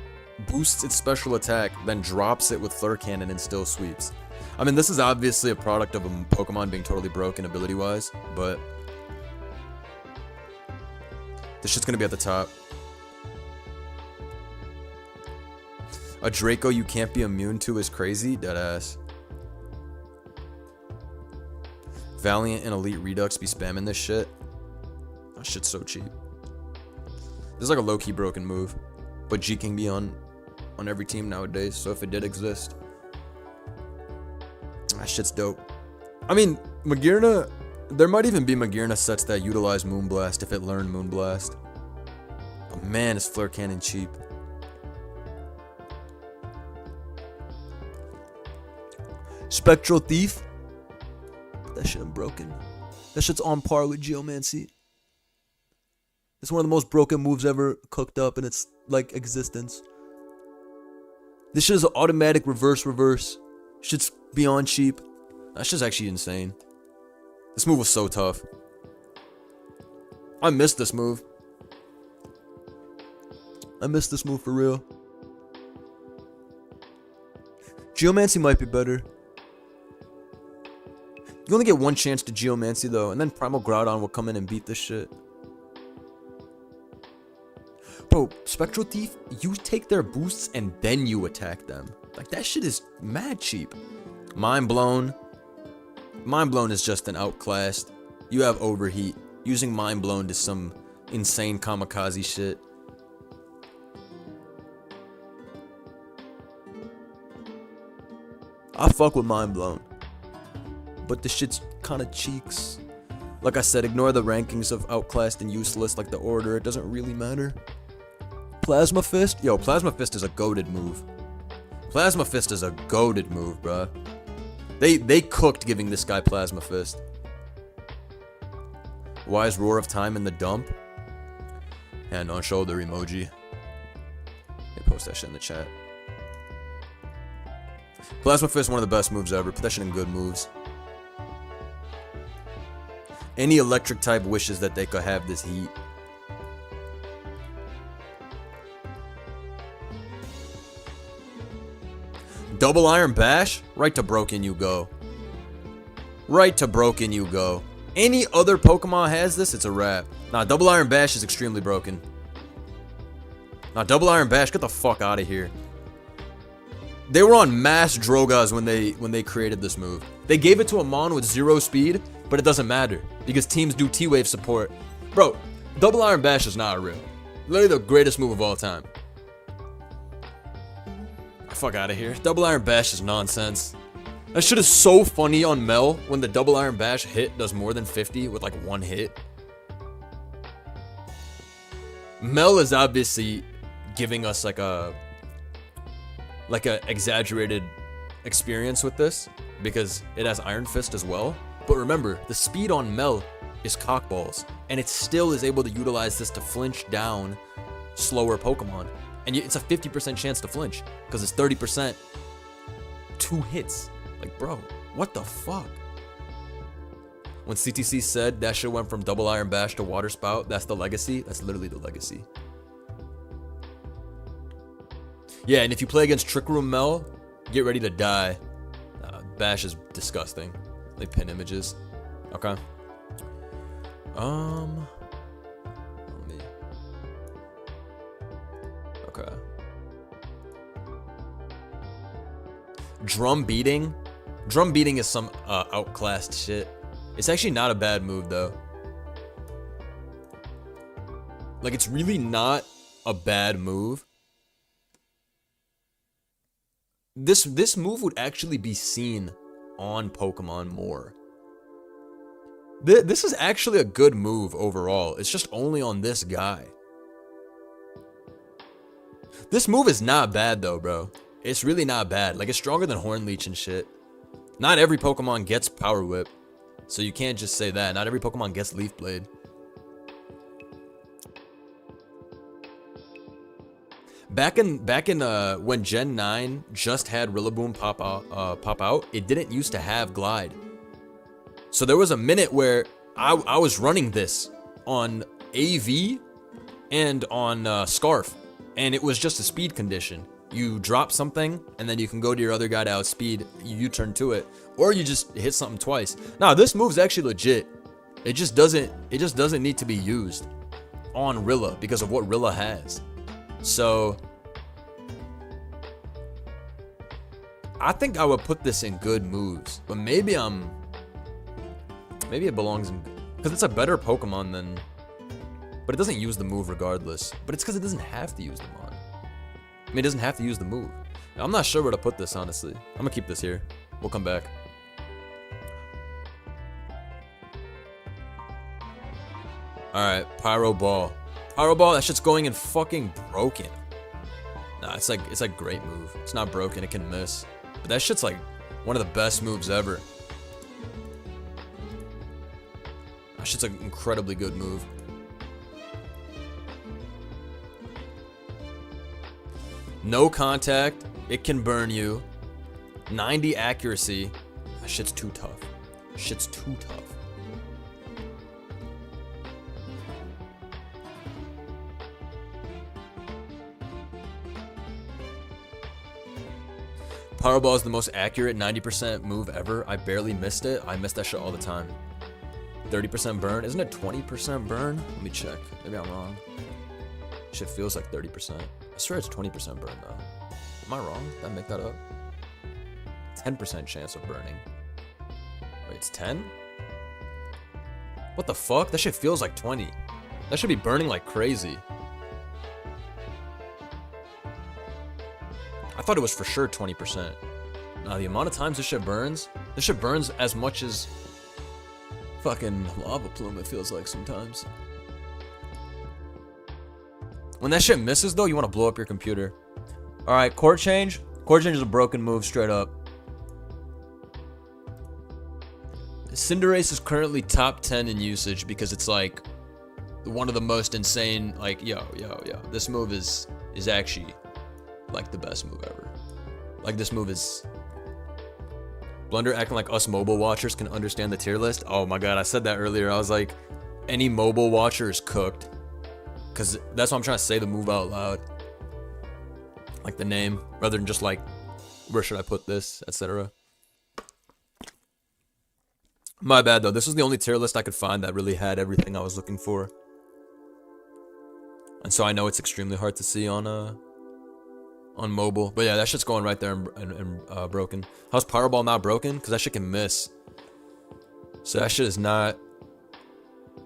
boosts its special attack, then drops it with Fleur Cannon and still sweeps. I mean, this is obviously a product of a Pokemon being totally broken ability-wise, but this shit's gonna be at the top. A Draco you can't be immune to is crazy? Deadass. Valiant and Elite Redux be spamming this shit. That shit's so cheap. This is like a low-key broken move. But G can be on every team nowadays, so if it did exist. That shit's dope. I mean, Magearna... There might even be Magearna sets that utilize Moonblast if it learned Moonblast. But man, is Fleur Cannon cheap. Spectral Thief. That shit broken. That shit's on par with Geomancy. It's one of the most broken moves ever cooked up in its like existence. This shit is an automatic reverse. Shit's beyond cheap. That shit's actually insane. This move was so tough. I missed this move. I missed this move for real. Geomancy might be better. You only get one chance to Geomancy though, and then Primal Groudon will come in and beat this shit. Bro, Spectral Thief, you take their boosts and then you attack them. Like, that shit is mad cheap. Mind Blown. Mind Blown is just an outclassed. You have Overheat. Using Mind Blown to some insane kamikaze shit. I fuck with Mind Blown. But the shit's kind of cheeks. Like I said, ignore the rankings of outclassed and useless, like the order. It doesn't really matter. Plasma Fist? Yo, Plasma Fist is a goated move. Plasma Fist is a goated move, bruh. They cooked giving this guy Plasma Fist. Wise Roar of Time in the dump. Hand on shoulder emoji. Hey, post that shit in the chat. Plasma Fist, one of the best moves ever. Put that shit in good moves. Any electric type wishes that they could have this heat. Double Iron Bash? Right to broken you go. Right to broken you go. Any other Pokemon has this, it's a wrap. Nah, Double Iron Bash is extremely broken. Nah, Double Iron Bash, get the fuck out of here. They were on mass Drogas when they created this move. They gave it to a Mon with 0 speed, but it doesn't matter because teams do T-Wave support. Bro, Double Iron Bash is not real. Literally the greatest move of all time. Fuck out of here. Double Iron Bash is nonsense. That shit is so funny on Mel when the Double Iron Bash hit does more than 50 with like one hit. Mel is obviously giving us like a exaggerated experience with this because it has Iron Fist as well. But remember, the speed on Mel is cockballs, and it still is able to utilize this to flinch down slower Pokemon. And it's a 50% chance to flinch because it's 30% 2 hits. Like, bro, what the fuck? When CTC said that shit went from Double Iron Bash to Water Spout, that's the legacy. That's literally the legacy. Yeah, and if you play against Trick Room Mel, get ready to die. Bash is disgusting. They pin images. Okay. Okay. Drum beating? Drum beating is some outclassed shit. It's actually not a bad move though. Like, it's really not a bad move. This move would actually be seen on Pokemon more. This is actually a good move overall. It's just only on this guy. This move is not bad though, bro. It's really not bad. Like, it's stronger than Horn Leech and shit. Not every Pokemon gets Power Whip, so you can't just say that. Not every Pokemon gets Leaf Blade. Back in when Gen 9 just had Rillaboom pop out, it didn't used to have Glide. So there was a minute where I was running this on AV and on Scarf, and it was just a speed condition. You drop something, and then you can go to your other guy to outspeed, you U-turn to it, or you just hit something twice. Now this move's actually legit. It just doesn't need to be used on Rilla because of what Rilla has. So I think I would put this in good moves, but maybe it belongs in, because it's a better Pokemon than, but it doesn't use the move regardless. But it's because it doesn't have to use the mod. I mean, it doesn't have to use the move. I'm not sure where to put this, honestly. I'm gonna keep this here. We'll come back. Alright, Pyro Ball. Pyro Ball, that shit's going in fucking broken. Nah, it's like great move. It's not broken, it can miss. But that shit's like One of the best moves ever. That shit's an incredibly good move. No contact. It can burn you. 90 accuracy. That shit's too tough. Shit's too tough. Powerball is the most accurate 90% move ever. I barely missed it. I miss that shit all the time. 30% burn. Isn't it 20% burn? Let me check. Maybe I'm wrong. Shit feels like 30%. I swear it's 20% burn though. Am I wrong? Did I make that up? 10% chance of burning. Wait, it's 10? What the fuck? That shit feels like 20. That should be burning like crazy. I thought it was for sure 20%. Now, the amount of times this shit burns as much as fucking lava plume, it feels like sometimes. When that shit misses, though, you want to blow up your computer. Alright, court change. Court change is a broken move, straight up. Cinderace is currently top 10 in usage because it's like one of the most insane, like, yo. This move is actually like the best move ever. Like, this move is... Blunder acting like us mobile watchers can understand the tier list. Oh my god, I said that earlier. I was like, any mobile watcher is cooked. Because that's what I'm trying to say, the move out loud. Like the name, rather than just like, where should I put this, etc. My bad though, this was the only tier list I could find that really had everything I was looking for. And so I know it's extremely hard to see on mobile. But yeah, that shit's going right there and broken. How's Powerball not broken? Because that shit can miss. So that shit is not...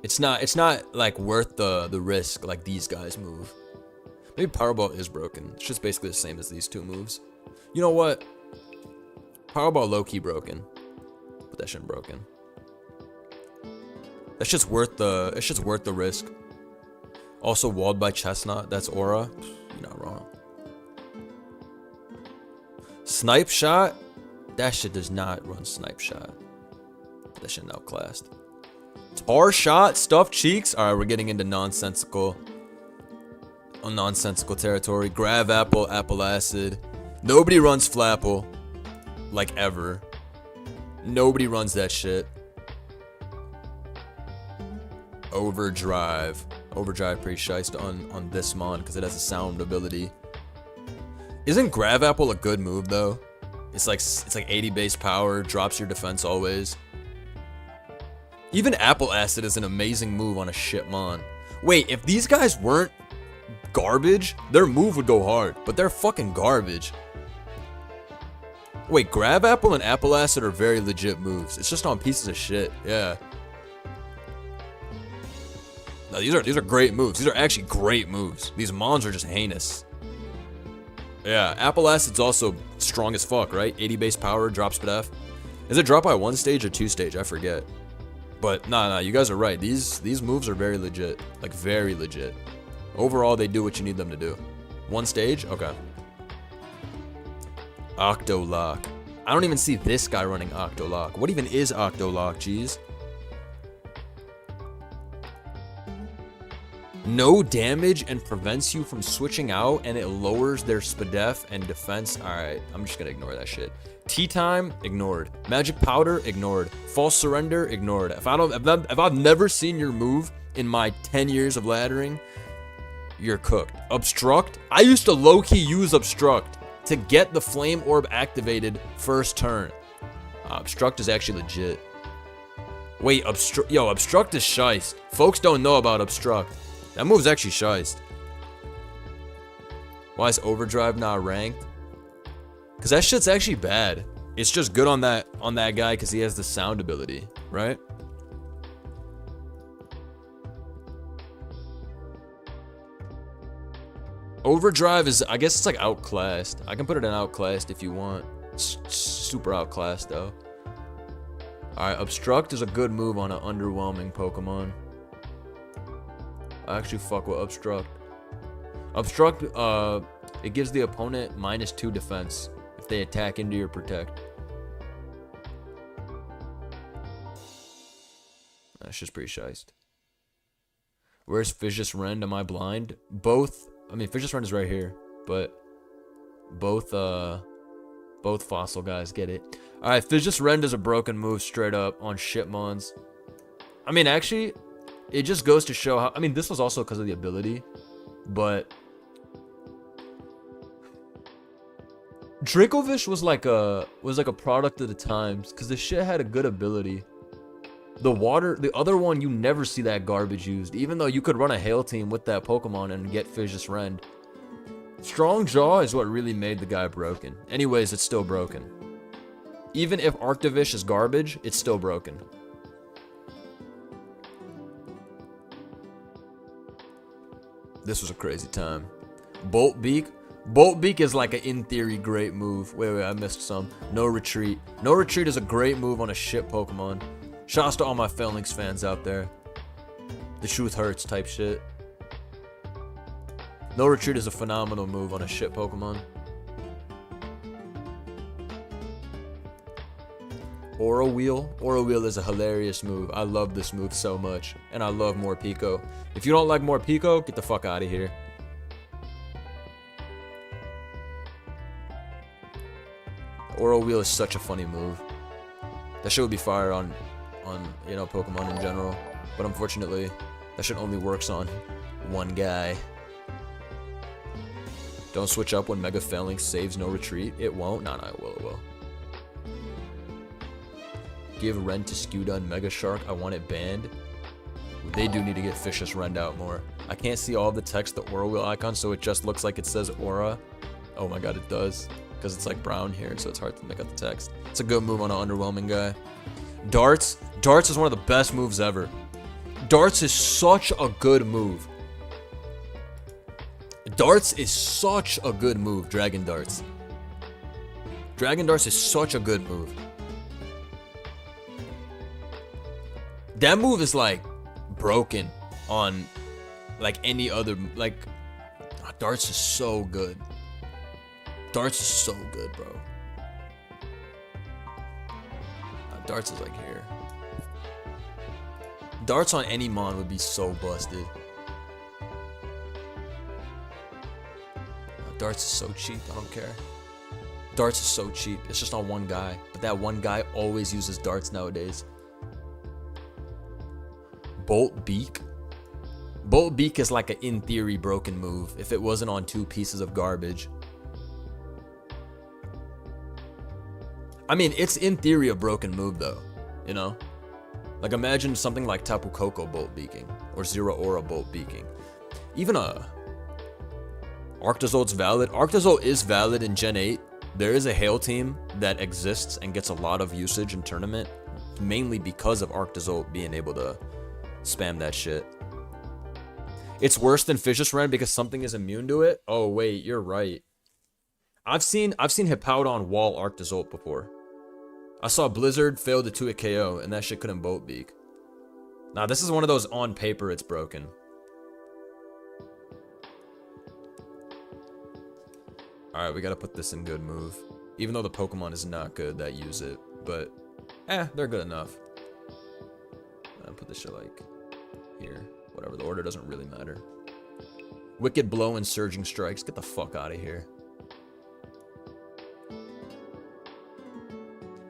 It's not like worth the risk like these guys move. Maybe Powerball is broken. It's just basically the same as these two moves. You know what? Powerball low-key broken. But that shit broken. That shit's worth the risk. Also walled by Chestnut. That's Aura. You're not wrong. Snipe shot? That shit does not run snipe shot. That shit outclassed. Tar shot? Stuffed cheeks? Alright, we're getting into nonsensical territory. Grav apple, apple acid. Nobody runs Flapple. Like, ever. Nobody runs that shit. Overdrive. Overdrive pretty shiced on this mon because it has a sound ability. Isn't Grav Apple a good move though? It's like 80 base power, drops your defense always. Even Apple Acid is an amazing move on a shit mon. Wait, if these guys weren't garbage, their move would go hard, but they're fucking garbage. Wait, Grav Apple and Apple Acid are very legit moves. It's just on pieces of shit. Yeah. No, these are great moves. These are actually great moves. These mons are just heinous. Yeah, Apple Acid's also strong as fuck, right? 80 base power, drop SPDF. Is it drop by 1 stage or 2 stage? I forget. But nah, you guys are right. These moves are very legit. Like, very legit. Overall, they do what you need them to do. 1 stage? Okay. Octolock. I don't even see this guy running Octolock. What even is Octolock, jeez? No damage and prevents you from switching out, and it lowers their SPDF and defense. Alright, I'm just gonna ignore that shit. Tea time, ignored. Magic powder, ignored. False surrender, ignored. If I've never seen your move in my 10 years of laddering, you're cooked. Obstruct. I used to low-key use Obstruct to get the flame orb activated first turn. Obstruct is actually legit. Wait, Obstruct is shiced. Folks don't know about Obstruct. That move's actually shiced. Why is Overdrive not ranked? Because that shit's actually bad. It's just good on that guy because he has the sound ability, right? Overdrive is, I guess it's like outclassed. I can put it in outclassed if you want. It's super outclassed though. Alright, Obstruct is a good move on an underwhelming Pokemon. I actually fuck with Obstruct. Obstruct, it gives the opponent -2 defense if they attack into your protect. That's just pretty shiced. Where's Fidget Rend? Am I blind? Both. I mean, Fidget Rend is right here, but both fossil guys get it. All right, Fidget Rend is a broken move straight up on shitmons. I mean, actually, it just goes to show how. I mean, this was also because of the ability, but Dracovish was like a product of the times because the shit had a good ability. The other one, you never see that garbage used, even though you could run a Hail Team with that Pokemon and get Fidget Rend. Strong Jaw is what really made the guy broken. Anyways, it's still broken. Even if Arctovish is garbage, it's still broken. This was a crazy time. Bolt Beak. Bolt Beak is like an in theory great move. Wait, I missed some. No Retreat. No Retreat is a great move on a shit Pokemon. Shouts to all my Phalanx fans out there. The truth hurts type shit. No Retreat is a phenomenal move on a shit Pokemon. Aura Wheel. Aura Wheel is a hilarious move. I love this move so much. And I love Morpeko. If you don't like Morpeko, get the fuck out of here. Aura Wheel is such a funny move. That shit would be fire on you know, Pokemon in general. But unfortunately, that shit only works on one guy. Don't switch up when Mega Phalanx saves No Retreat. It won't? Nah, it will, it will. Give Rend to Skewdun Mega Shark. I want it banned. They do need to get Fishious Rend out more. I can't see all the text, the Aura Wheel icon, so it just looks like it says Aura. Oh my god, it does. Because it's like brown here, so it's hard to make out the text. It's a good move on an underwhelming guy. Darts. Darts is one of the best moves ever. Darts is such a good move. Darts is such a good move, Dragon Darts. Dragon Darts is such a good move. That move is like broken on like any other, like Darts is so good. Darts is so good, bro. Darts is like here. Darts on any mon would be so busted. Darts is so cheap, I don't care. Darts is so cheap, it's just on one guy. But that one guy always uses darts nowadays. Bolt Beak. Bolt Beak is like an in theory broken move if it wasn't on two pieces of garbage. I mean, it's in theory a broken move though, you know? Like imagine something like Tapu Koko Bolt Beaking or Zero Aura Bolt Beaking. Even Arctozolt's valid. Arctozolt is valid in Gen 8. There is a Hail Team that exists and gets a lot of usage in tournament, mainly because of Arctozolt being able to spam that shit. It's worse than Fishious Rend because something is immune to it. Oh wait, you're right. I've seen Hippowdon wall Arctozolt before. I saw Blizzard fail the 2-hit KO and that shit couldn't Bolt Beak. Nah, this is one of those on paper it's broken. Alright, we gotta put this in good move. Even though the Pokemon is not good that use it. But, they're good enough. I'll put this shit like here. Whatever, the order doesn't really matter. Wicked Blow and Surging Strikes. Get the fuck out of here.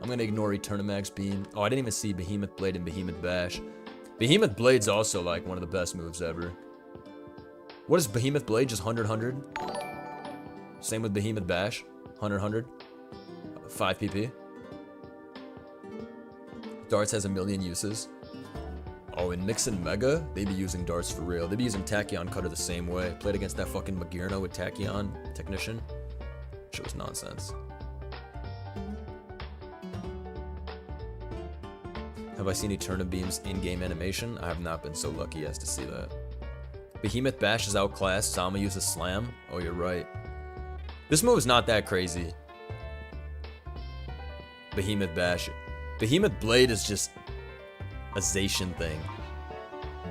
I'm gonna ignore Eternamax Beam. Oh, I didn't even see Behemoth Blade and Behemoth Bash. Behemoth Blade's also like one of the best moves ever. What is Behemoth Blade? Just 100-100? Same with Behemoth Bash. 100-100. 5 PP. Darts has a million uses. Oh, in Mix and Mega, they be using darts for real. They be using Tachyon Cutter the same way. Played against that fucking Magirna with Tachyon Technician. Shit was nonsense. Have I seen Eterna Beam's in-game animation? I have not been so lucky as to see that. Behemoth Bash is outclassed. Sama uses Slam. Oh, you're right. This move is not that crazy. Behemoth Bash. Behemoth Blade is just a Zacian thing.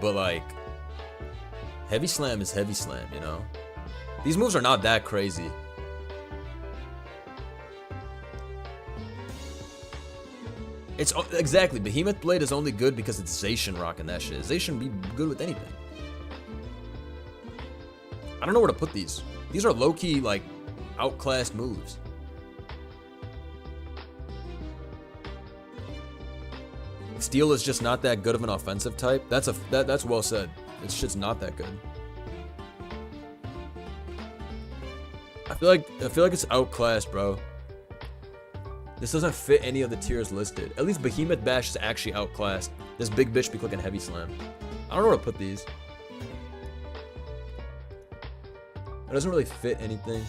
But like, Heavy Slam is Heavy Slam, you know? These moves are not that crazy. It's exactly, Behemoth Blade is only good because it's Zacian rocking that shit. Zacian be good with anything. I don't know where to put these. These are low-key, like, outclassed moves. Steel is just not that good of an offensive type. That's well said. This shit's not that good. I feel like it's outclassed, bro. This doesn't fit any of the tiers listed. At least Behemoth Bash is actually outclassed. This big bitch be clicking Heavy Slam. I don't know where to put these. It doesn't really fit anything.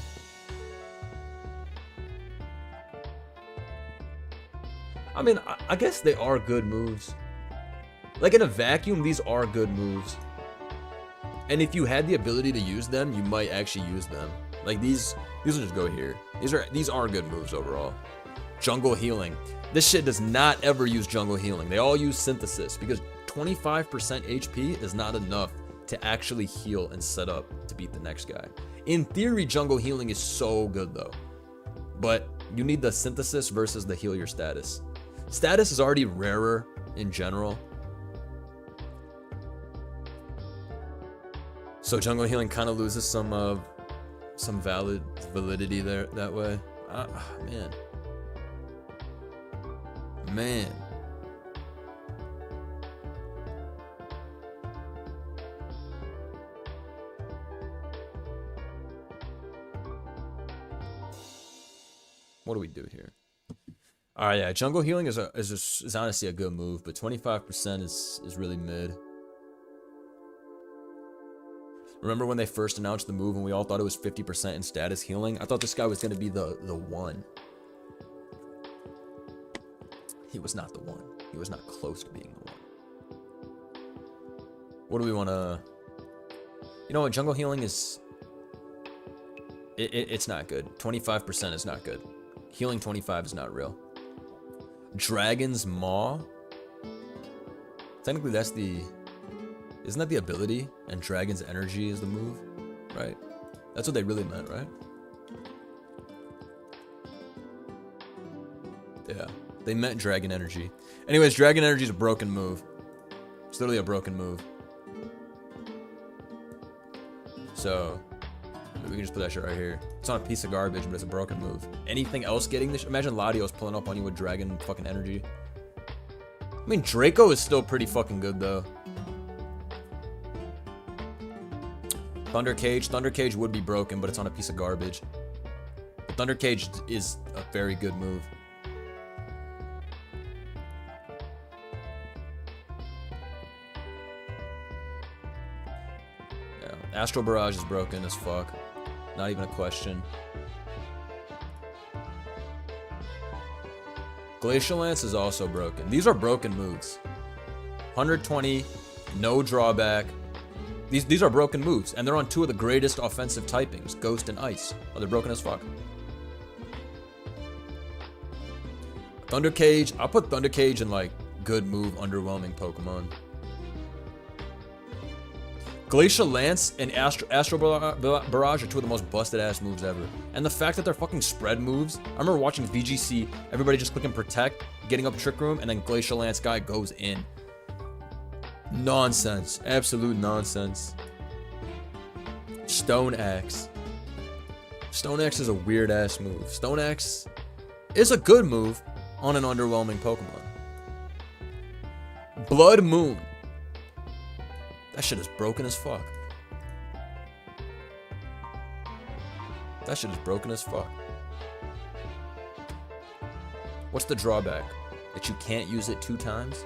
I mean, I guess they are good moves. Like, in a vacuum, these are good moves. And if you had the ability to use them, you might actually use them. Like, these will just go here. These are good moves overall. Jungle Healing. This shit does not ever use Jungle Healing. They all use Synthesis because 25% HP is not enough to actually heal and set up to beat the next guy. In theory, Jungle Healing is so good though. But you need the Synthesis versus the Heal Your Status. Status is already rarer in general. So Jungle Healing kind of loses some validity there that way. Man. What do we do here? All right, yeah, Jungle Healing is honestly a good move, but 25% is really mid. Remember when they first announced the move and we all thought it was 50% in status healing? I thought this guy was gonna be the one. He was not the one. He was not close to being the one. What do we wanna... You know what, Jungle Healing is... It's not good. 25% is not good. Healing 25 is not real. Dragon's Maw? Technically that's the... Isn't that the ability? And Dragon's Energy is the move? Right? That's what they really meant, right? Yeah. They meant Dragon Energy. Anyways, Dragon Energy is a broken move. It's literally a broken move. So... We can just put that shit right here. It's not a piece of garbage, but it's a broken move. Anything else getting this? Imagine Latios pulling up on you with Dragon fucking Energy. I mean, Draco is still pretty fucking good, though. Thunder Cage. Thunder Cage would be broken, but it's on a piece of garbage. But Thunder Cage is a very good move. Yeah. Astral Barrage is broken as fuck. Not even a question. Glacial Lance is also broken. These are broken moves. 120, no drawback. These are broken moves, and they're on two of the greatest offensive typings, Ghost and Ice. Oh, they're broken as fuck. Thunder Cage. I'll put Thunder Cage in, like, good move, underwhelming Pokemon. Glacial Lance and Astral Barrage are two of the most busted-ass moves ever. And the fact that they're fucking spread moves... I remember watching VGC, everybody just clicking Protect, getting up Trick Room, and then Glacial Lance guy goes in. Nonsense. Absolute nonsense. Stone Axe. Stone Axe is a weird-ass move. Stone Axe is a good move on an underwhelming Pokemon. Blood Moon. That shit is broken as fuck. That shit is broken as fuck. What's the drawback? That you can't use it 2 times?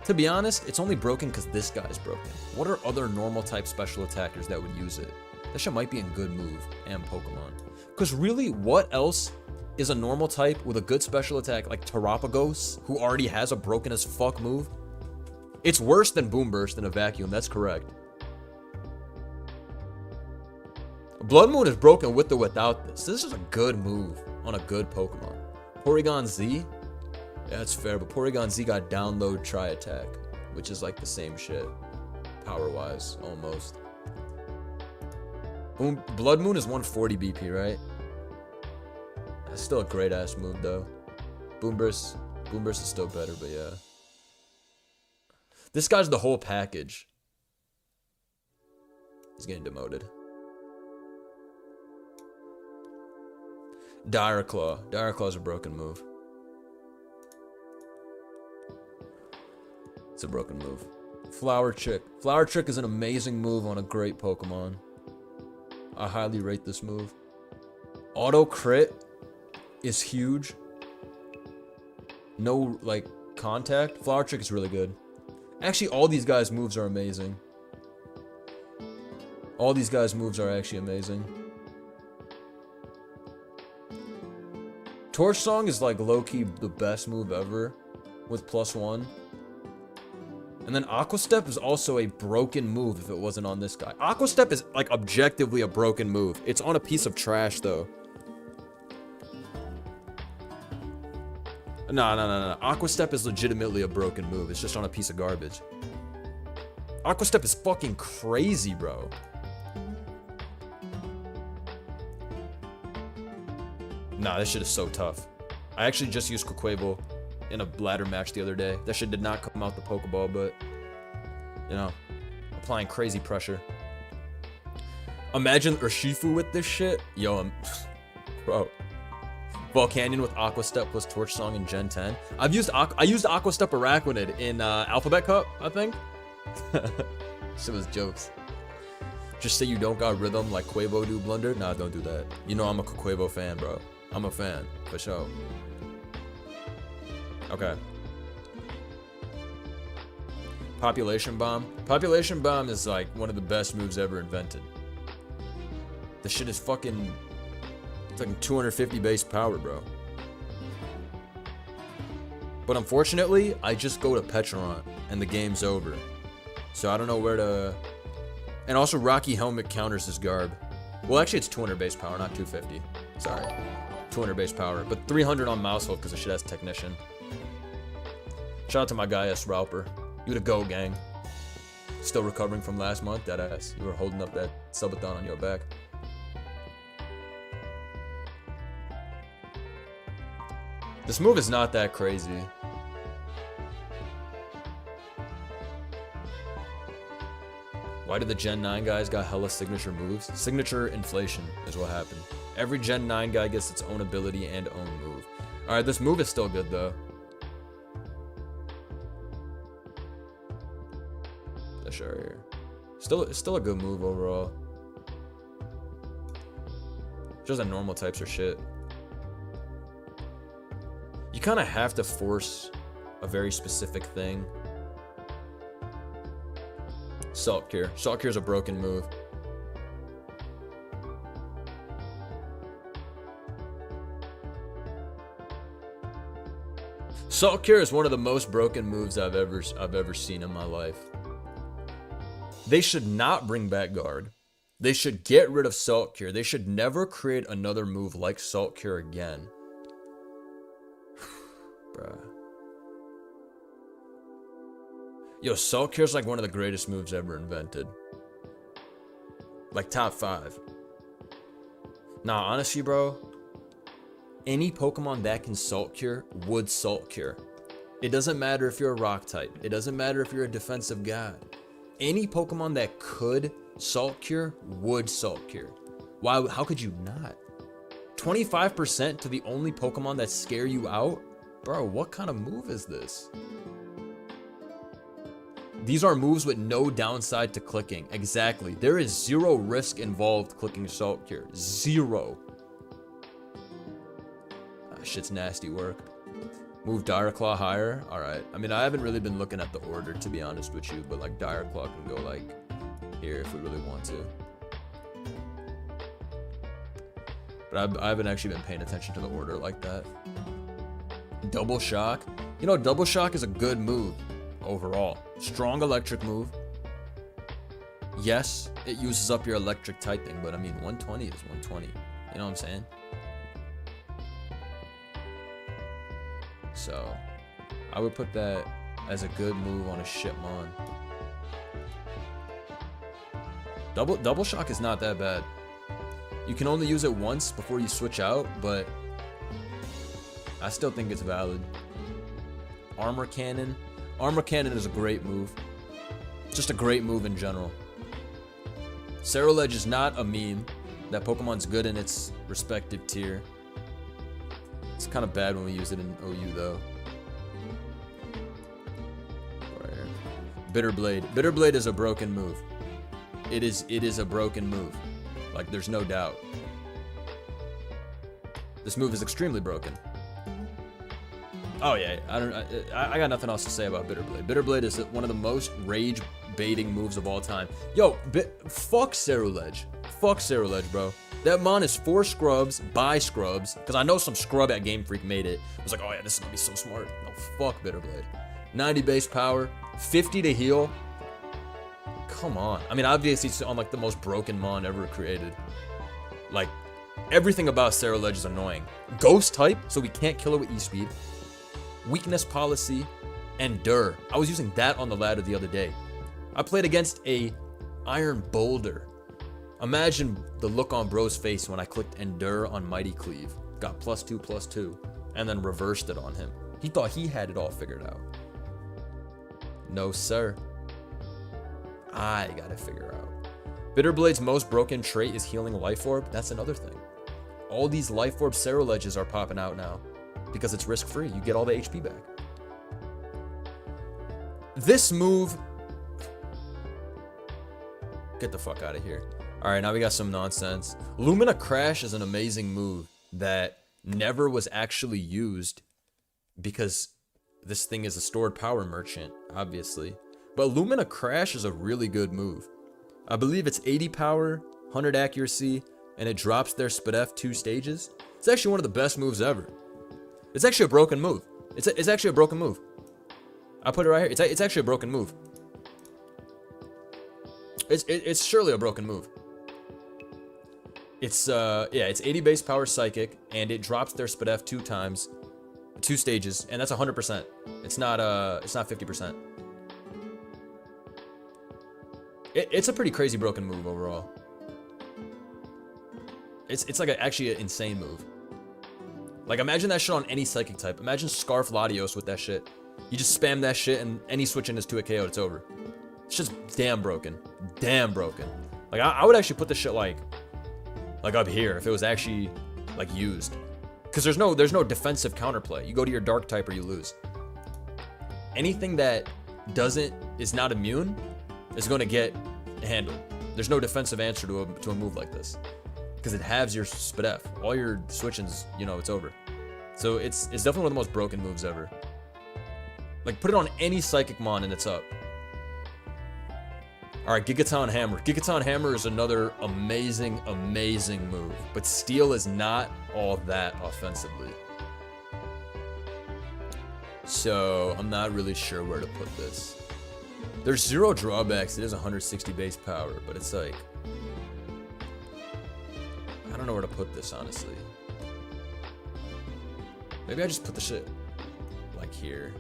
To be honest, it's only broken because this guy's broken. What are other normal type special attackers that would use it? That shit might be in good move and Pokemon. Because really, what else is a normal type with a good special attack like Terapagos, who already has a broken as fuck move? It's worse than Boom Burst in a vacuum, that's correct. Blood Moon is broken with or without this. This is a good move on a good Pokemon. Porygon Z? Yeah, that's fair, but Porygon Z got download Tri-Attack, which is like the same shit. Power-wise, almost. Blood Moon is 140 BP, right? That's still a great-ass move, though. Boom Burst Boom Burst is still better, but yeah. This guy's the whole package. He's getting demoted. Dire Claw. Dire Claw is a broken move. It's a broken move. Flower Chick. Flower Chick is an amazing move on a great Pokemon. I highly rate this move. Auto crit is huge. No, like, contact. Flower Trick is really good. Actually, all these guys' moves are amazing. All these guys' moves are actually amazing. Torch Song is, like, low-key the best move ever with +1. And then Aqua Step is also a broken move if it wasn't on this guy. Aqua Step is, like, objectively a broken move. It's on a piece of trash, though. No. Aqua Step is legitimately a broken move. It's just on a piece of garbage. Aqua Step is fucking crazy, bro. Nah, this shit is so tough. I actually just used Quaquaval in a ladder match the other day. That shit did not come out the Pokeball, but, you know, applying crazy pressure. Imagine Urshifu with this shit. Yo, bro. Volcanion with Aqua Step plus Torch Song in Gen 10. I used Aqua Step Araquanid in Alphabet Cup, I think. Shit was jokes. Just say you don't got rhythm like Quavo do Blunder. Nah, don't do that. You know I'm a Quavo fan, bro. I'm a fan, for sure. Okay. Population Bomb. Population Bomb is like one of the best moves ever invented. This shit is fucking... It's like 250 base power, bro. But unfortunately, I just go to Petron and the game's over. So I don't know where to... And also Rocky Helmet counters his Garb. Well, actually it's 200 base power, not 250. Sorry. 200 base power. But 300 on Mousehold because the shit has Technician. Shout out to my guy S. Rauper. You the go, gang. Still recovering from last month? That ass. You were holding up that subathon on your back. This move is not that crazy. Why did the Gen 9 guys got hella signature moves? Signature inflation is what happened. Every Gen 9 guy gets its own ability and own move. Alright, this move is still good though. That's sure here. Still a good move overall. Just the normal types are shit. You kind of have to force a very specific thing. Salt Cure. Salt Cure is a broken move. Salt Cure is one of the most broken moves I've ever seen in my life. They should not bring back Guard. They should get rid of Salt Cure. They should never create another move like Salt Cure again. Bruh. Yo, Salt Cure is like one of the greatest moves ever invented. Like top 5. Nah, honestly, bro. Any Pokemon that can Salt Cure would Salt Cure. It doesn't matter if you're a rock type. It doesn't matter if you're a defensive god. Any Pokemon that could Salt Cure would Salt Cure. Why? How could you not? 25% to the only Pokemon that scare you out? Bro, what kind of move is this? These are moves with no downside to clicking. Exactly. There is zero risk involved clicking Salt Cure. Zero. Shit's nasty work. Move Dire Claw higher. Alright. I mean, I haven't really been looking at the order, to be honest with you, but like Dire Claw can go like here if we really want to. But I haven't actually been paying attention to the order like that. Double Shock. You know, Double Shock is a good move overall. Strong electric move. Yes, it uses up your electric typing, but I mean, 120 is 120. You know what I'm saying? So, I would put that as a good move on a Shitmon. Double Shock is not that bad. You can only use it once before you switch out, but I still think it's valid. Armor Cannon. Armor Cannon is a great move. Just a great move in general. Cerulege is not a meme. That Pokemon's good in its respective tier. It's kind of bad when we use it in OU though. Bitterblade. Bitterblade is a broken move. It is a broken move. Like, there's no doubt. This move is extremely broken. Oh yeah, I got nothing else to say about Bitterblade. Bitterblade is one of the most rage baiting moves of all time. Yo, fuck Cerulege. Fuck Cerulege, bro. That mon is 4 scrubs by scrubs, because I know some scrub at Game Freak made it. I was like, oh yeah, this is gonna be so smart. No, fuck Bitterblade. 90 base power, 50 to heal. Come on. I mean, obviously it's on like the most broken mon ever created. Like, everything about Cerulege is annoying. Ghost type, so we can't kill it with E-Speed. Weakness policy, and Dur. I was using that on the ladder the other day. I played against a Iron Boulder. Imagine the look on bro's face when I clicked Endure on Mighty Cleave. Got +2/+2, and then reversed it on him. He thought he had it all figured out. No, sir. I got it figured out. Bitterblade's most broken trait is healing Life Orb. That's another thing. All these Life Orb Ceruleges are popping out now because it's risk-free. You get all the HP back. This move... Get the fuck out of here. Alright, now we got some nonsense. Lumina Crash is an amazing move that never was actually used because this thing is a stored power merchant, obviously. But Lumina Crash is a really good move. I believe it's 80 power, 100 accuracy, and it drops their Spadef 2 stages. It's actually one of the best moves ever. It's actually a broken move. It's actually a broken move. I put it right here. It's actually a broken move. It's surely a broken move. It's yeah, it's 80 base power psychic, and it drops their Spadef 2 times, 2 stages, and that's 100%. It's not 50%. It's a pretty crazy broken move overall. It's like actually an insane move. Like, imagine that shit on any psychic type. Imagine Scarf Latios with that shit. You just spam that shit, and any switch in is to a KO, it's over. It's just damn broken. Damn broken. Like, I would actually put this shit like up here if it was actually like used. Because there's no defensive counterplay. You go to your dark type or you lose. Anything that is not immune is going to get handled. There's no defensive answer to a move like this. Because it halves your Spadef. All your switchings, you know, it's over. So it's definitely one of the most broken moves ever. Like, put it on any Psychic Mon and it's up. Alright, Gigaton Hammer. Gigaton Hammer is another amazing, amazing move. But Steel is not all that offensively. So, I'm not really sure where to put this. There's 0 drawbacks. It is 160 base power, but it's like... I don't know where to put this, honestly. Maybe I just put the shit like here.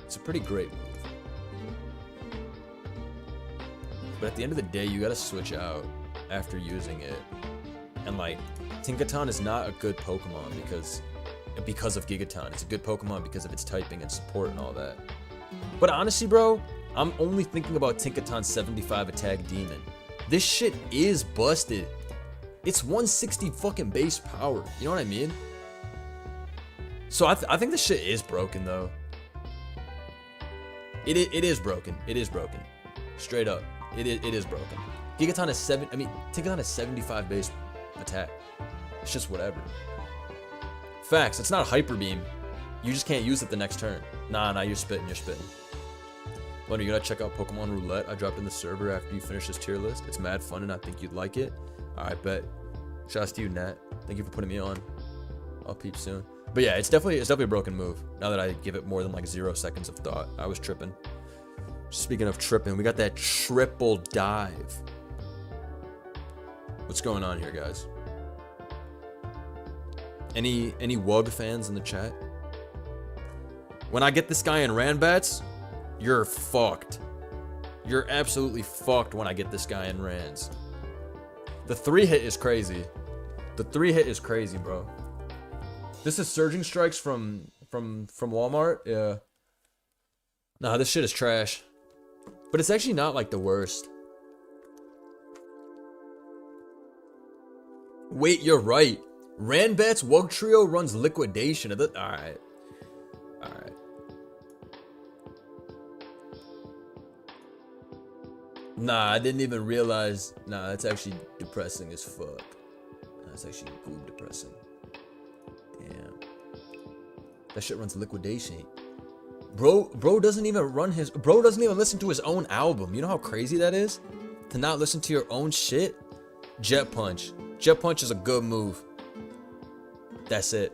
It's a pretty great move. But at the end of the day, you gotta switch out after using it. And like, Tinkaton is not a good Pokemon because of Gigaton. It's a good Pokemon because of its typing and support and all that. But honestly, bro, I'm only thinking about Tinkaton's 75 attack demon. This shit is busted. It's 160 fucking base power. You know what I mean? So I think this shit is broken though. It is broken. It is broken. Straight up. It is broken. Gigaton is Tinkaton is 75 base attack. It's just whatever. Facts, it's not Hyper Beam. You just can't use it the next turn. Nah, you're spitting. Wonder, you gotta check out Pokemon Roulette. I dropped in the server after you finish this tier list. It's mad fun and I think you'd like it. Alright, bet. Shouts to you, Nat. Thank you for putting me on. I'll peep soon. But yeah, it's definitely a broken move. Now that I give it more than like 0 seconds of thought. I was tripping. Speaking of tripping, we got that triple dive. What's going on here, guys? Any WUG fans in the chat? When I get this guy in Ranbats, you're fucked. You're absolutely fucked when I get this guy in Rans. The 3-hit is crazy. The 3-hit is crazy, bro. This is Surging Strikes from Walmart. Yeah. Nah, this shit is trash. But it's actually not like the worst. Wait, you're right. Ranbat's Wug Trio runs Liquidation. Alright. Alright. Nah, I didn't even realize. Nah, that's actually depressing as fuck. That's actually goob depressing. Damn. That shit runs Liquidation. Bro doesn't even listen to his own album. You know how crazy that is? To not listen to your own shit? Jet Punch. Jet Punch is a good move. That's it.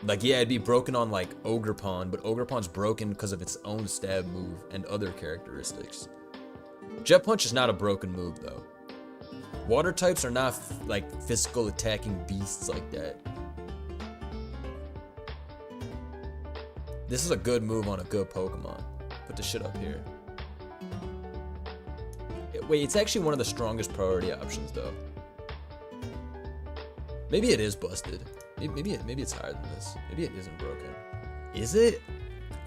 Like, yeah, it'd be broken on, like, Ogerpon, but Ogerpon's broken because of its own stab move and other characteristics. Jet Punch is not a broken move, though. Water types are not, like, physical attacking beasts like that. This is a good move on a good Pokemon. Put the shit up here. Wait, it's actually one of the strongest priority options, though. Maybe it is busted. Maybe it's higher than this. Maybe it isn't broken. Is it?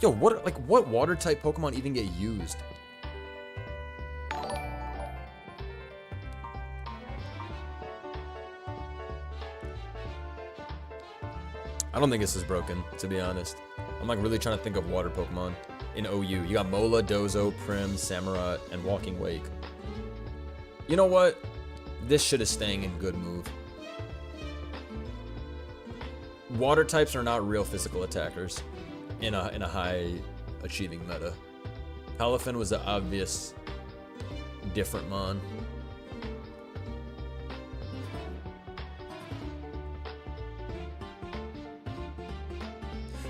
Yo, what water type Pokemon even get used? I don't think this is broken, to be honest. I'm like really trying to think of water Pokemon in OU. You got Mola, Dozo, Prim, Samurott, and Walking Wake. You know what? This shit is staying in good move. Water types are not real physical attackers in a high achieving meta. Palafin was the obvious different mon.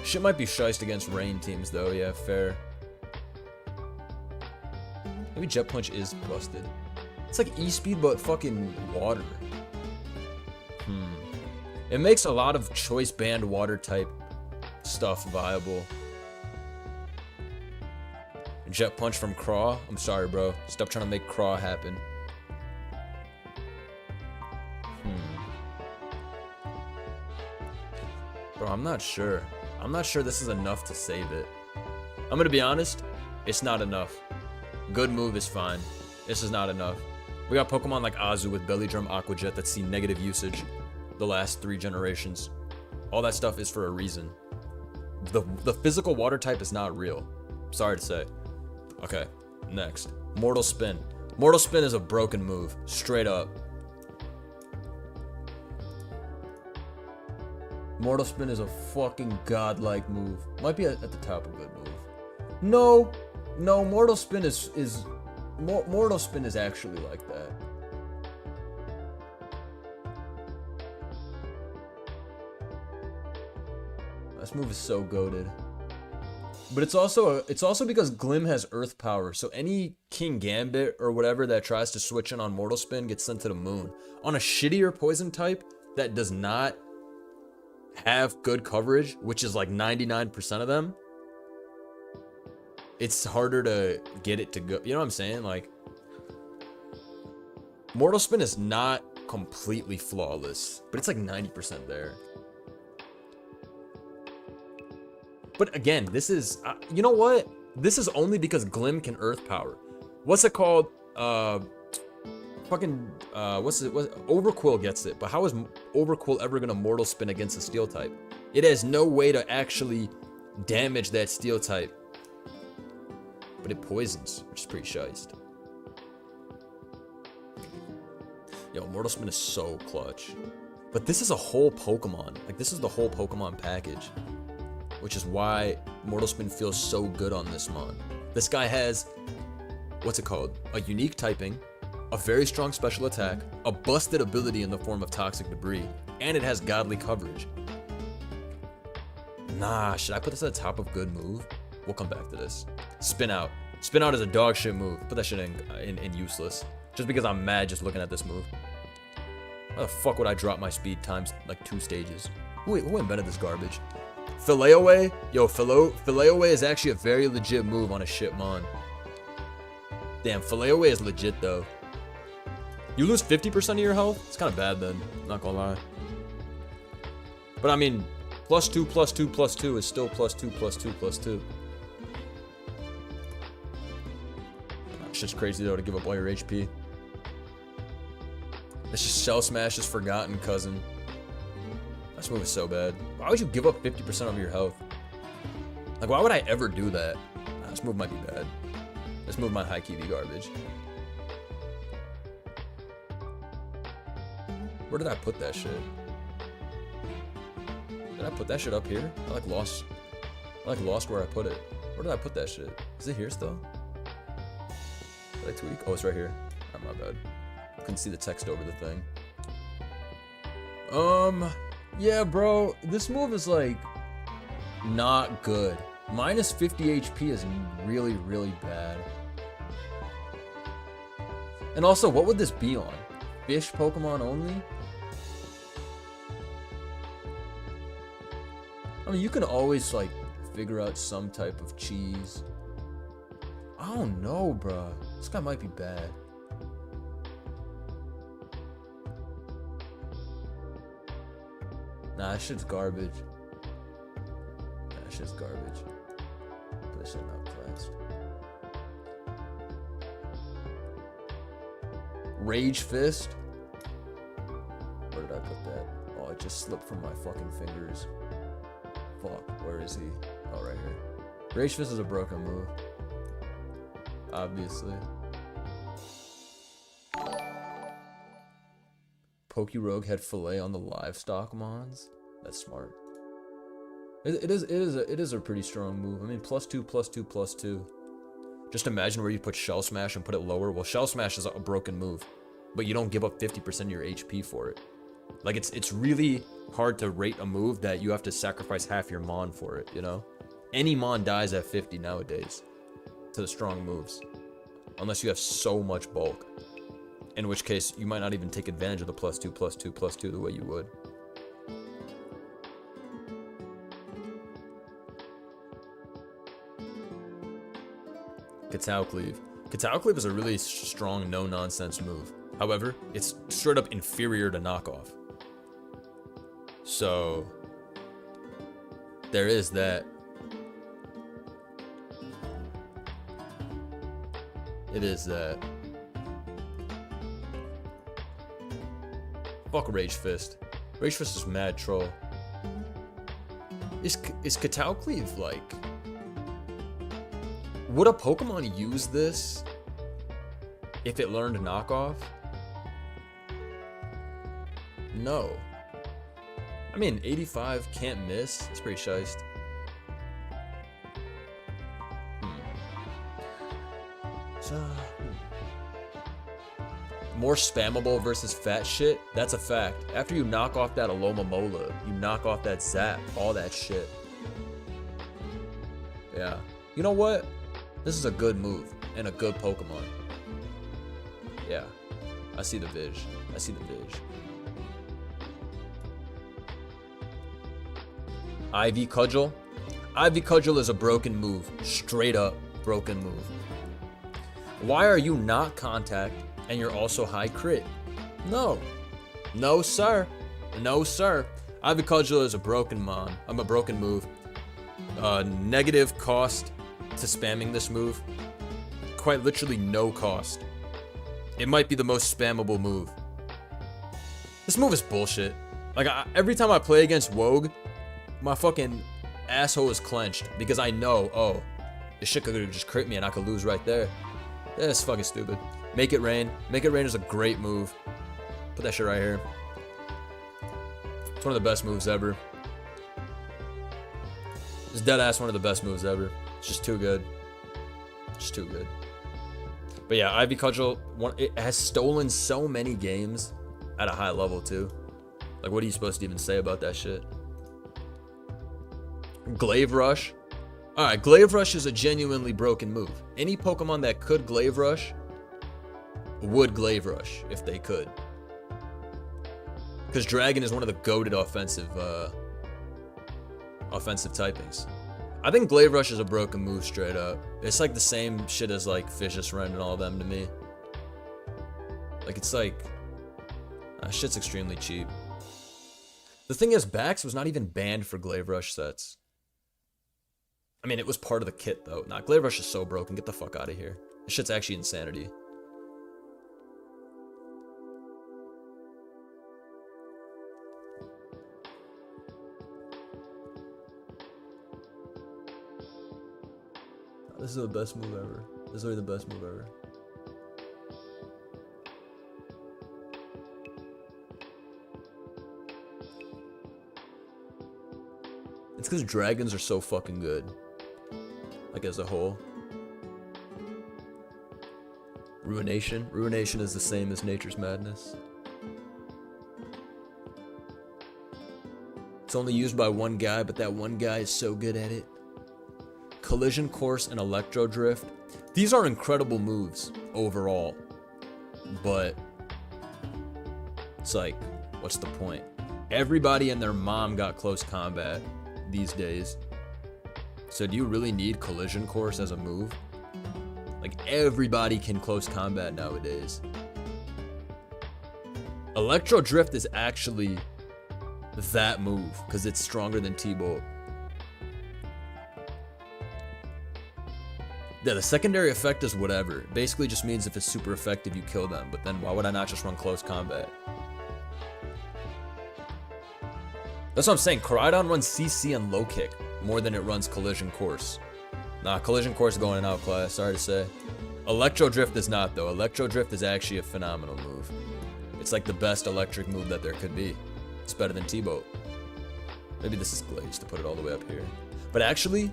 Shit might be shiced against rain teams though, yeah, fair. Maybe Jet Punch is busted. It's like E-Speed but fucking water. It makes a lot of choice banned water type stuff viable. Jet Punch from Craw? I'm sorry, bro. Stop trying to make Craw happen. Bro, I'm not sure. I'm not sure this is enough to save it. I'm gonna be honest, it's not enough. Good move is fine. This is not enough. We got Pokemon like Azu with Belly Drum Aqua Jet that see negative usage the last 3 generations. All that stuff is for a reason. The physical water type is not real. Sorry to say. Okay, next. Mortal Spin. Mortal Spin is a broken move, straight up. Mortal Spin is a fucking godlike move. Might be at the top of good move. No, Mortal Spin Mortal Spin is actually like that. This move is so goated. But it's also because Glim has Earth Power, so any King Gambit or whatever that tries to switch in on Mortal Spin gets sent to the moon. On a shittier poison type that does not have good coverage, which is like 99% of them, it's harder to get it to go. You know what I'm saying? Like, Mortal Spin is not completely flawless, but it's like 90% there. But again, this is, you know what? This is only because Glim can Earth Power. What's it called? Overquill gets it, but how is Overquill ever gonna Mortal Spin against a Steel type? It has no way to actually damage that Steel type. But it poisons, which is pretty shiced. Yo, Mortal Spin is so clutch. But this is a whole Pokemon. Like, this is the whole Pokemon package. Which is why Mortal Spin feels so good on this mon. This guy has, what's it called? A unique typing, a very strong special attack, a busted ability in the form of Toxic Debris, and it has godly coverage. Nah, should I put this at the top of good move? We'll come back to this. Spin Out. Spin Out is a dog shit move. Put that shit in useless. Just because I'm mad just looking at this move. Why the fuck would I drop my speed times like 2 stages? Who invented this garbage? Filet-O-Way? Yo, Filet-O-Way is actually a very legit move on a shit mon. Damn, Filet-O-Way is legit though. You lose 50% of your health? It's kind of bad then, not gonna lie. But I mean, +2, +2, +2 is still +2, +2, +2. It's just crazy though to give up all your HP. It's just Shell Smash's forgotten cousin. This move is so bad. Why would you give up 50% of your health? Like, why would I ever do that? Nah, this move might be bad. This move might high-key be garbage. Where did I put that shit? Did I put that shit up here? I lost where I put it. Where did I put that shit? Is it here still? Did I tweak? Oh, it's right here. Oh, my bad. Couldn't see the text over the thing. Yeah, bro. This move is, like, not good. Minus 50 HP is really, really bad. And also, what would this be on? Fish Pokemon only? I mean, you can always, like, figure out some type of cheese. I don't know, bro. This guy might be bad. Nah, that shit's garbage. That shit's garbage. Put that shit not classed. Rage Fist? Where did I put that? Oh, it just slipped from my fucking fingers. Fuck, where is he? Oh, right here. Rage Fist is a broken move. Obviously. Pokerogue had fillet on the livestock mons. That's smart. It is a pretty strong move. I mean, +2, +2, +2. Just imagine where you put Shell Smash and put it lower. Well, Shell Smash is a broken move, but you don't give up 50% of your HP for it. Like, it's really hard to rate a move that you have to sacrifice half your mon for it, you know? Any mon dies at 50 nowadays to the strong moves, unless you have so much bulk, in which case you might not even take advantage of the +2, +2, +2 the way you would. Catacleave. Catacleave is a really strong no-nonsense move. However, it's straight up inferior to knockoff. So, there is that. It is that. Fuck Rage Fist. Rage Fist is mad troll. Is Catacleave like... Would a Pokemon use this if it learned knockoff? No. I mean, 85 can't miss. It's pretty shiced. More spammable versus fat shit? That's a fact. After you knock off that Alomomola, you knock off that Zap, all that shit. Yeah. You know what? This is a good move and a good Pokemon. Yeah. I see the Vig. I see the Vig. Ivy Cudgel. Ivy Cudgel is a broken move. Straight up broken move. Why are you not contact and you're also high crit? No. No, sir. No, sir. Ivy Cudgel is a broken mon. I'm a broken move. Negative cost to spamming this move. Quite literally no cost. It might be the most spammable move. This move is bullshit. Like, every time I play against Wogue, my fucking asshole is clenched because I know, oh, this shit could just crit me and I could lose right there. That's fucking stupid. Make It Rain. Make It Rain is a great move. Put that shit right here. It's one of the best moves ever. It's dead ass one of the best moves ever. It's just too good. Just too good. But yeah, Ivy Cudgel, it has stolen so many games at a high level too. Like, what are you supposed to even say about that shit? Glaive Rush. Alright, Glaive Rush is a genuinely broken move. Any Pokemon that could Glaive Rush would Glaive Rush if they could. Because Dragon is one of the goated offensive typings. I think Glaive Rush is a broken move straight up. It's like the same shit as like Vicious Rend and all of them to me. Like, it's like... shit's extremely cheap. The thing is, Bax was not even banned for Glaive Rush sets. I mean, it was part of the kit, though. Nah, Glaive Rush is so broken. Get the fuck out of here. This shit's actually insanity. This is the best move ever. This is really the best move ever. It's because dragons are so fucking good. Like, as a whole. Ruination? Ruination is the same as Nature's Madness. It's only used by one guy, but that one guy is so good at it. Collision Course and Electro Drift. These are incredible moves overall. But it's like, what's the point? Everybody and their mom got close combat these days. So do you really need Collision Course as a move? Like, everybody can close combat nowadays. Electro Drift is actually that move because it's stronger than T-Bolt. Yeah, the secondary effect is whatever. It basically just means if it's super effective, you kill them. But then why would I not just run close combat? That's what I'm saying. Koraidon runs CC and low kick more than it runs Collision Course. Nah, Collision Course is going in outclass, sorry to say. Electro Drift is not, though. Electro Drift is actually a phenomenal move. It's like the best electric move that there could be. It's better than T-Bolt. Maybe this is glazed to put it all the way up here. But actually,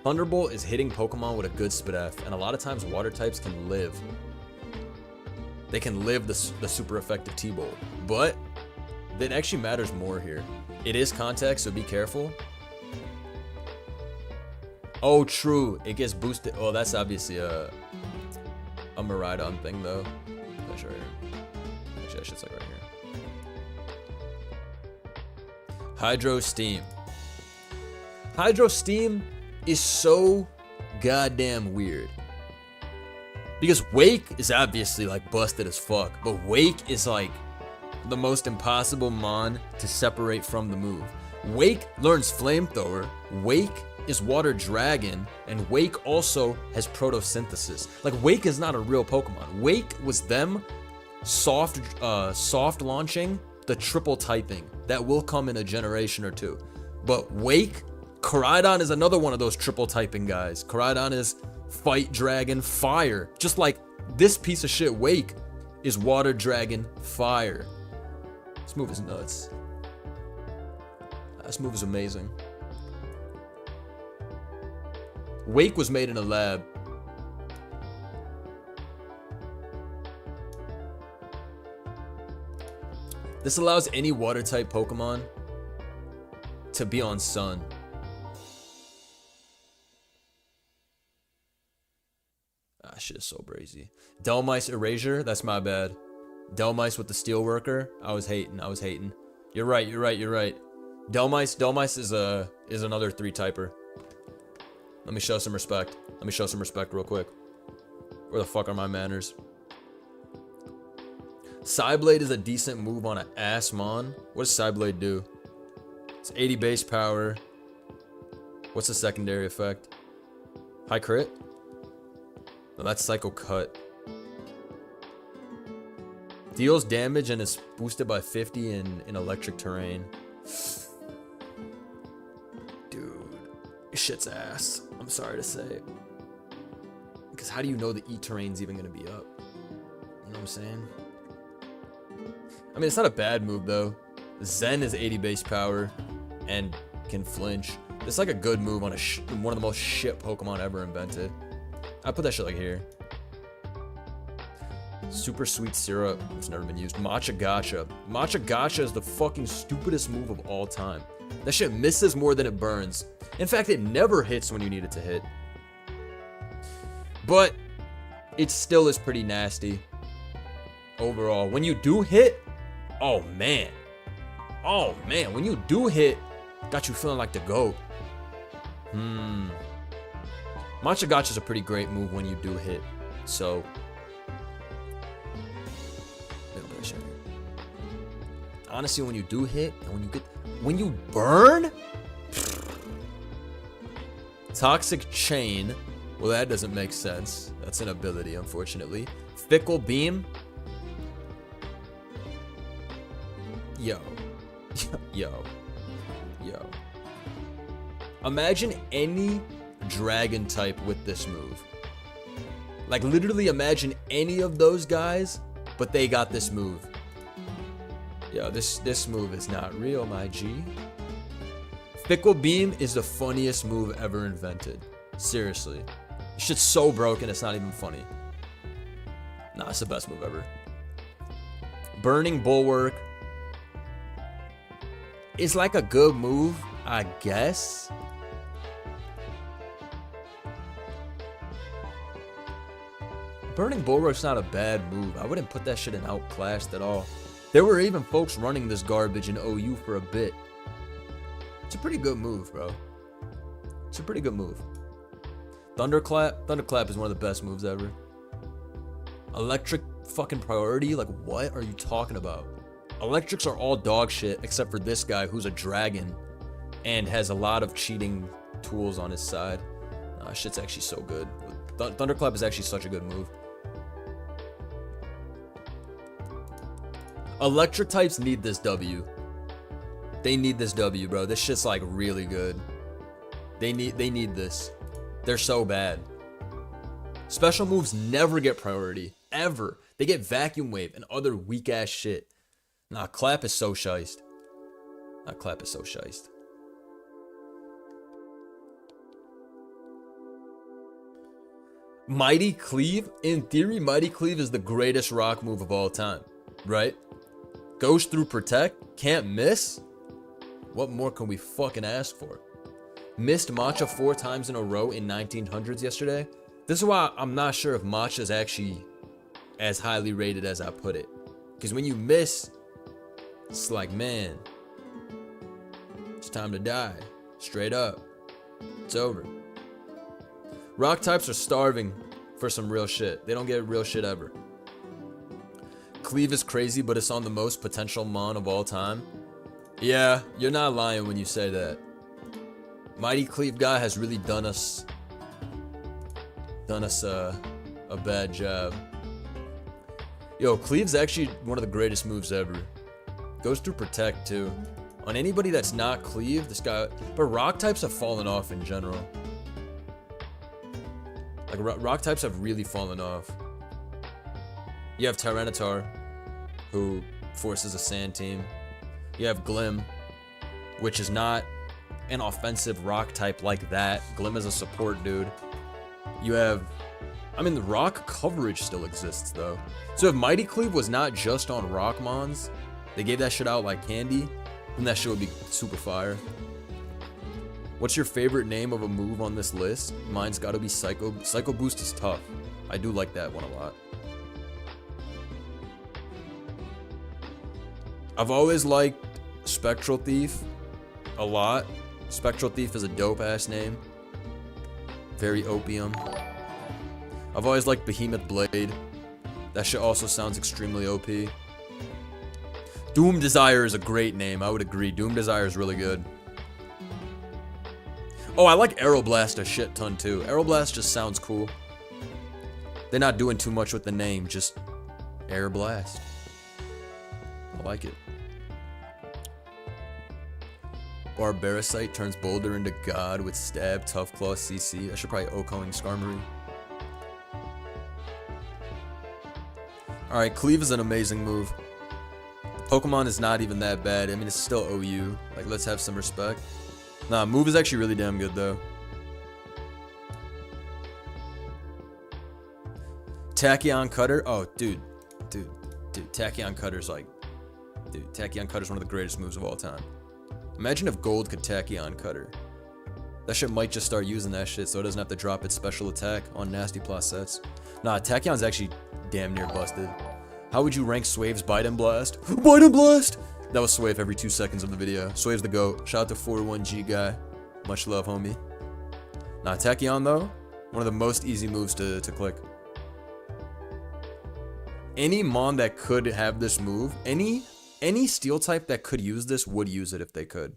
Thunderbolt is hitting Pokemon with a good spit F, and a lot of times water types can live. They can live the super effective T-Bolt. But it actually matters more here. It is contact, so be careful. Oh, true. It gets boosted. Oh, that's obviously a Miraidon thing, though. That's right here. Actually, that shit's like right here. Hydro Steam. Hydro Steam is so goddamn weird. Because Wake is obviously like busted as fuck, but Wake is like the most impossible mon to separate from the move. Wake learns Flamethrower, Wake is Water Dragon, and Wake also has Protosynthesis. Like, Wake is not a real Pokemon. Wake was them soft launching the triple typing that will come in a generation or two. But Wake, Koraidon is another one of those triple typing guys. Koraidon is Fight Dragon Fire. Just like this piece of shit Wake is Water Dragon Fire. This move is nuts. This move is amazing. Wake was made in a lab. This allows any water type Pokemon to be on Sun. Ah, shit is so brazy. Delmice Erasure, that's my bad. Delmice with the Steelworker, I was hating. You're right. Delmice is another 3-typer. Let me show some respect. Real quick. Where the fuck are my manners? Psyblade is a decent move on an Assmon. What does Psyblade do? It's 80 base power. What's the secondary effect? High crit? No, that's Psycho Cut. Deals damage and is boosted by 50 in electric terrain. Dude, shit's ass. I'm sorry to say. Because how do you know the E-terrain's even going to be up? You know what I'm saying? I mean, it's not a bad move, though. Zen is 80 base power and can flinch. It's like a good move on one of the most shit Pokemon ever invented. I put that shit like here. Super Sweet Syrup. It's never been used. Matcha Gotcha. Matcha Gotcha is the fucking stupidest move of all time. That shit misses more than it burns. In fact, it never hits when you need it to hit. But it still is pretty nasty. Overall, when you do hit, oh man, when you do hit, got you feeling like the GOAT. Matcha Gotcha is a pretty great move when you do hit. So honestly, when you do hit, and when you burn, Toxic Chain. Well, that doesn't make sense. That's an ability, unfortunately. Fickle Beam. Yo. Yo. Imagine any dragon type with this move. Like, literally imagine any of those guys, but they got this move. Yo, this move is not real, my G. Fickle Beam is the funniest move ever invented. Seriously. This shit's so broken, it's not even funny. Nah, it's the best move ever. Burning Bulwark is like a good move, I guess. Burning Bulwark's not a bad move. I wouldn't put that shit in Outclassed at all. There were even folks running this garbage in OU for a bit. It's a pretty good move, bro. It's a pretty good move. Thunderclap. Thunderclap is one of the best moves ever. Electric fucking priority? Like, what are you talking about? Electrics are all dog shit except for this guy who's a dragon and has a lot of cheating tools on his side. Nah, shit's actually so good. Thunderclap is actually such a good move. Electric types need this W. They need this W, bro. This shit's like really good. They need this. They're so bad. Special moves never get priority. Ever. They get Vacuum Wave and other weak ass shit. Nah, Clap is so shiced. Nah, Clap is so shiced. Mighty Cleave? In theory, Mighty Cleave is the greatest rock move of all time. Right? Goes through Protect? Can't miss? What more can we fucking ask for? Missed Matcha 4 times in a row in 1900s yesterday. This is why I'm not sure if Matcha is actually as highly rated as I put it. Because when you miss, it's like, man, it's time to die. Straight up. It's over. Rock types are starving for some real shit. They don't get real shit ever. Cleave is crazy, but it's on the most potential mon of all time. Yeah, you're not lying when you say that. Mighty Cleave guy has really done us a bad job. Yo, Cleave's actually one of the greatest moves ever. Goes through Protect too. On anybody that's not Cleave, this guy. But rock types have fallen off in general. Like rock types have really fallen off. You have Tyranitar, who forces a sand team. You have Glim, which is not an offensive rock type like that. Glim is a support dude. You have, I mean, the rock coverage still exists though. So if Mighty Cleave was not just on rock mons, they gave that shit out like candy, then that shit would be super fire. What's your favorite name of a move on this list? Mine's gotta be Psycho. Psycho Boost is tough. I do like that one a lot. I've always liked Spectral Thief a lot. Spectral Thief is a dope ass name. Very opium. I've always liked Behemoth Blade. That shit also sounds extremely OP. Doom Desire is a great name, I would agree. Doom Desire is really good. Oh, I like Aeroblast a shit ton too. Aeroblast just sounds cool. They're not doing too much with the name, just Air Blast. I like it. Barbaricite turns Boulder into God with Stab, Tough Claw, CC. I should probably Okoing Skarmory. Alright, Cleave is an amazing move. Pokemon is not even that bad. I mean, it's still OU. Like, let's have some respect. Nah, move is actually really damn good, though. Tachyon Cutter? Oh, dude. Tachyon Cutter's like... Dude, Tachyon Cutter's one of the greatest moves of all time. Imagine if Gold could Tachyon Cutter. That shit might just start using that shit so it doesn't have to drop its special attack on Nasty Plus sets. Nah, Tachyon's actually damn near busted. How would you rank Swave's Bite and Blast? Bite and Blast! That was Swave every 2 seconds of the video. Swave's the GOAT. Shout out to 41G guy. Much love, homie. Nah, Tachyon though, one of the most easy moves to click. Any mon that could have this move, any Any steel type that could use this would use it if they could.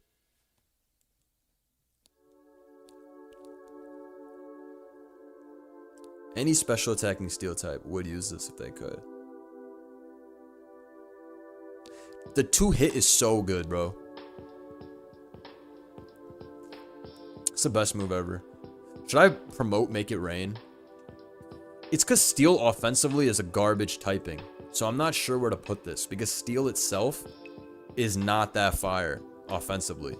Any special attacking steel type would use this if they could. The 2-hit is so good, bro. It's the best move ever. Should I promote Make It Rain? It's because steel offensively is a garbage typing. So I'm not sure where to put this because steel itself is not that fire offensively.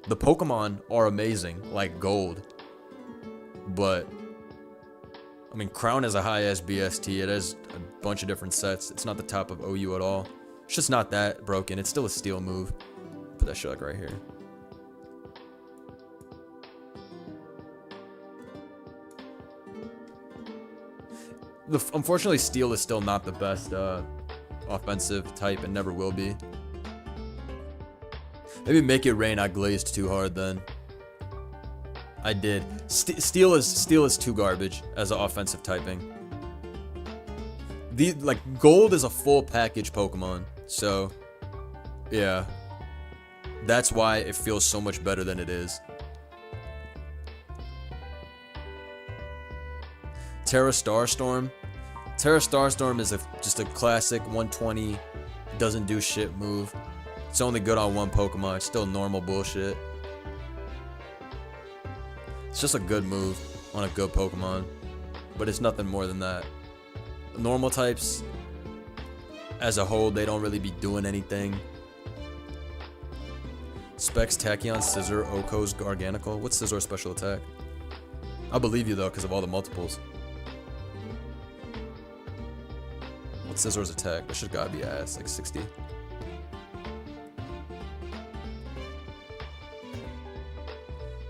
The Pokemon are amazing, like gold. But I mean, Crown has a high SBST. It has a bunch of different sets. It's not the top of OU at all. It's just not that broken. It's still a steel move. Put that shit like right here. Unfortunately, steel is still not the best offensive type and never will be. Maybe Make It Rain I glazed too hard then. I did. Steel is too garbage as an offensive typing. Like gold is a full package Pokemon, so yeah, that's why it feels so much better than it is. Terra Starstorm. Terra Starstorm is just a classic 120, doesn't do shit move. It's only good on one Pokemon. It's still normal bullshit. It's just a good move on a good Pokemon, but it's nothing more than that. Normal types, as a whole, they don't really be doing anything. Specs, Tachyon, Scizor, Oko's Garganical. What's Scizor's special attack? I'll believe you though, because of all the multiples. What's Scizor's attack? That should gotta be ass, like 60.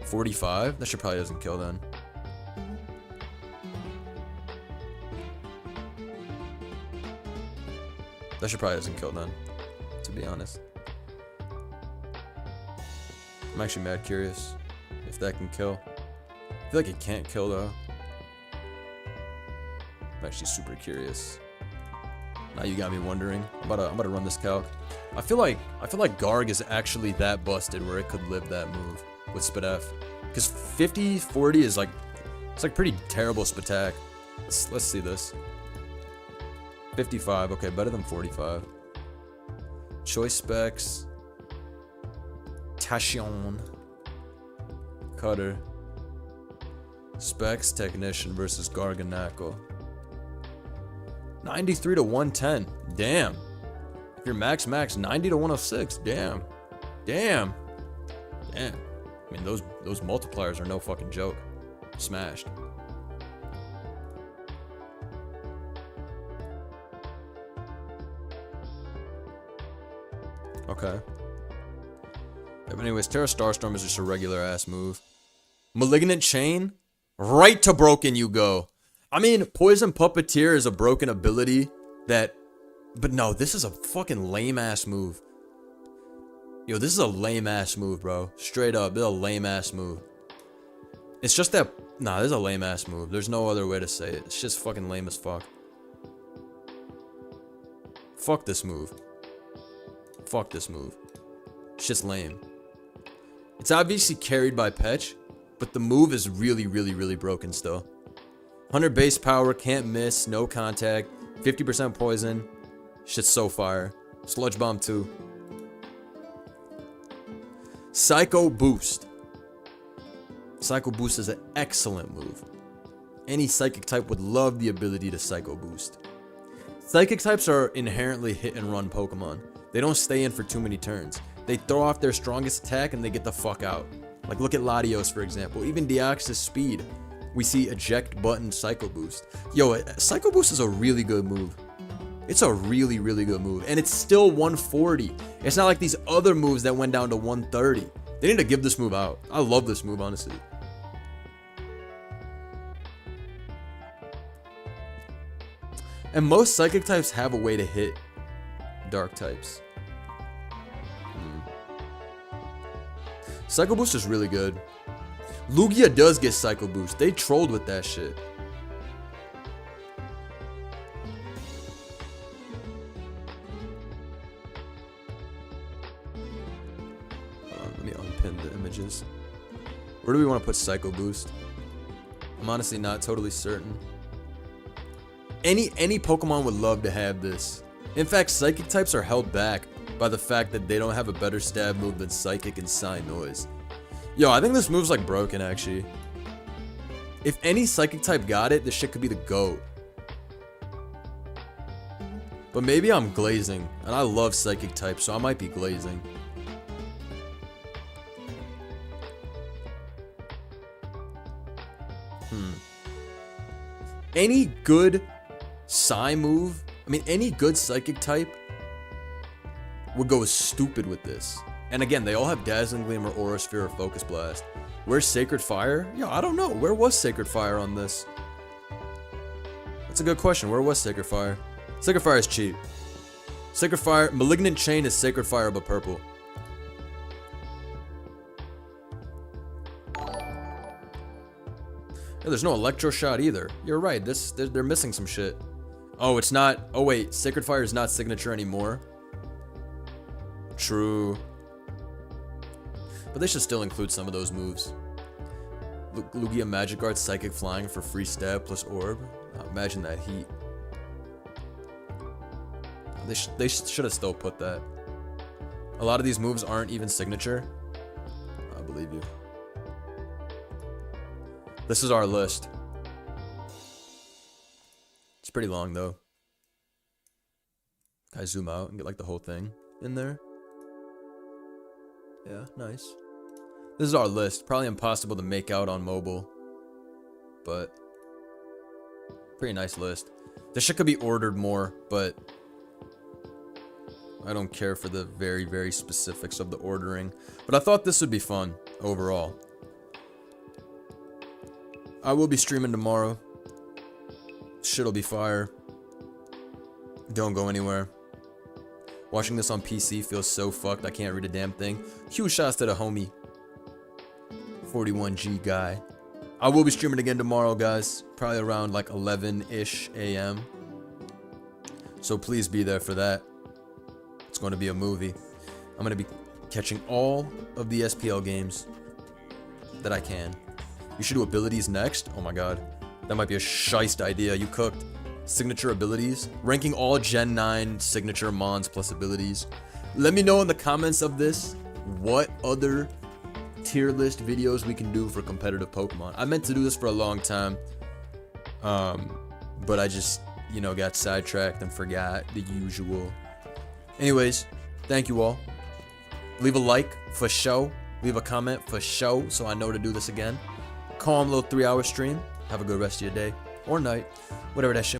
$45? That should probably doesn't kill then. That should probably doesn't kill then, to be honest. I'm actually mad curious if that can kill. I feel like it can't kill though. I'm actually super curious. Now you got me wondering. I'm about to run this calc. I feel like Garg is actually that busted where it could live that move with Spadef. Because 50, 40 is like, it's like pretty terrible Spatak. Let's see this. 55, okay, better than 45. Choice specs. Tachyon. Cutter. Specs Technician versus Garganiacal. 93 to 110. Damn. If you're max 90 to 106. Damn. Damn. Damn. I mean, those multipliers are no fucking joke. Smashed. Okay. Yeah, but anyways, Terra Starstorm is just a regular ass move. Malignant Chain? Right to broken you go. I mean, Poison Puppeteer is a broken ability that... But no, this is a fucking lame ass move. Yo, this is a lame ass move, bro. Straight up, this is a lame ass move. It's just that... Nah, this is a lame ass move. There's no other way to say it. It's just fucking lame as fuck. Fuck this move. Fuck this move. It's just lame. It's obviously carried by Petch, but the move is really, really, really broken still. 100 base power, can't miss, no contact, 50% poison. Shit's so fire. Sludge Bomb 2. Psycho Boost. Psycho Boost is an excellent move. Any Psychic type would love the ability to Psycho Boost. Psychic types are inherently hit and run Pokemon. They don't stay in for too many turns. They throw off their strongest attack and they get the fuck out. Like look at Latios for example. Even Deoxys Speed. We see eject button Psycho Boost. Yo, Psycho Boost is a really good move. It's a really, really good move. And it's still 140. It's not like these other moves that went down to 130. They need to give this move out. I love this move, honestly. And most Psychic types have a way to hit Dark types. Psycho Boost is really good. Lugia does get Psycho Boost. They trolled with that shit. me unpin the images. Where do we want to put Psycho Boost? I'm honestly not totally certain. Any Pokemon would love to have this. In fact, Psychic types are held back by the fact that they don't have a better stab move than Psychic and Psy Noise. Yo, I think this move's like broken actually. If any Psychic type got it, this shit could be the GOAT. But maybe I'm glazing, and I love Psychic types, so I might be glazing. Any good Psy move, I mean any good Psychic type would go stupid with this. And again, they all have Dazzling Gleam or Aura Sphere or Focus Blast. Where's Sacred Fire? Yo, I don't know. Where was Sacred Fire on this? That's a good question. Where was Sacred Fire? Sacred Fire is cheap. Sacred Fire, Malignant Chain is Sacred Fire but purple. Yeah, there's no Electro Shot either. You're right. They're missing some shit. Oh, it's not. Oh wait, Sacred Fire is not signature anymore. True. But they should still include some of those moves. Lugia Magic Guard Psychic Flying for free stab plus orb. Oh, imagine that heat. They should have still put that. A lot of these moves aren't even signature. I believe you. This is our list. It's pretty long though. Can I zoom out and get like the whole thing in there? Yeah, nice. This is our list. Probably impossible to make out on mobile, but pretty nice list. This shit could be ordered more, but I don't care for the very, very specifics of the ordering. But I thought this would be fun overall. I will be streaming tomorrow. Shit'll be fire. Don't go anywhere. Watching this on PC feels so fucked. I can't read a damn thing. Huge shots to the homie 41G guy. I will be streaming again tomorrow, guys. Probably around like 11-ish a.m. So please be there for that. It's going to be a movie. I'm going to be catching all of the SPL games that I can. You should do abilities next. Oh my god. That might be a shiced idea. You cooked. Signature abilities. Ranking all Gen 9 signature mons plus abilities. Let me know in the comments of this what other tier list videos we can do for competitive Pokemon. I meant to do this for a long time. But I just, you know, got sidetracked and forgot the usual. Anyways, thank you all. Leave a like for show. Leave a comment for show so I know to do this again. Calm little 3-hour stream. Have a good rest of your day or night. Whatever that shit